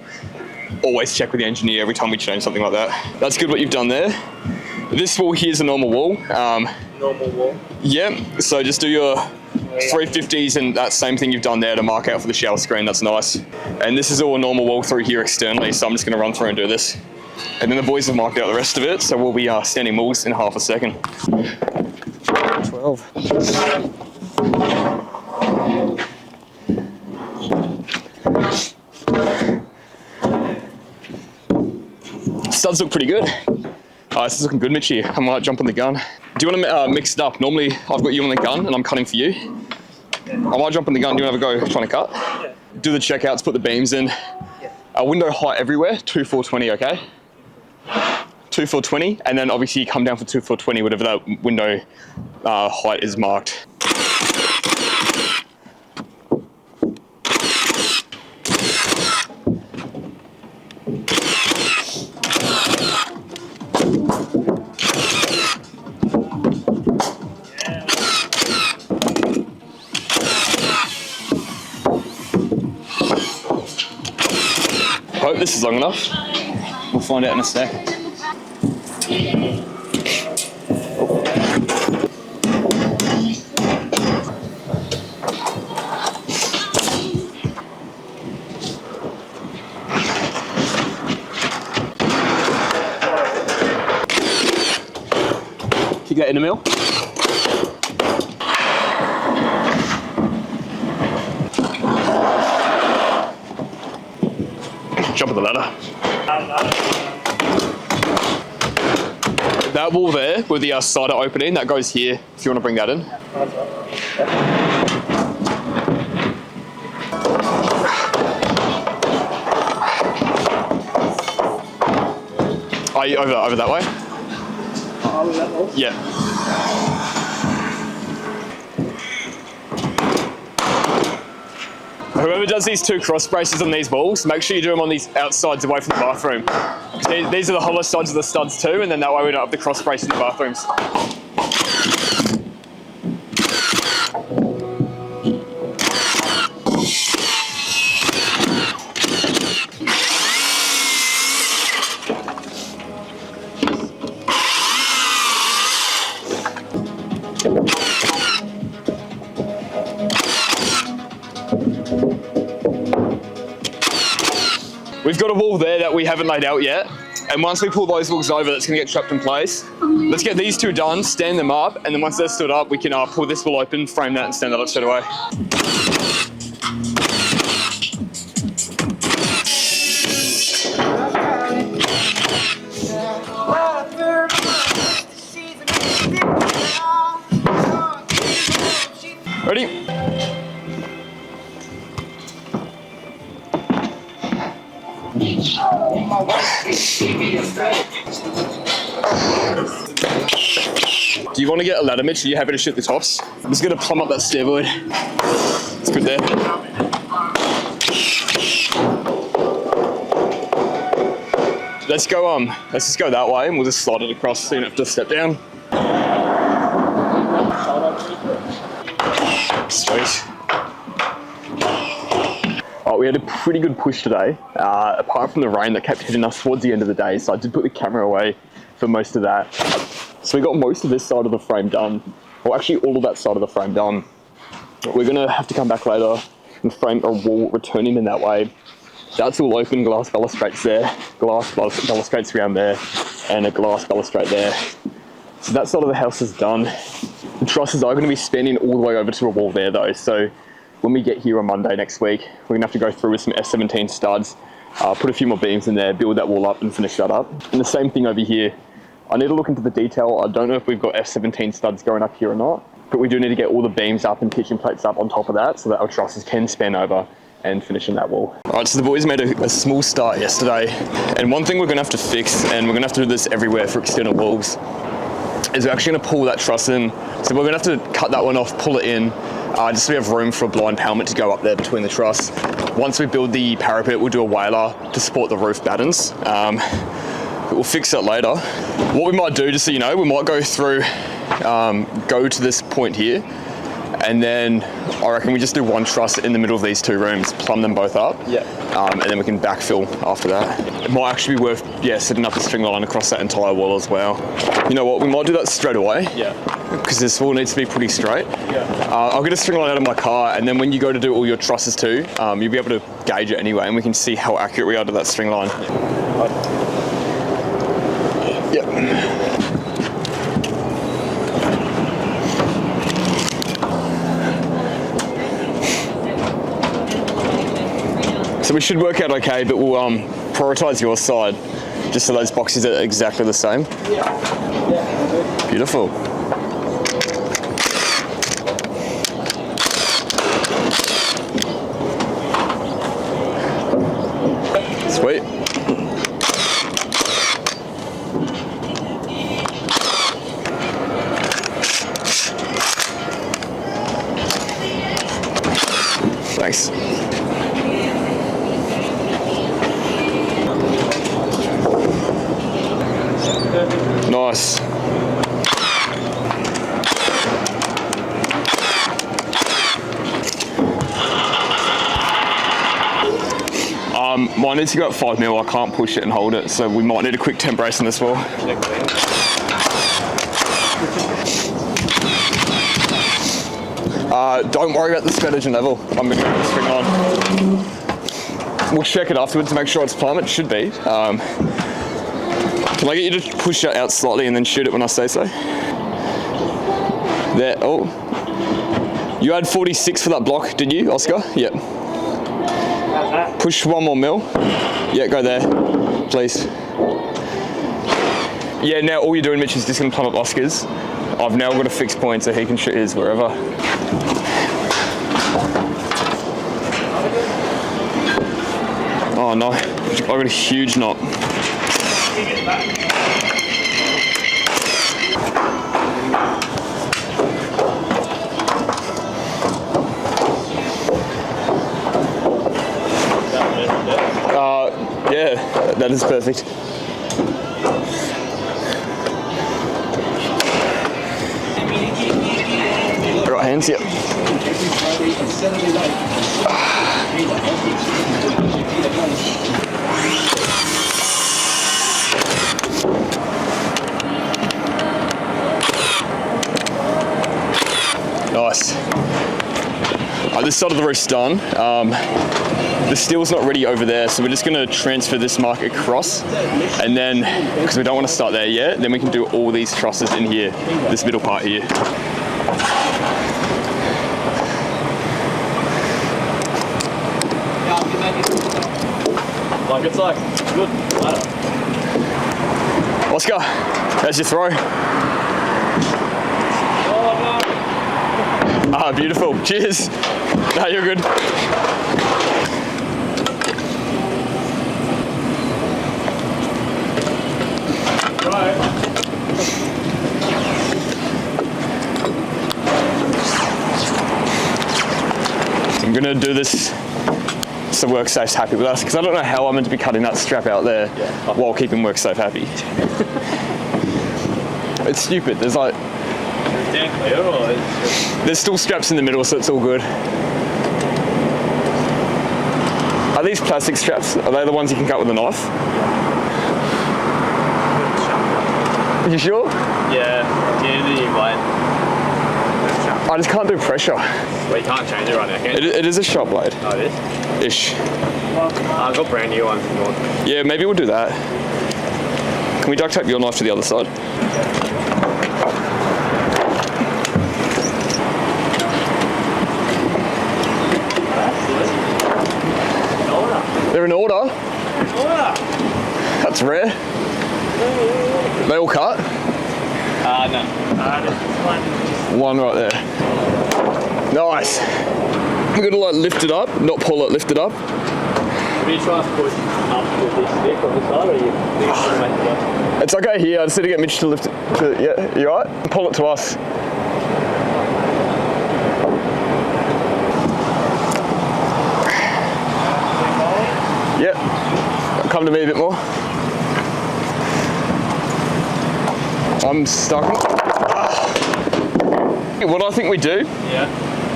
always check with the engineer every time we change something like that. That's good what you've done there. This wall here is a normal wall.
Normal wall?
Yeah, so just do your 350s and that same thing you've done there to mark out for the shower screen. That's nice. And this is all a normal wall through here externally, so I'm just going to run through and do this. And then the boys have marked out the rest of it, so we'll be standing walls in half a second. 12. Studs look pretty good. This is looking good, Mitchy. I might jump on the gun. Do you want to mix it up? Normally, I've got you on the gun and I'm cutting for you. I might jump on the gun. Do you want to have a go trying to cut?
Yeah.
Do the checkouts, put the beams in.
Yeah.
Window height everywhere, 2420, okay? 2420, and then obviously you come down for 2420, whatever that window height is marked. Hope this is long enough. We'll find out in a sec. You get in the mill? Jump on the ladder. That wall there with the cider opening, that goes here if you want to bring that in. Are you over that way?
Over that wall?
Yeah. Whoever does these two cross braces on these walls, make sure you do them on these outsides away from the bathroom. These are the hollow sides of the studs too, and then that way we don't have the cross brace in the bathrooms. We've got a wall there that we haven't laid out yet, and once we pull those walls over, that's going to get trapped in place. Let's get these two done, stand them up, and then once they're stood up, we can pull this wall open, frame that, and stand that up straight away. Ready? Do you want to get a ladder, Mitch? Are you happy to shoot the tops? I'm just going to plumb up that stair void. It's good there. Let's just go that way and we'll just slide it across so you don't have to step down. Sweet. Oh, we had a pretty good push today, apart from the rain that kept hitting us towards the end of the day, so I did put the camera away for most of that. So we got most of this side of the frame done, or actually all of that side of the frame done. We're gonna have to come back later and frame a wall returning in that way. That's all open, glass balustrades there, glass balustrades around there, and a glass balustrade there. So that side of the house is done. The trusses are going to be spanning all the way over to a wall there though, so when we get here on Monday next week, we're going to have to go through with some S17 studs, put a few more beams in there, build that wall up and finish that up. And the same thing over here. I need to look into the detail. I don't know if we've got F17 studs going up here or not, but we do need to get all the beams up and kitchen plates up on top of that so that our trusses can span over and finish in that wall. All right, so the boys made a small start yesterday, and one thing we're going to have to fix, and we're going to have to do this everywhere for external walls, is we're actually going to pull that truss in. So we're going to have to cut that one off, pull it in, just so we have room for a blind pelmet to go up there between the truss. Once we build the parapet, we'll do a whaler to support the roof battens. We'll fix that later. What we might do, just so you know, we might go through, go to this point here, and then I reckon we just do one truss in the middle of these two rooms, plumb them both up, and then we can backfill after that. It might actually be worth, setting up a string line across that entire wall as well. You know what, we might do that straight away, because this wall needs to be pretty straight. I'll get a string line out of my car, and then when you go to do all your trusses too, you'll be able to gauge it anyway, and we can see how accurate we are to that string line. So we should work out okay, but we'll prioritise your side, just so those boxes are exactly the same. Beautiful. Sweet. Thanks. Nice. Mine needs to go at 5 mil. I can't push it and hold it, so we might need a quick temp brace on this wall. Don't worry about the spedage level. I'm going to go with the string on. We'll check it afterwards to make sure it's plumb. It should be. Can I get you to push that out slightly and then shoot it when I say so? There, oh. You had 46 for that block, did you, Oscar? Yep. Push 1 more mil. Yeah, go there, please. Yeah, now all you're doing, Mitch, is just gonna plumb up Oscar's. I've now got a fixed point so he can shoot his wherever. Oh no, I've got a huge knot. Yeah, that is perfect. Right hands, yep. Nice. This side of the roof's done. The steel's not ready over there, so we're just going to transfer this mark across, and then, because we don't want to start there yet, then we can do all these trusses in here, this middle part here.
Like it's good.
Oscar, there's your throw. Ah, beautiful. Cheers. No, you're good. I'm gonna do this so WorkSafe's happy with us, because I don't know how I'm meant to be cutting that strap out there while keeping WorkSafe happy. It's stupid. There's like
Stand clear or is
There's still straps in the middle, so it's all good. Are these plastic straps? Are they the ones you can cut with a knife? You sure?
yeah, the new blade.
I just can't do pressure.
Well, you can't change it right now, can you?
It is a sharp blade.
Oh, it is?
Ish.
I've got brand new ones if you want.
Yeah, maybe we'll do that. Can we duct tape your knife to the other side? They're in order? That's rare. They all cut?
No.
One right there. Nice. We're gonna like lift it up, not pull it, lift it up.
Will you try to push up with this stick on the side, or you think it's going to make it up?
It's okay here, I just need to get Mitch to lift it. Yeah, you alright? Pull it to us. Yep. Come to me a bit more. I'm stuck. What I think we do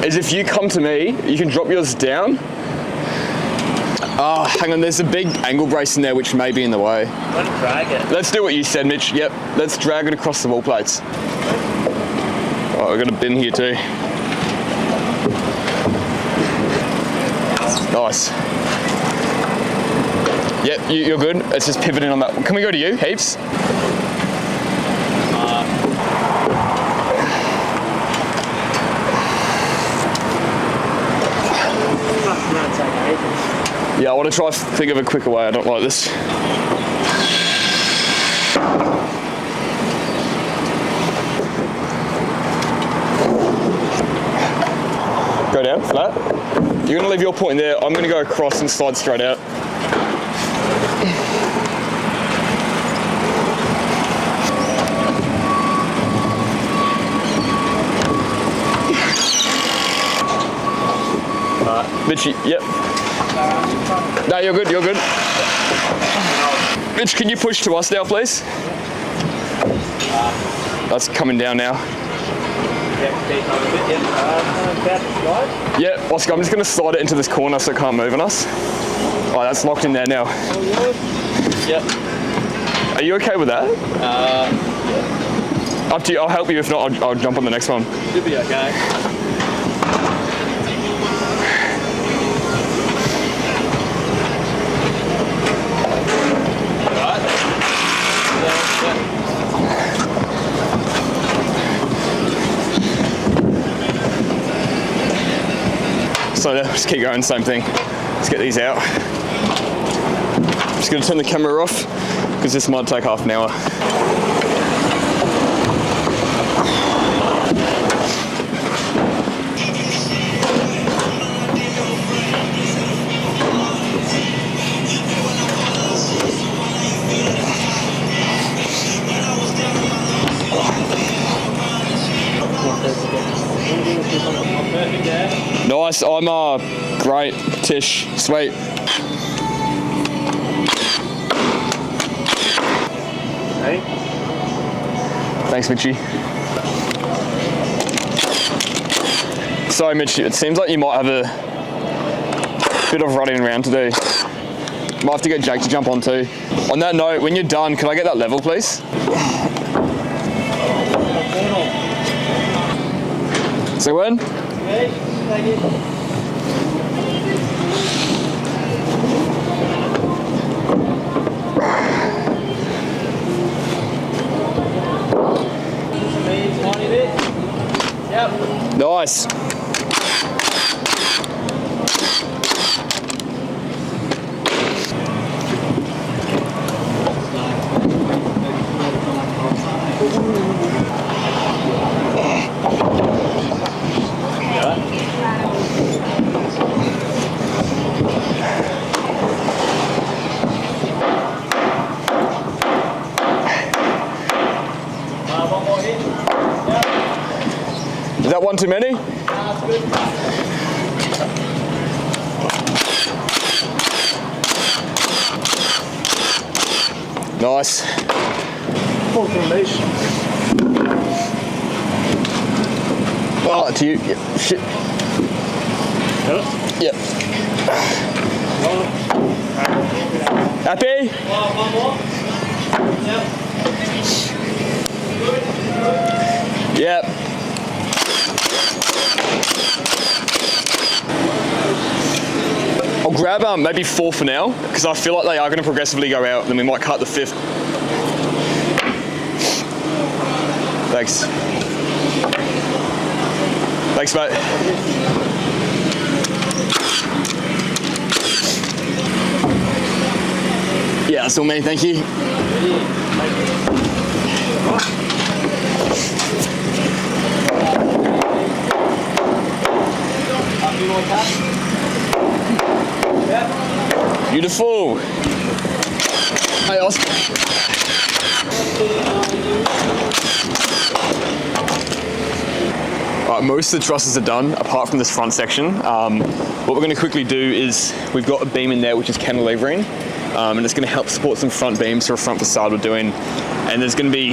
is if you come to me, you can drop yours down. Hang on, there's a big angle brace in there which may be in the way.
Let it drag it.
Let's do what you said, Mitch. Yep, let's drag it across the wall plates. Oh, we've got a bin here too. Nice. Yep, you're good. It's just pivoting on that. Can we go to you, heaps? Yeah, I want to try to think of a quicker way. I don't like this. Go down, flat. You're going to leave your point there. I'm going to go across and slide straight out. Mitch, yep. No, you're good, you're good. Mitch, can you push to us now, please? That's coming down now. Yeah, Oscar, I'm just going to slide it into this corner so it can't move on us. Oh, that's locked in there now.
Yep.
Are you okay with that?
Yeah.
Up to you, I'll help you. If not, I'll jump on the next one.
Should be okay.
So just keep going, same thing. Let's get these out. I'm just going to turn the camera off because this might take half an hour. Nice, I'm great, Tish, sweet.
Hey.
Thanks, Mitchie. Sorry, Mitch, it seems like you might have a bit of running around to do. Might have to get Jake to jump on too. On that note, when you're done, can I get that level, please? Say when? Nice. Is that one too many? Nice.
Full formation.
Oh, to you. Yep. Shit. Yep. Happy?
One more.
Yep. I'll grab maybe 4 for now, because I feel like they are going to progressively go out, then we might cut the 5th. Thanks. Thanks, mate. Yeah, that's all me, thank you. Beautiful. Hey, Oscar. Alright, most of the trusses are done, apart from this front section. What we're going to quickly do is, we've got a beam in there which is cantilevering, and it's going to help support some front beams for a front facade we're doing. And there's going to be,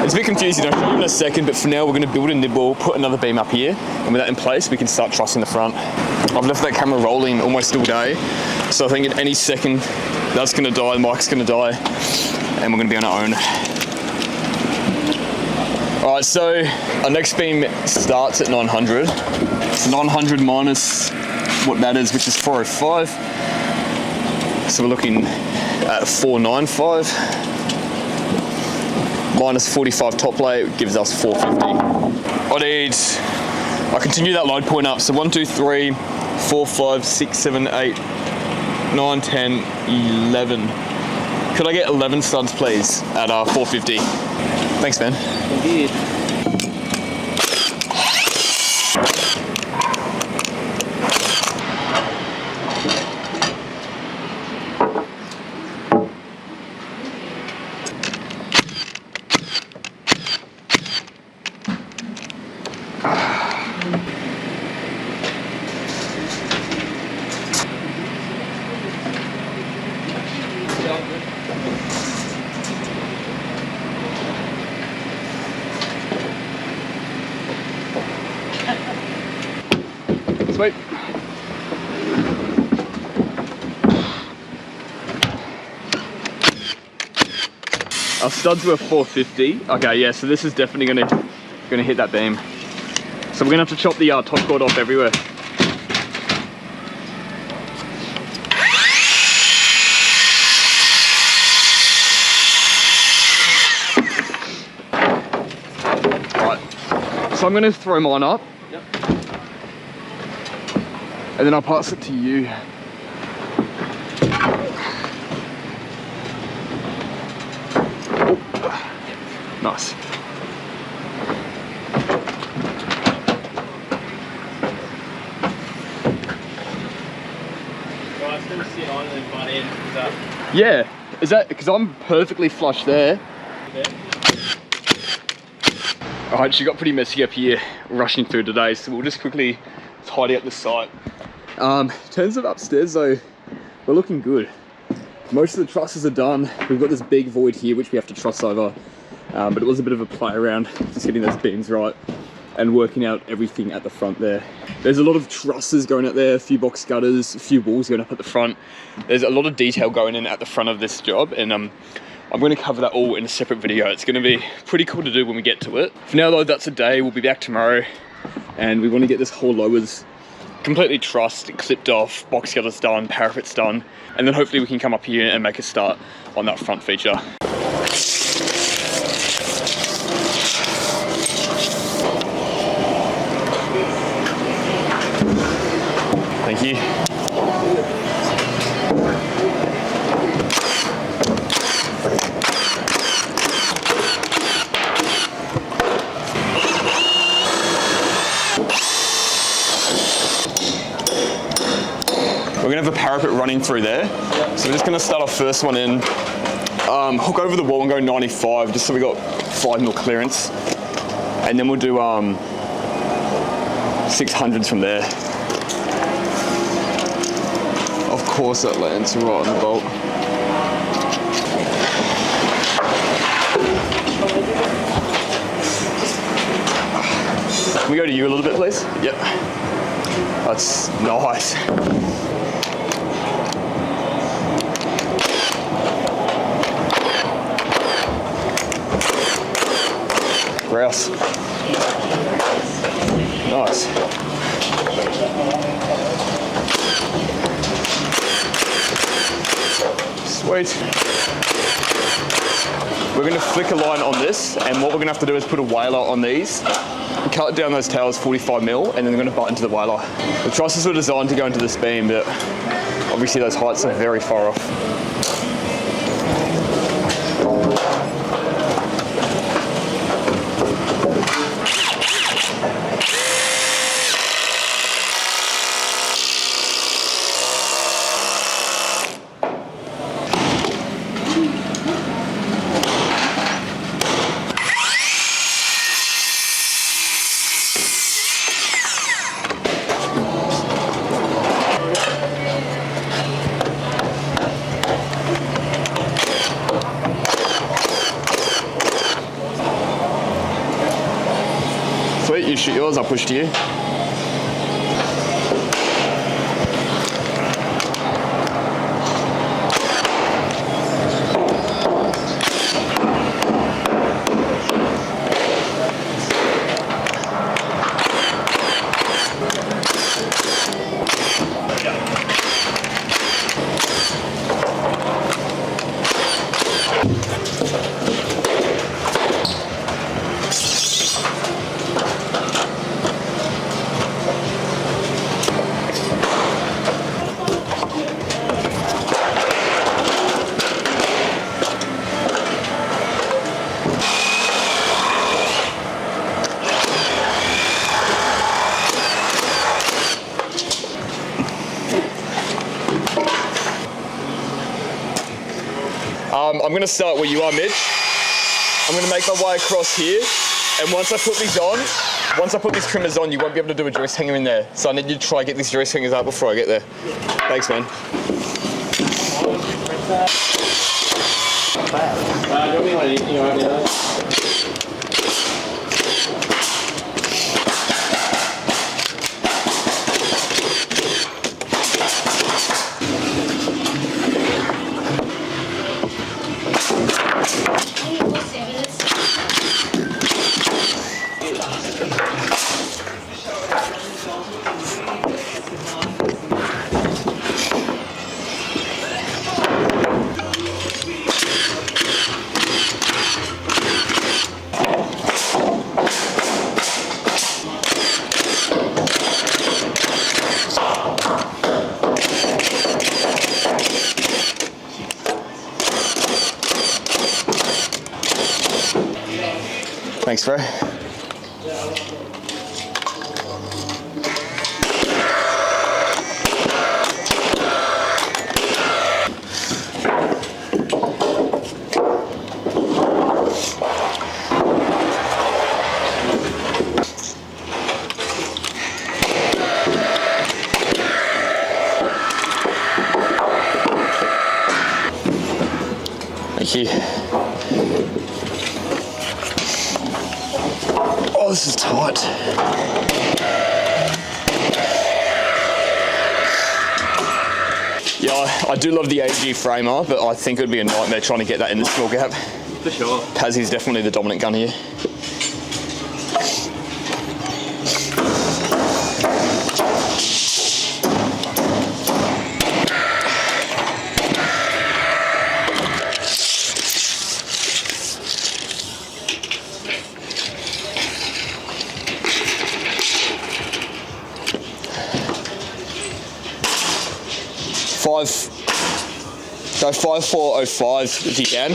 it's a bit confusing, I'll show you in a second, but for now we're going to build a nibble, put another beam up here, and with that in place we can start trussing the front. I've left that camera rolling almost all day, so I think at any second that's going to die, the mic's going to die, and we're going to be on our own. Alright, so our next beam starts at 900. So 900 minus what that is, which is 405. So we're looking at 495. Minus 45 top plate gives us 450. I continue that load point up. So 1, 2, 3, 4, 5, 6, 7, 8, 9, 10, 11. Could I get 11 studs, please, at 450? Thanks, man.
Indeed.
Sweet. Our studs were 450. Okay, yeah, so this is definitely gonna hit that beam. So we're gonna have to chop the top cord off everywhere. Right, so I'm gonna throw mine up.
Yep.
And then I'll pass it to you. Oh. Nice.
Right, it's going to sit on and butt in. Is that?
Yeah, is that because I'm perfectly flush there?
Yeah.
Alright, she got pretty messy up here rushing through today, so we'll just quickly tidy up the site. In terms of upstairs though, we're looking good. Most of the trusses are done. We've got this big void here which we have to truss over, but it was a bit of a play around just getting those beams right and working out everything at the front there. There's a lot of trusses going out there, a few box gutters, a few walls going up at the front. There's a lot of detail going in at the front of this job, and I'm going to cover that all in a separate video. It's going to be pretty cool to do when we get to it. For now though, that's a day. We'll be back tomorrow, and we want to get this whole lowers completely trussed, clipped off, box gutters done, parapets done, and then hopefully we can come up here and make a start on that front feature. Thank you. We're gonna have a parapet running through there. So we're just gonna start our first one in, hook over the wall and go 95, just so we got 5mm clearance. And then we'll do 600s from there. Of course that lands right on the bolt. Can we go to you a little bit, please? Yep. That's nice. Grouse. Nice. Sweet. We're going to flick a line on this, and what we're going to have to do is put a whaler on these, cut down those tails 45mm, and then we're going to butt into the whaler. The trusses were designed to go into this beam, but obviously those heights are very far off. Sweet, you shoot yours, I'll push to you. I'm going to start where you are, Mitch. I'm going to make my way across here, and once I put these trimmers on, you won't be able to do a joist hanger in there. So I need you to try and get these joist hangers out before I get there. Thanks, man. Thanks, bro. Thank you. Oh, this is tight. Yeah, I do love the AG framer, but I think it would be a nightmare trying to get that in the small gap.
For sure.
Pazzy's definitely the dominant gun here. Go 5405 if you can.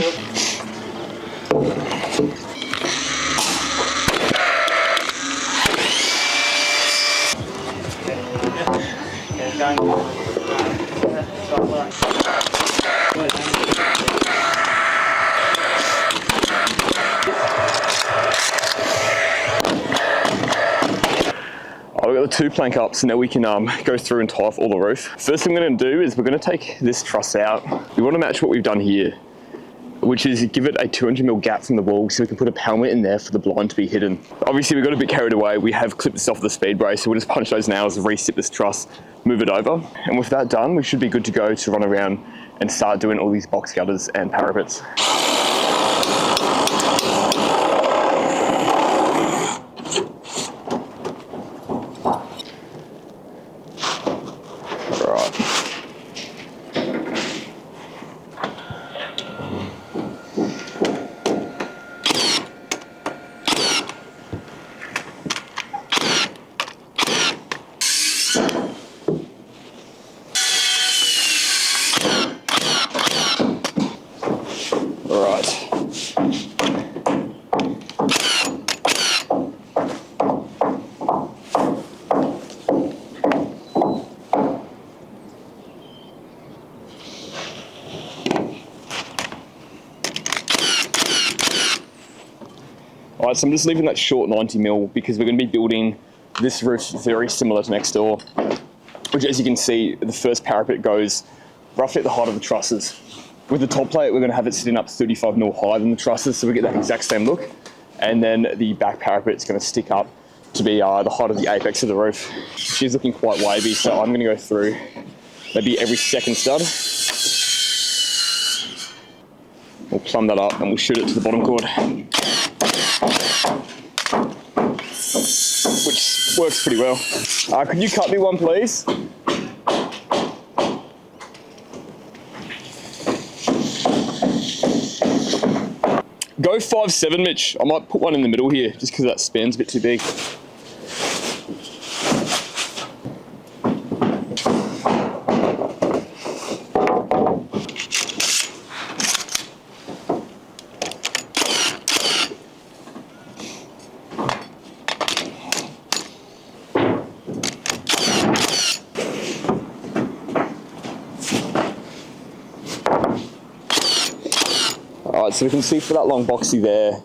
I've got the 2 plank ups, so now we can go through and tie off all the roof. First thing I'm going to do is we're going to take this truss out. We want to match what we've done here. which is give it a 200mm gap from the wall so we can put a pelmet in there for the blind to be hidden. Obviously we got a bit carried away. We have clipped this off the speed brace, so we'll just punch those nails, re-sip this truss, move it over. And with that done, we should be good to go to run around and start doing all these box gutters and parapets. Alright, so I'm just leaving that short 90mm because we're going to be building this roof very similar to next door, which, as you can see, the first parapet goes roughly at the height of the trusses. With the top plate, we're going to have it sitting up 35mm higher than the trusses, so we get that exact same look. And then the back parapet is going to stick up to be the height of the apex of the roof. She's looking quite wavy, so I'm going to go through maybe every second stud. We'll plumb that up and we'll shoot it to the bottom chord, which works pretty well. Could you cut me one, please? Go 5/7, Mitch. I might put one in the middle here, just because that span's a bit too big. Alright, so we can see for that long boxy there,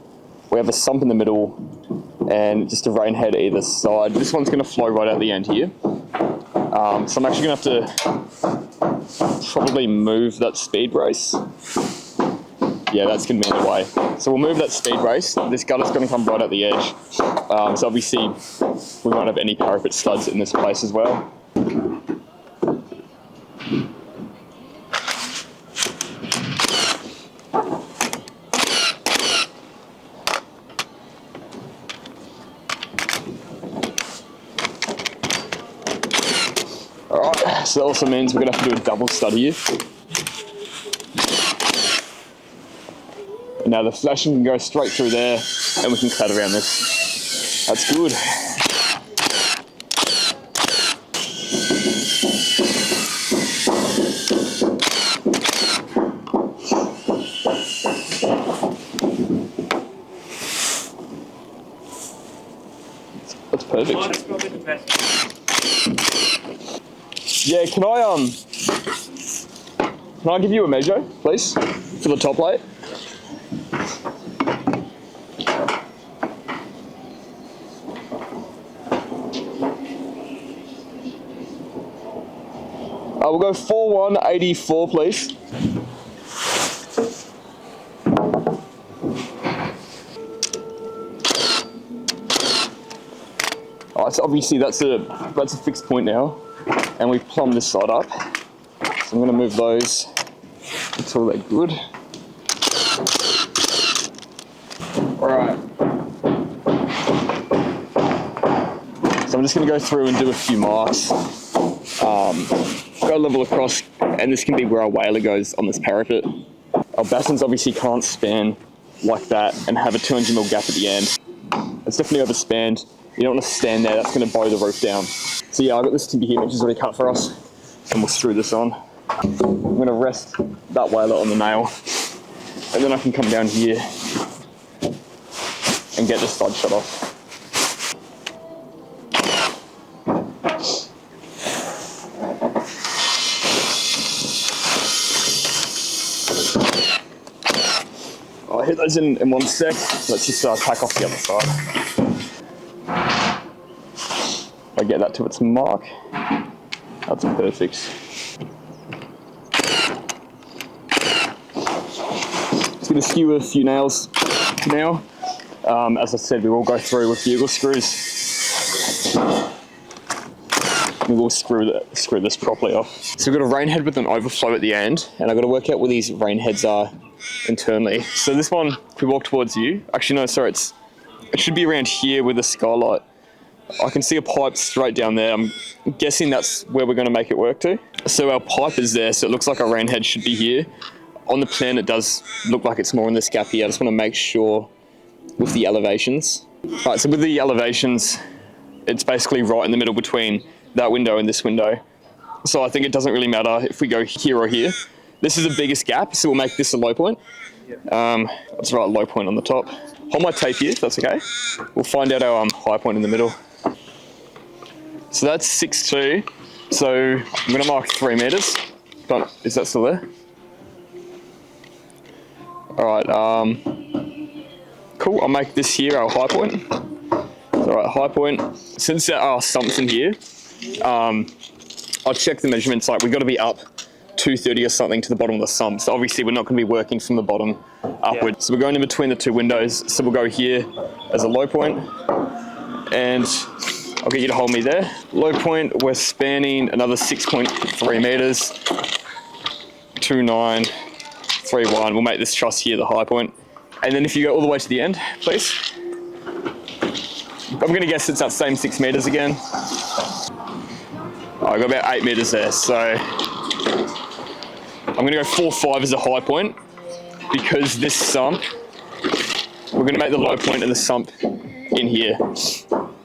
we have a sump in the middle and just a rain head either side. This one's going to flow right out the end here. So I'm actually going to have to probably move that speed brace. Yeah, that's going to be in the way. So we'll move that speed brace. This gutter's going to come right at the edge. So obviously we won't have any parapet studs in this place as well. Alright, so that also means we're going to have to do a double stud here. And now the flashing can go straight through there and we can cut around this. That's good. That's perfect. Yeah, can I give you a measure, please, for the top plate? We'll go 4184, please. Alright, so obviously that's a fixed point now, and we've plumbed this side up. So I'm going to move those until they're good. Alright. So I'm just going to go through and do a few marks. Go level across, and this can be where our whaler goes on this parapet. Our battens obviously can't span like that and have a 200mm gap at the end. It's definitely overspanned. You don't want to stand there, that's going to bow the roof down. So yeah, I've got this timber here which is already cut for us, and we'll screw this on. I'm going to rest that whaler on the nail, and then I can come down here and get this side shut off. I'll hit those in one sec. Let's just tack off the other side. I get that to its mark. That's perfect. just going to skew a few nails now. As I said, we will go through with bugle screws. We will screw this properly off. So we've got a rain head with an overflow at the end, and I've got to work out where these rain heads are internally. So this one, if we walk towards you, actually no, sorry, it should be around here with the skylight. I can see a pipe straight down there. I'm guessing that's where we're going to make it work to. So our pipe is there, so it looks like our rain head should be here. On the plan, it does look like it's more in this gap here. I just want to make sure with the elevations. All right, so with the elevations, it's basically right in the middle between that window and this window. So I think it doesn't really matter if we go here or here. This is the biggest gap, so we'll make this a low point. Let's write low point on the top. Hold my tape here, if that's okay. We'll find out our high point in the middle. So that's 6'2". So I'm going to mark 3 meters. But is that still there? All right. Cool. I'll make this here our high point. All right, high point. Since there are sumps in here, I'll check the measurements. Like we've got to be up 230 or something to the bottom of the sump. So obviously we're not going to be working from the bottom upwards. Yeah. So we're going in between the 2 windows. So we'll go here as a low point, and I'll get you to hold me there. Low point, we're spanning another 6.3 meters. 2931. We'll make this truss here the high point. And then if you go all the way to the end, please. I'm going to guess it's that same 6 meters again. I got about 8 meters there, so I'm going to go 4.5 as a high point, because this sump, we're going to make the low point and the sump in here.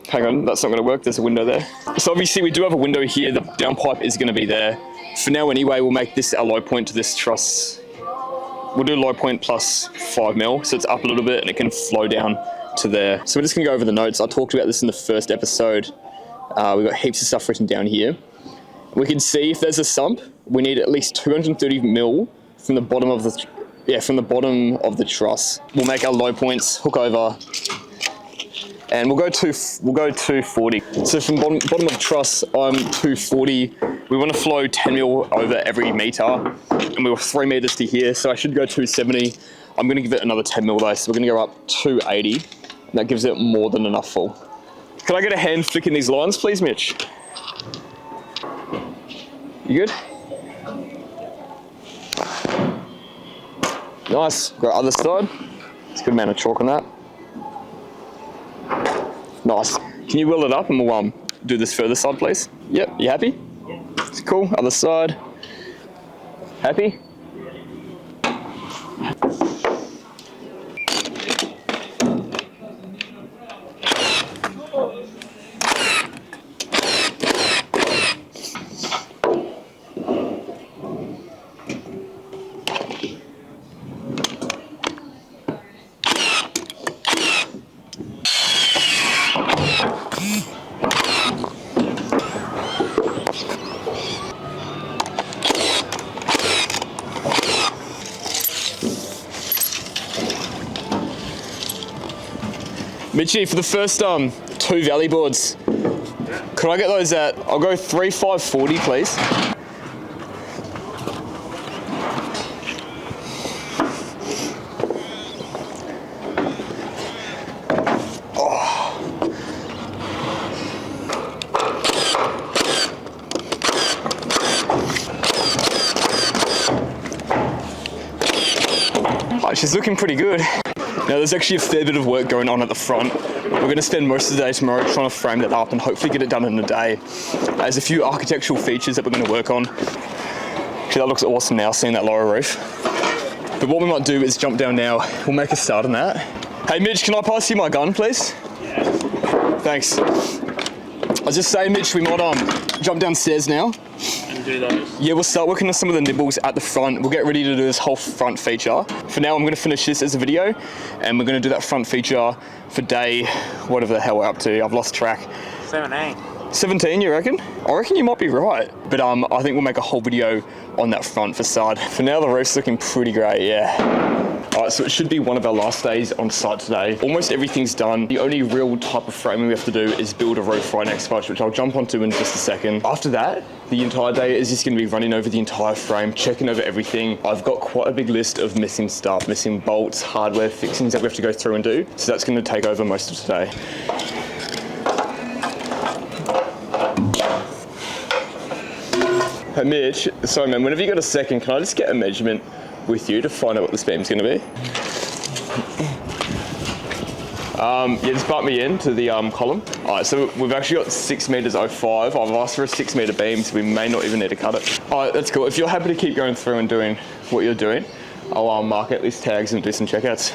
Hang on, that's not going to work. There's a window there. So obviously we do have a window here. The down pipe is going to be there. For now anyway, we'll make this our low point to this truss. We'll do low point plus 5 mil, so it's up a little bit and it can flow down to there. So we're just going to go over the notes. I talked about this in the first episode. We've got heaps of stuff written down here. We can see if there's a sump, we need at least 230 mil from the bottom of the truss. We'll make our low points, hook over, and we'll go 240. So from bottom of truss, I'm 240. We want to flow 10 mil over every meter, and we were 3 meters to here, so I should go 270. I'm going to give it another 10 mil though, so we're going to go up 280, and that gives it more than enough full. Can I get a hand flicking these lines, please, Mitch? You good? Nice. Got other side. It's a good amount of chalk on that. Nice. Can you wheel it up and we'll do this further side, please? Yep. You happy? Yeah. It's cool. Other side. Happy? Mitchie, for the first 2 valley boards, could I get those at, I'll go 3,540 please. Oh, she's looking pretty good. Now there's actually a fair bit of work going on at the front. We're going to spend most of the day tomorrow trying to frame that up and hopefully get it done in a day. There's a few architectural features that we're going to work on. Actually, that looks awesome now, seeing that lower roof. But what we might do is jump down now. We'll make a start on that. Hey Mitch, can I pass you my gun, please? Yeah. Thanks. I was just saying, Mitch, we might jump downstairs now. And do those? Yeah, we'll start working on some of the nibbles at the front. We'll get ready to do this whole front feature. For now, I'm going to finish this as a video, and we're going to do that front feature for day, whatever the hell we're up to. I've lost track.
17.
17, you reckon? I reckon you might be right. But I think we'll make a whole video on that front facade. For now, the roof's looking pretty great, yeah. All Alright, so it should be one of our last days on site today. Almost everything's done. The only real type of framing we have to do is build a roof right next to us, which I'll jump onto in just a second. After that, the entire day is just going to be running over the entire frame, checking over everything. I've got quite a big list of missing stuff, missing bolts, hardware, fixings that we have to go through and do. So that's going to take over most of today. Hey Mitch, sorry man, whenever you got a second, can I just get a measurement with you to find out what this beam's going to be? Yeah, just butt me in to the column. Alright, so we've actually got 6 meters 05. I've asked for a 6 meter beam, so we may not even need to cut it. Alright, that's cool. If you're happy to keep going through and doing what you're doing, I'll mark out these tags and do some checkouts.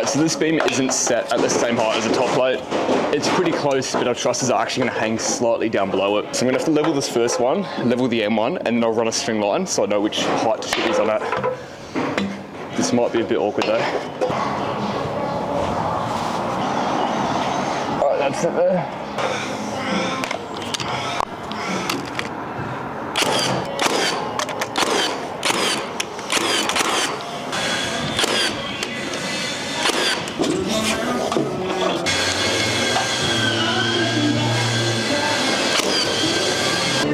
So this beam isn't set at the same height as the top plate. It's pretty close, but our trusses are actually going to hang slightly down below it. So I'm going to have to level this first one, level the end one, and then I'll run a string line so I know which height to shoot these on at. This might be a bit awkward though. Alright, that's it there.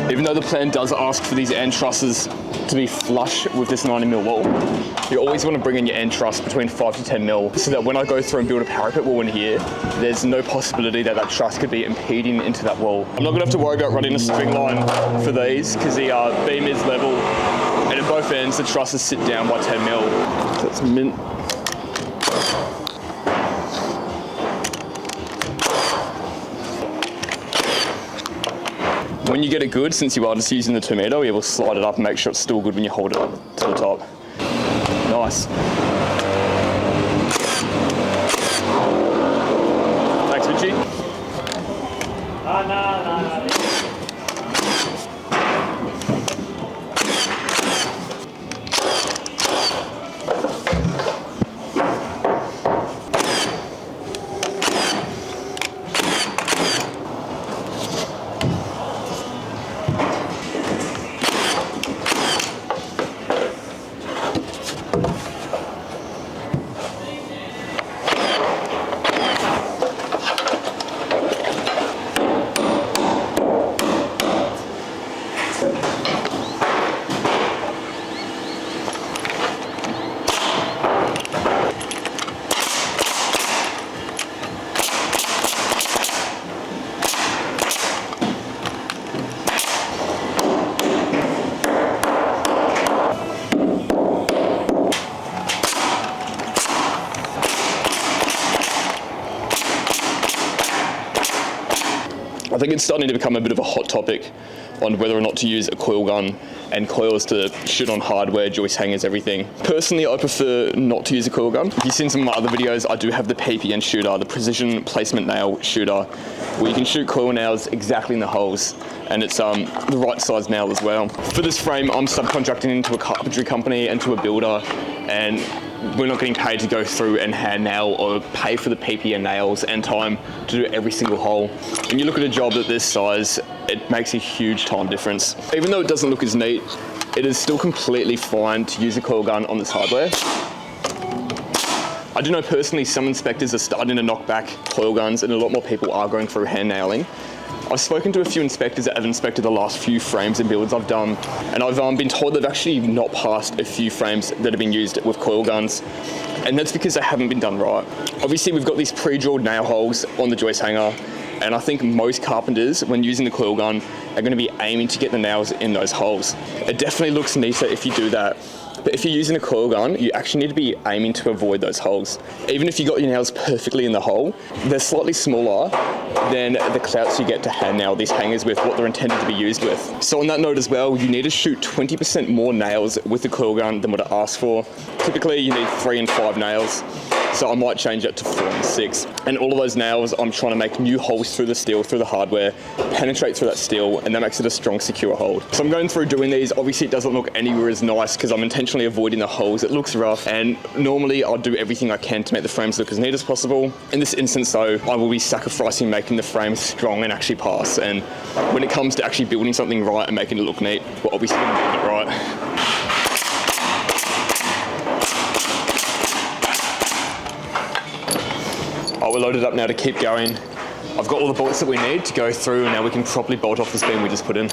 Even though the plan does ask for these end trusses to be flush with this 90mm wall, you always want to bring in your end truss between 5 to 10mm so that when I go through and build a parapet wall in here, there's no possibility that that truss could be impeding into that wall. I'm not going to have to worry about running a string line for these because the beam is level and at both ends the trusses sit down by 10mm. So that's mint. When you get it good, since you are just using the 2 meter, you're able to slide it up and make sure it's still good when you hold it up to the top. Nice. Thanks, Mitchie.
No.
I think it's starting to become a bit of a hot topic on whether or not to use a coil gun and coils to shoot on hardware, joist hangers, everything. Personally, I prefer not to use a coil gun. If you've seen some of my other videos, I do have the PPN shooter, the precision placement nail shooter, where you can shoot coil nails exactly in the holes, and it's the right size nail as well. For this frame, I'm subcontracting into a carpentry company and to a builder, and we're not getting paid to go through and hand nail or pay for the PPN nails and time to do every single hole. When you look at a job at this size, it makes a huge time difference. Even though it doesn't look as neat, it is still completely fine to use a coil gun on this hardware. I do know personally some inspectors are starting to knock back coil guns and a lot more people are going through hand nailing. I've spoken to a few inspectors that have inspected the last few frames and builds I've done, and I've been told they've actually not passed a few frames that have been used with coil guns, and that's because they haven't been done right. Obviously we've got these pre-drilled nail holes on the joist hanger, and I think most carpenters, when using the coil gun, are going to be aiming to get the nails in those holes. It definitely looks neater if you do that. But if you're using a coil gun, you actually need to be aiming to avoid those holes. Even if you got your nails perfectly in the hole, they're slightly smaller than the clouts you get to hand nail these hangers with what they're intended to be used with. So on that note as well, you need to shoot 20% more nails with the coil gun than what it asks for. Typically you need 3 and 5 nails. So I might change it to 4 and 6. And all of those nails, I'm trying to make new holes through the steel, through the hardware, penetrate through that steel, and that makes it a strong, secure hold. So I'm going through doing these. Obviously it doesn't look anywhere as nice because I'm intentionally avoiding the holes. It looks rough, and normally I'll do everything I can to make the frames look as neat as possible. In this instance though, I will be sacrificing making the frames strong and actually pass. And when it comes to actually building something right and making it look neat, we're obviously going to build it right. Oh, we're loaded up now to keep going. I've got all the bolts that we need to go through, and now we can properly bolt off this beam we just put in.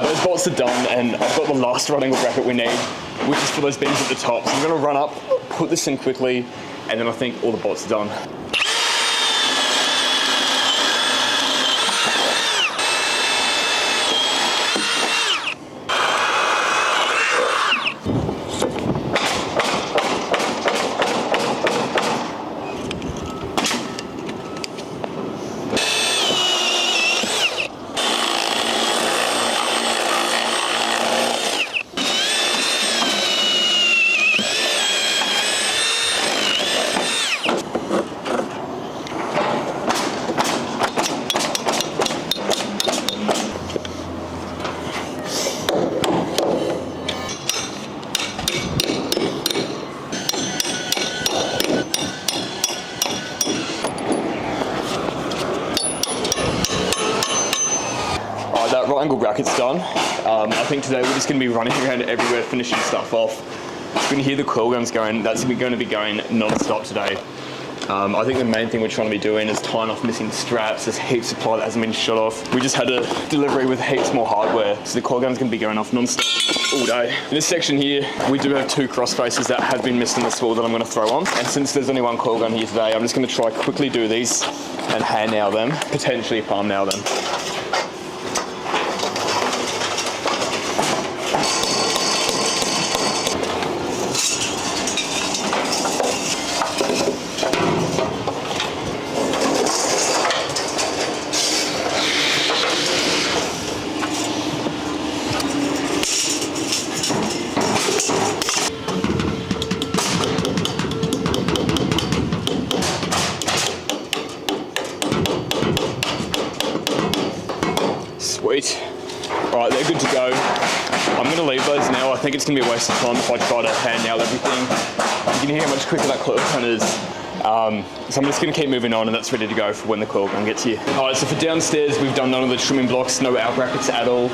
Those bolts are done, and I've got the last right angle bracket we need, which is for those beams at the top. So I'm going to run up, put this in quickly, and then I think all the bolts are done. That right angle bracket's done. I think today we're just going to be running around everywhere finishing stuff off. You can hear the coil guns going. That's going to be going non-stop today. I think the main thing we're trying to be doing is tying off missing straps. There's heaps of supply that hasn't been shut off. We just had a delivery with heaps more hardware, so the coil gun's going to be going off non-stop all day. In this section here, we do have 2 cross faces that have been missed in the spool that I'm going to throw on. And since there's only 1 coil gun here today, I'm just going to try quickly do these and hand nail them, potentially palm nail them. Sweet. Alright, they're good to go. I'm going to leave those now. I think it's going to be a waste of time if I try to hand nail everything. You can hear how much quicker that coil gun is. So I'm just going to keep moving on, and that's ready to go for when the coil gun gets here. Alright, so for downstairs, we've done none of the trimming blocks, no out brackets at all.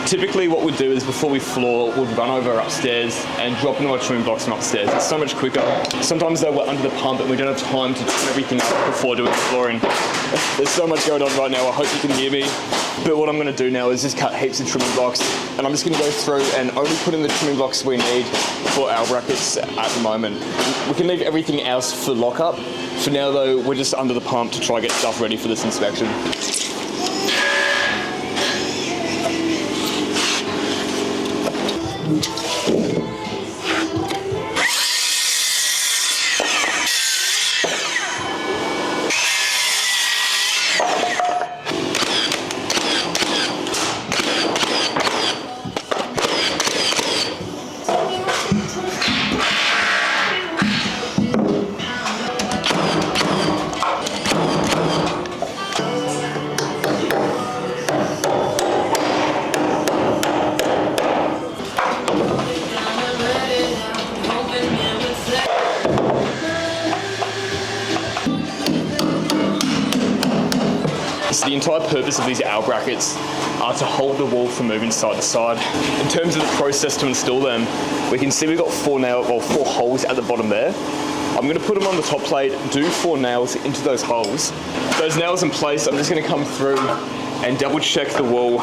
Typically what we'd do is before we floor, we'd run over upstairs and drop into our trimming blocks from upstairs. It's so much quicker. Sometimes though we're under the pump and we don't have time to trim everything up before doing the flooring. There's so much going on right now, I hope you can hear me. But what I'm going to do now is just cut heaps of trimming blocks, and I'm just going to go through and only put in the trimming blocks we need for our brackets at the moment. We can leave everything else for lockup. For now though, we're just under the pump to try and get stuff ready for this inspection. So the entire purpose of these L brackets are to hold the wall from moving side to side. In terms of the process to install them, we can see we've got 4 holes at the bottom there. I'm going to put them on the top plate, do 4 nails into those holes. Those nails in place, I'm just going to come through and double check the wall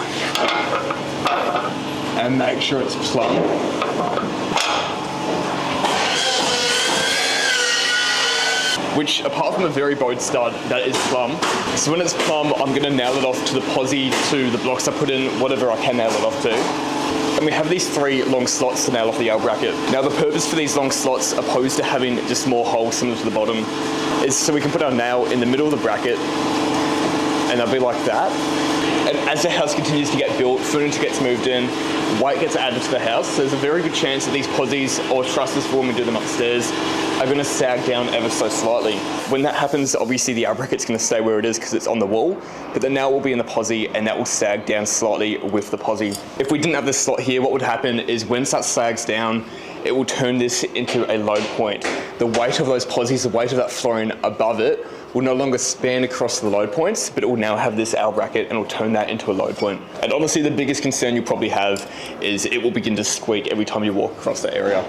and make sure it's plumb. Which, apart from a very bowed stud, that is plumb. So when it's plumb, I'm going to nail it off to the posi, to the blocks I put in, whatever I can nail it off to. And we have these 3 long slots to nail off the L bracket. Now the purpose for these long slots, opposed to having just more holes similar to the bottom, is so we can put our nail in the middle of the bracket, and they'll be like that. And as the house continues to get built, furniture gets moved in, weight gets added to the house, so there's a very good chance that these posies or trusses, for when we do them upstairs, are going to sag down ever so slightly. When that happens, obviously the L bracket's going to stay where it is because it's on the wall, but the nail will be in the posi and that will sag down slightly with the posi. If we didn't have this slot here, what would happen is when that sags down, it will turn this into a load point. The weight of those posies, the weight of that flooring above it, will no longer span across the load points, but it will now have this L bracket and will turn that into a load point. And honestly, the biggest concern you'll probably have is it will begin to squeak every time you walk across the area.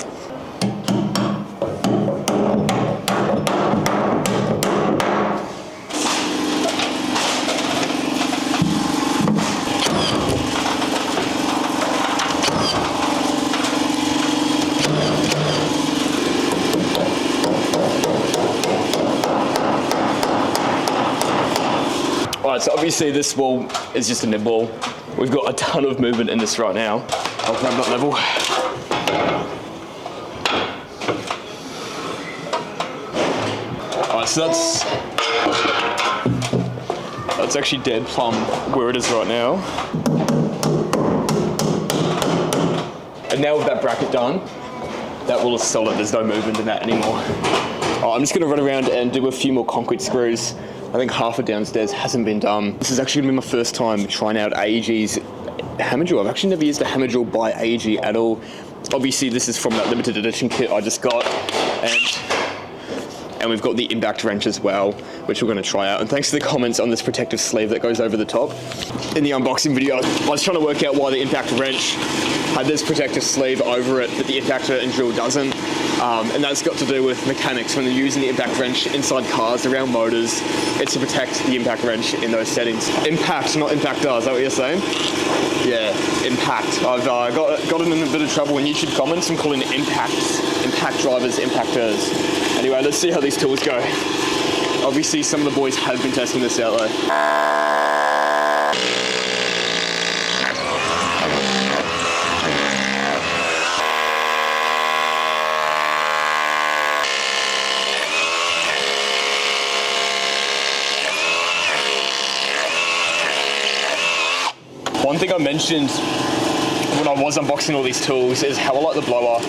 Alright, so obviously this wall is just a nib wall. We've got a ton of movement in this right now. I'll grab that level. Alright, so that's actually dead plumb where it is right now. And now with that bracket done, that wall is solid, there's no movement in that anymore. I'm just gonna run around and do a few more concrete screws. I think half of downstairs hasn't been done. This is actually gonna be my first time trying out AEG's hammer drill. I've actually never used a hammer drill by AEG at all. Obviously this is from that limited edition kit I just got, and we've got the impact wrench as well, which we're going to try out. And thanks to the comments on this protective sleeve that goes over the top. In the unboxing video, I was trying to work out why the impact wrench had this protective sleeve over it, but the impactor and drill doesn't. And that's got to do with mechanics. When they're using the impact wrench inside cars, around motors, it's to protect the impact wrench in those settings. Impact, not impactor, is that what you're saying? Yeah, impact. I've gotten in a bit of trouble in YouTube comments from calling impacts, impact drivers, impactors. Anyway, let's see how these tools go. Obviously, some of the boys have been testing this out though. One thing I mentioned when I was unboxing all these tools is how I like the blower,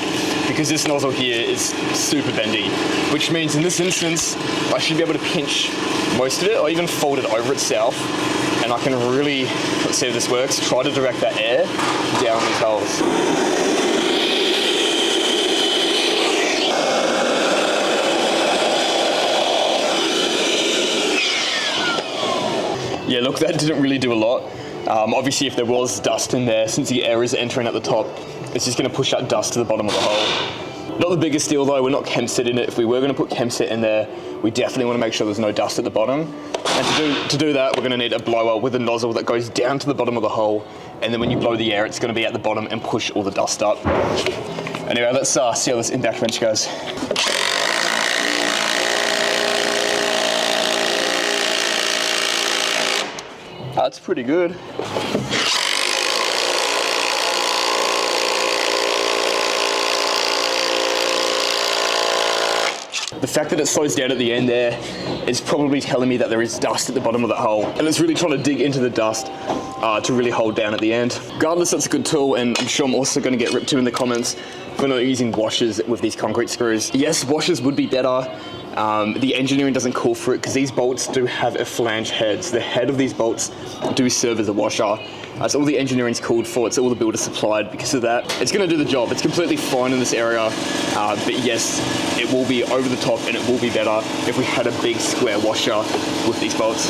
because this nozzle here is super bendy, which means in this instance I should be able to pinch most of it or even fold it over itself, and I can really, let's see if this works, try to direct that air down these holes. Yeah, look, that didn't really do a lot. Obviously, if there was dust in there, since the air is entering at the top, it's just going to push that dust to the bottom of the hole. Not the biggest deal though, we're not Chemset in it. If we were going to put Chemset in there, we definitely want to make sure there's no dust at the bottom. And to do that, we're going to need a blower with a nozzle that goes down to the bottom of the hole, and then when you blow the air, it's going to be at the bottom and push all the dust up. Anyway, let's see how this impact wrench goes. That's pretty good. The fact that it slows down at the end there is probably telling me that there is dust at the bottom of the hole, and it's really trying to dig into the dust to really hold down at the end. Regardless, that's a good tool, and I'm sure I'm also going to get ripped to in the comments for not using washers with these concrete screws. Yes, washers would be better. The engineering doesn't call for it because these bolts do have a flange head. So the head of these bolts do serve as a washer. That's all the engineering's called for. It's all the builder supplied because of that. It's going to do the job. It's completely fine in this area. But yes, it will be over the top and it will be better if we had a big square washer with these bolts.